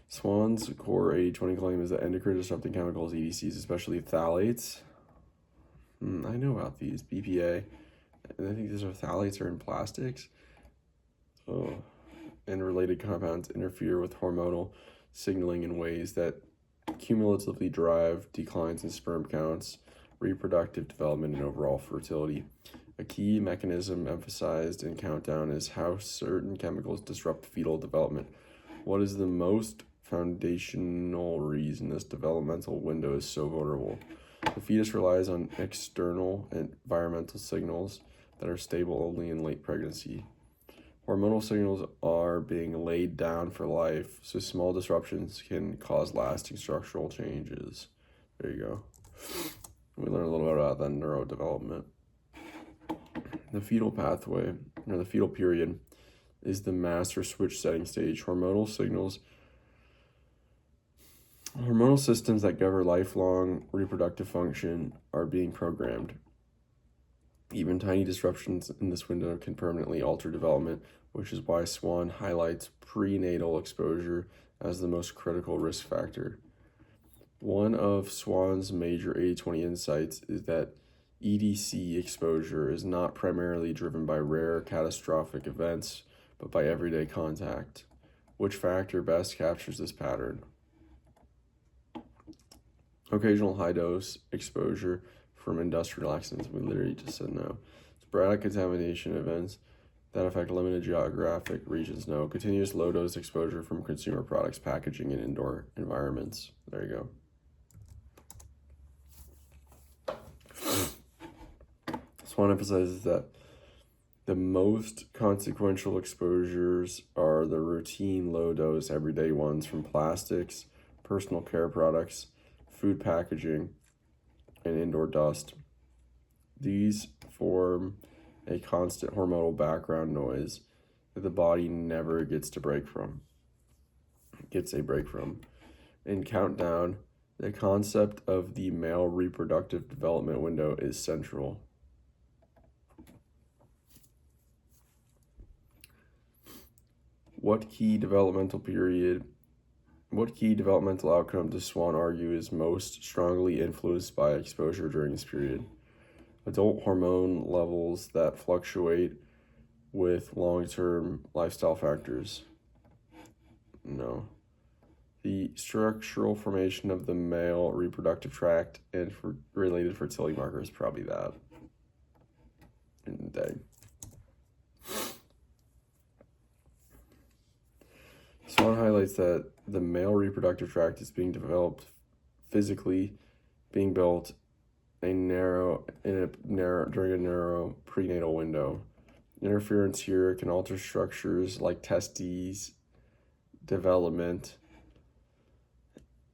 Swan's core 80-20 claim is that endocrine disrupting chemicals, EDCs, especially phthalates. I know about these. BPA. And I think these are phthalates are in plastics. And related compounds interfere with hormonal signaling in ways that cumulatively drive declines in sperm counts, reproductive development, and overall fertility. A key mechanism emphasized in Countdown is how certain chemicals disrupt fetal development. What is the most foundational reason this developmental window is so vulnerable? The fetus relies on external environmental signals that are stable only in late pregnancy. Hormonal signals are being laid down for life, so small disruptions can cause lasting structural changes. There you go. We learned a little bit about that neurodevelopment. The fetal pathway, or the fetal period, is the master switch setting stage. Hormonal systems that govern lifelong reproductive function are being programmed. Even tiny disruptions in this window can permanently alter development, which is why Swan highlights prenatal exposure as the most critical risk factor. One of Swan's major 80/20 insights is that EDC exposure is not primarily driven by rare catastrophic events, but by everyday contact. Which factor best captures this pattern? Occasional high dose exposure from industrial accidents. We literally just said no. Sporadic contamination events that affect limited geographic regions. No. Continuous low dose exposure from consumer products, packaging, and indoor environments. There you go. Swan emphasizes that the most consequential exposures are the routine low dose everyday ones from plastics, personal care products, food packaging, and indoor dust. These form a constant hormonal background noise that the body never gets a break from. In Countdown, the concept of the male reproductive development window is central. What key developmental outcome does Swan argue is most strongly influenced by exposure during this period? Adult hormone levels that fluctuate with long-term lifestyle factors? No. The structural formation of the male reproductive tract and related fertility markers, probably that. In the day. Swan highlights that the male reproductive tract is being developed physically, being built during a narrow prenatal window. Interference here can alter structures like testes development,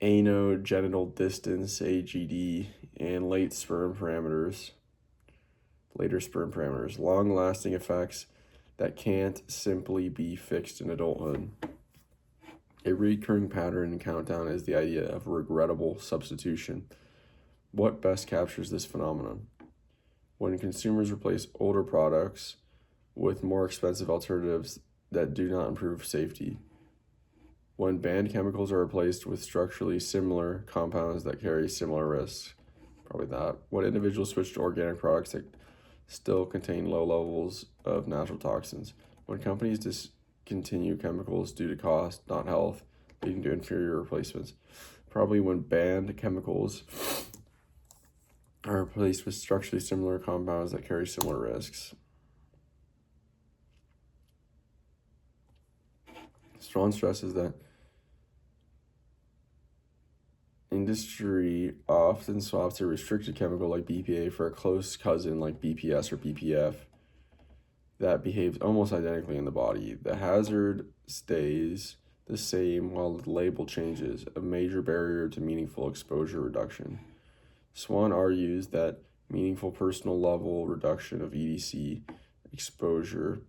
anogenital distance (AGD), and later sperm parameters. Long-lasting effects that can't simply be fixed in adulthood. A recurring pattern in Countdown is the idea of regrettable substitution. What best captures this phenomenon? When consumers replace older products with more expensive alternatives that do not improve safety. When banned chemicals are replaced with structurally similar compounds that carry similar risks. Probably that. When individuals switch to organic products that still contain low levels of natural toxins. When companies discontinue chemicals due to cost, not health, leading to inferior replacements. Probably when banned chemicals are replaced with structurally similar compounds that carry similar risks. Swan stresses that industry often swaps a restricted chemical like BPA for a close cousin like BPS or BPF that behaves almost identically in the body. The hazard stays the same while the label changes, a major barrier to meaningful exposure reduction. Swan argues that meaningful personal level reduction of EDC exposure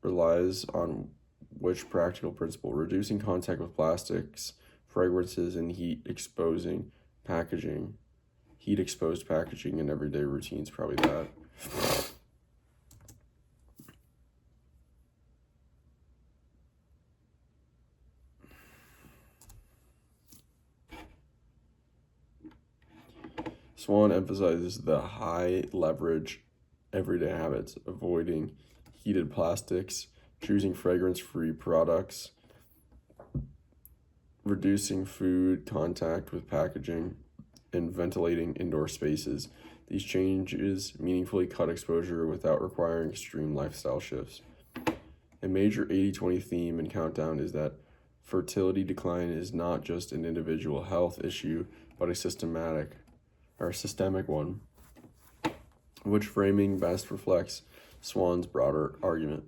relies on which practical principle? Reducing contact with plastics, fragrances, and heat-exposed packaging in everyday routines, probably that. Swan emphasizes the high leverage everyday habits, avoiding heated plastics, choosing fragrance-free products, reducing food contact with packaging, and ventilating indoor spaces. These changes meaningfully cut exposure without requiring extreme lifestyle shifts. A major 80/20 theme in Countdown is that fertility decline is not just an individual health issue, but a systemic one. Which framing best reflects Swan's broader argument?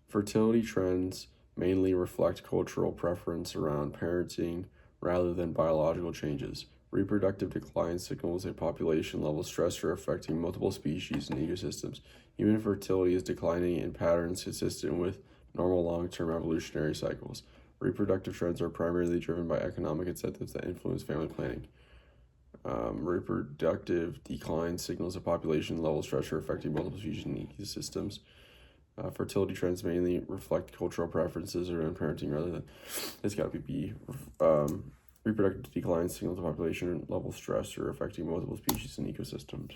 Fertility trends mainly reflect cultural preference around parenting rather than biological changes. Reproductive decline signals a population level stressor affecting multiple species and ecosystems. Human fertility is declining in patterns consistent with normal long-term evolutionary cycles. Reproductive trends are primarily driven by economic incentives that influence family planning. Reproductive decline signals a population level stressor affecting multiple species and ecosystems. Fertility trends mainly reflect cultural preferences or in parenting rather than it's got to be reproductive decline, signal to population level stress, or affecting multiple species and ecosystems.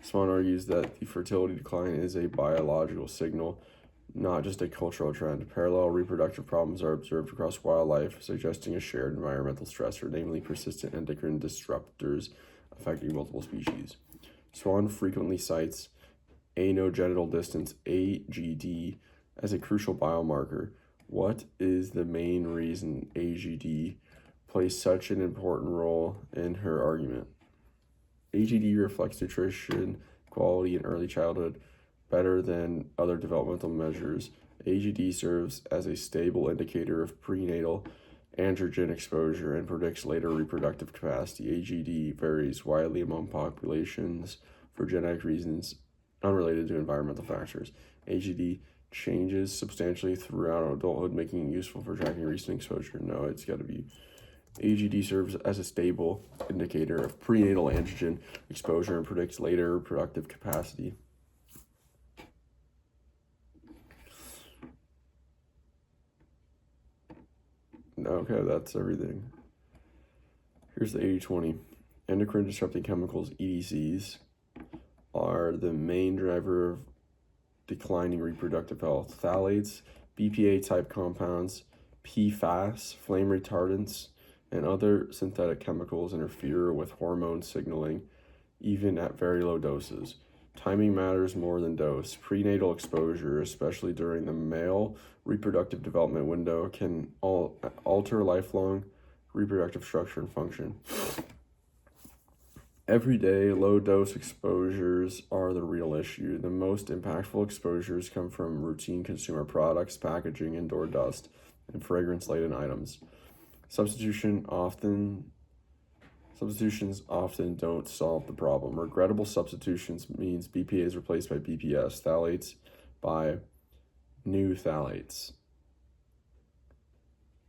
Swan argues that the fertility decline is a biological signal, not just a cultural trend. Parallel reproductive problems are observed across wildlife, suggesting a shared environmental stressor, namely persistent endocrine disruptors affecting multiple species. Swan frequently cites anogenital distance, AGD, as a crucial biomarker. What is the main reason AGD plays such an important role in her argument? AGD reflects nutrition quality in early childhood better than other developmental measures. AGD serves as a stable indicator of prenatal androgen exposure and predicts later reproductive capacity. AGD varies widely among populations for genetic reasons unrelated to environmental factors. AGD changes substantially throughout adulthood, making it useful for tracking recent exposure. No, it's got to be AGD serves as a stable indicator of prenatal androgen exposure and predicts later reproductive capacity. Okay, that's everything. Here's the 80-20. Endocrine disrupting chemicals, EDCs, are the main driver of declining reproductive health. Phthalates, BPA-type compounds, PFAS, flame retardants, and other synthetic chemicals interfere with hormone signaling, even at very low doses. Timing matters more than dose. Prenatal exposure, especially during the male reproductive development window, can alter lifelong reproductive structure and function. Everyday low-dose exposures are the real issue. The most impactful exposures come from routine consumer products, packaging, indoor dust, and fragrance-laden items. Substitutions often don't solve the problem. Regrettable substitutions means BPA is replaced by BPS, phthalates by new phthalates.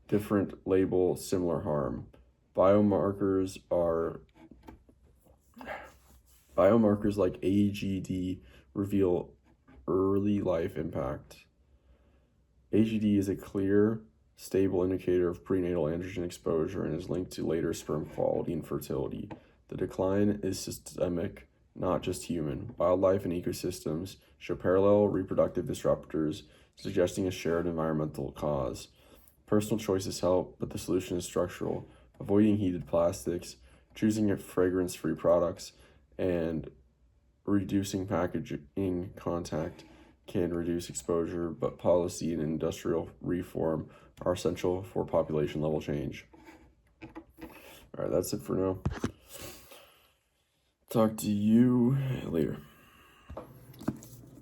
Different label, similar harm. Biomarkers like AGD reveal early life impact. AGD is a clear, stable indicator of prenatal androgen exposure and is linked to later sperm quality and fertility. The decline is systemic, not just human. Wildlife and ecosystems show parallel reproductive disruptors, suggesting a shared environmental cause. Personal choices help, but the solution is structural. Avoiding heated plastics, choosing fragrance-free products, and reducing packaging contact can reduce exposure, but policy and industrial reform are essential for population level change. All right, that's it for now. Talk to you later.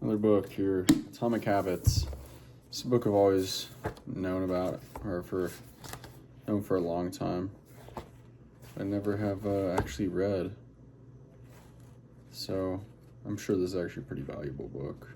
Another book here, Atomic Habits. It's a book I've always known about, or known for a long time. I never have actually read. So I'm sure this is actually a pretty valuable book.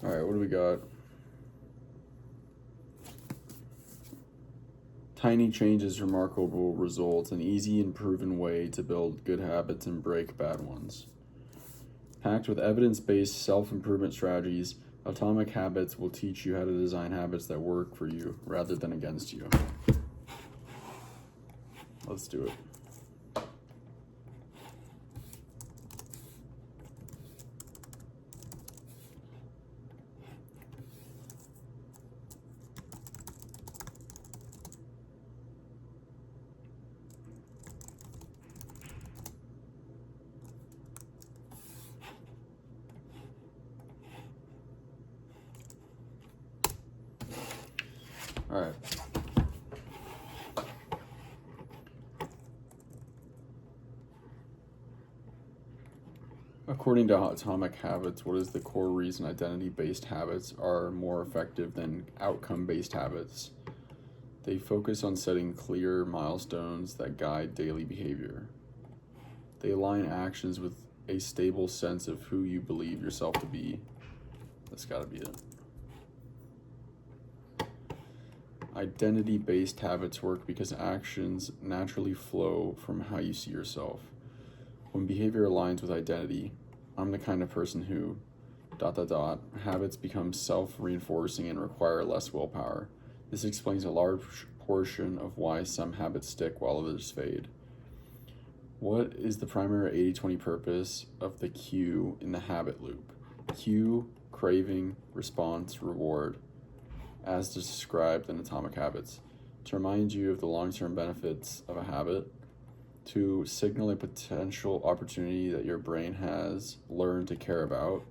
All right, what do we got? Tiny changes, remarkable results, an easy and proven way to build good habits and break bad ones. Packed with evidence-based self-improvement strategies, Atomic Habits will teach you how to design habits that work for you rather than against you. Let's do it. All right. According to Atomic Habits, what is the core reason identity-based habits are more effective than outcome-based habits? They focus on setting clear milestones that guide daily behavior. They align actions with a stable sense of who you believe yourself to be. That's gotta be it. Identity-based habits work because actions naturally flow from how you see yourself. When behavior aligns with identity, I'm the kind of person who, ... habits become self-reinforcing and require less willpower. This explains a large portion of why some habits stick while others fade. What is the primary 80-20 purpose of the cue in the habit loop? Cue, craving, response, reward, as described in Atomic Habits. To remind you of the long-term benefits of a habit, to signal a potential opportunity that your brain has learned to care about,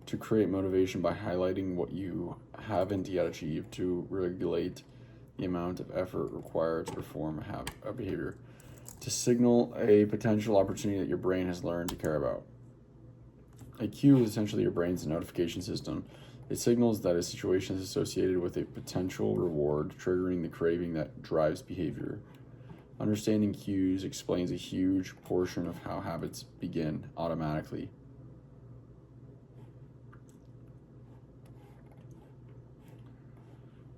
to create motivation by highlighting what you haven't yet achieved, to regulate the amount of effort required to perform a behavior, to signal a potential opportunity that your brain has learned to care about. A cue is essentially your brain's notification system. It signals that a situation is associated with a potential reward, triggering the craving that drives behavior. Understanding cues explains a huge portion of how habits begin automatically.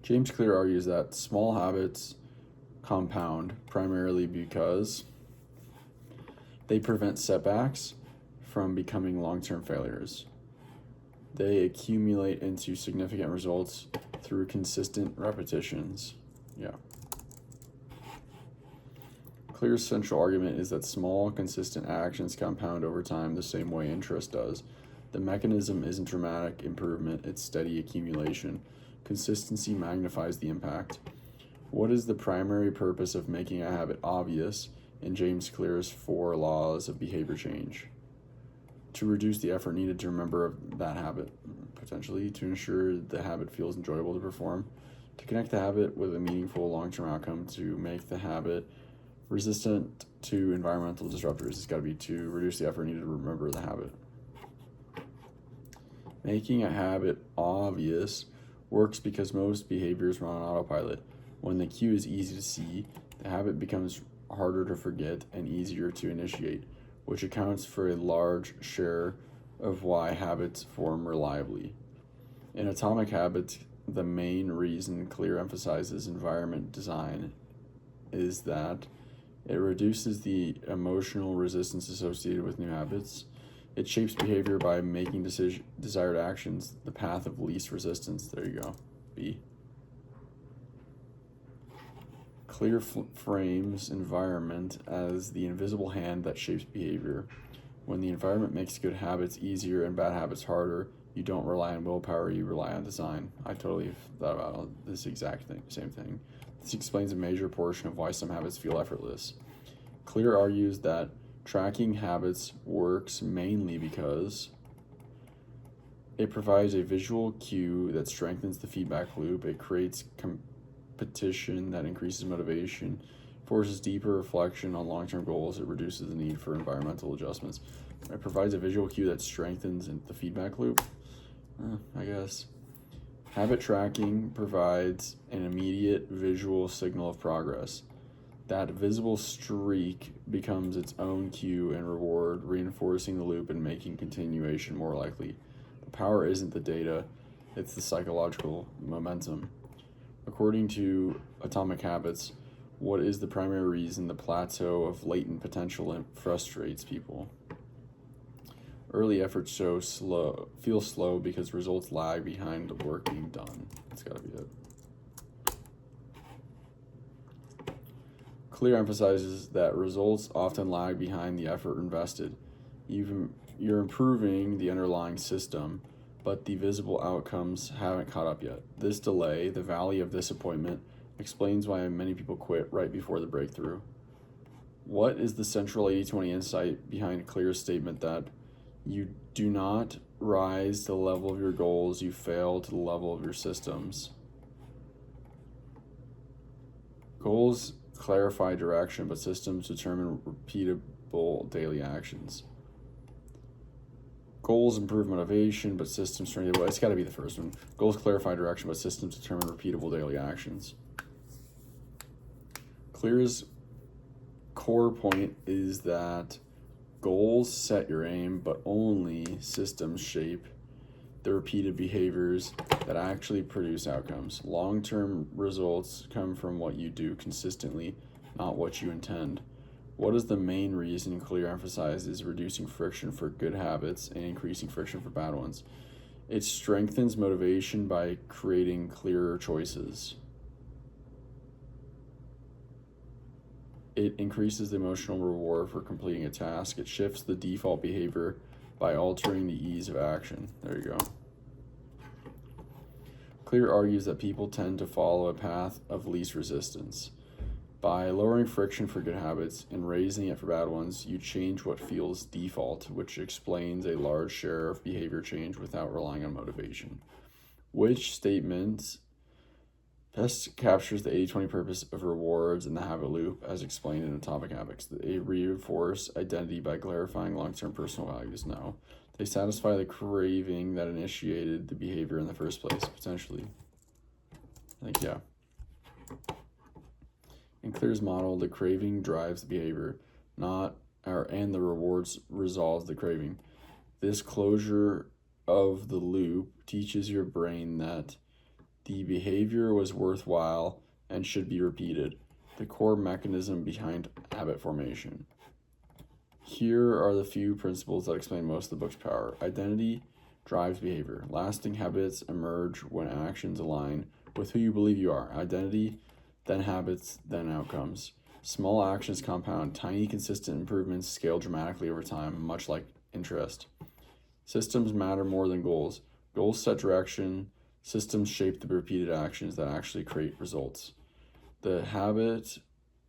James Clear argues that small habits compound primarily because they prevent setbacks from becoming long-term failures. They accumulate into significant results through consistent repetitions. Clear's central argument is that small, consistent actions compound over time the same way interest does. The mechanism isn't dramatic improvement, it's steady accumulation. Consistency magnifies the impact. What is the primary purpose of making a habit obvious in James Clear's 4 laws of behavior change? To reduce the effort needed to remember that habit, potentially, to ensure the habit feels enjoyable to perform, to connect the habit with a meaningful long-term outcome, to make the habit resistant to environmental disruptors. It's got to be to reduce the effort needed to remember the habit. Making a habit obvious works because most behaviors run on autopilot. When the cue is easy to see, the habit becomes harder to forget and easier to initiate, which accounts for a large share of why habits form reliably. In Atomic Habits, the main reason Clear emphasizes environment design is that it reduces the emotional resistance associated with new habits. It shapes behavior by making desired actions the path of least resistance. There you go. B. Clear frames environment as the invisible hand that shapes behavior. When the environment makes good habits easier and bad habits harder, you don't rely on willpower, you rely on design. I totally thought about this exact same thing. This explains a major portion of why some habits feel effortless. Clear argues that tracking habits works mainly because it provides a visual cue that strengthens the feedback loop. It creates competition that increases motivation, forces deeper reflection on long-term goals. It reduces the need for environmental adjustments. It provides a visual cue that strengthens the feedback loop. I guess. Habit tracking provides an immediate visual signal of progress. That visible streak becomes its own cue and reward, reinforcing the loop and making continuation more likely. The power isn't the data, it's the psychological momentum. According to Atomic Habits, what is the primary reason the plateau of latent potential frustrates people? Early efforts feel slow because results lag behind the work being done. That's gotta be it. Clear emphasizes that results often lag behind the effort invested. You're improving the underlying system, but the visible outcomes haven't caught up yet. This delay, the valley of disappointment, explains why many people quit right before the breakthrough. What is the central 80-20 insight behind Clear's statement that you do not rise to the level of your goals, you fail to the level of your systems? Goals clarify direction, but systems determine repeatable daily actions. Goals improve motivation, but systems strengthen. Well, it's got to be the first one. Goals clarify direction, but systems determine repeatable daily actions. Clear's core point is that goals set your aim, but only systems shape the repeated behaviors that actually produce outcomes. Long-term results come from what you do consistently, not what you intend. What is the main reason Clear emphasizes reducing friction for good habits and increasing friction for bad ones? It strengthens motivation by creating clearer choices. It increases the emotional reward for completing a task. It shifts the default behavior by altering the ease of action. There you go. Clear argues that people tend to follow a path of least resistance. By lowering friction for good habits and raising it for bad ones, you change what feels default, which explains a large share of behavior change without relying on motivation. Which statement best captures the 80-20 purpose of rewards in the habit loop as explained in Atomic Habits? They reinforce identity by clarifying long-term personal values. No. They satisfy the craving that initiated the behavior in the first place, potentially. I think, yeah. In Clear's model, the craving drives the behavior, and the rewards resolves the craving. This closure of the loop teaches your brain that the behavior was worthwhile and should be repeated, the core mechanism behind habit formation. Here are the few principles that explain most of the book's power. Identity drives behavior. Lasting habits emerge when actions align with who you believe you are. Identity, then habits, then outcomes. Small actions compound. Tiny, consistent improvements scale dramatically over time, much like interest. Systems matter more than goals. Goals set direction. Systems shape the repeated actions that actually create results. The habit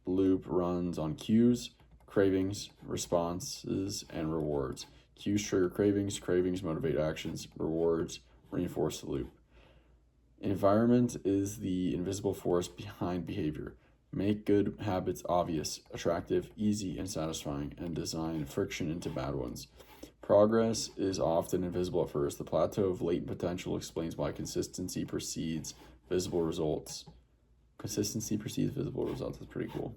loop runs on cues, cravings, responses, and rewards. Cues trigger cravings, cravings motivate actions, rewards reinforce the loop. Environment is the invisible force behind behavior. Make good habits obvious, attractive, easy, and satisfying, and design friction into bad ones. Progress is often invisible at first. The plateau of latent potential explains why consistency precedes visible results. Consistency precedes visible results. That's pretty cool.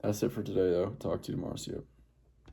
That's it for today, though. Talk to you tomorrow. See you.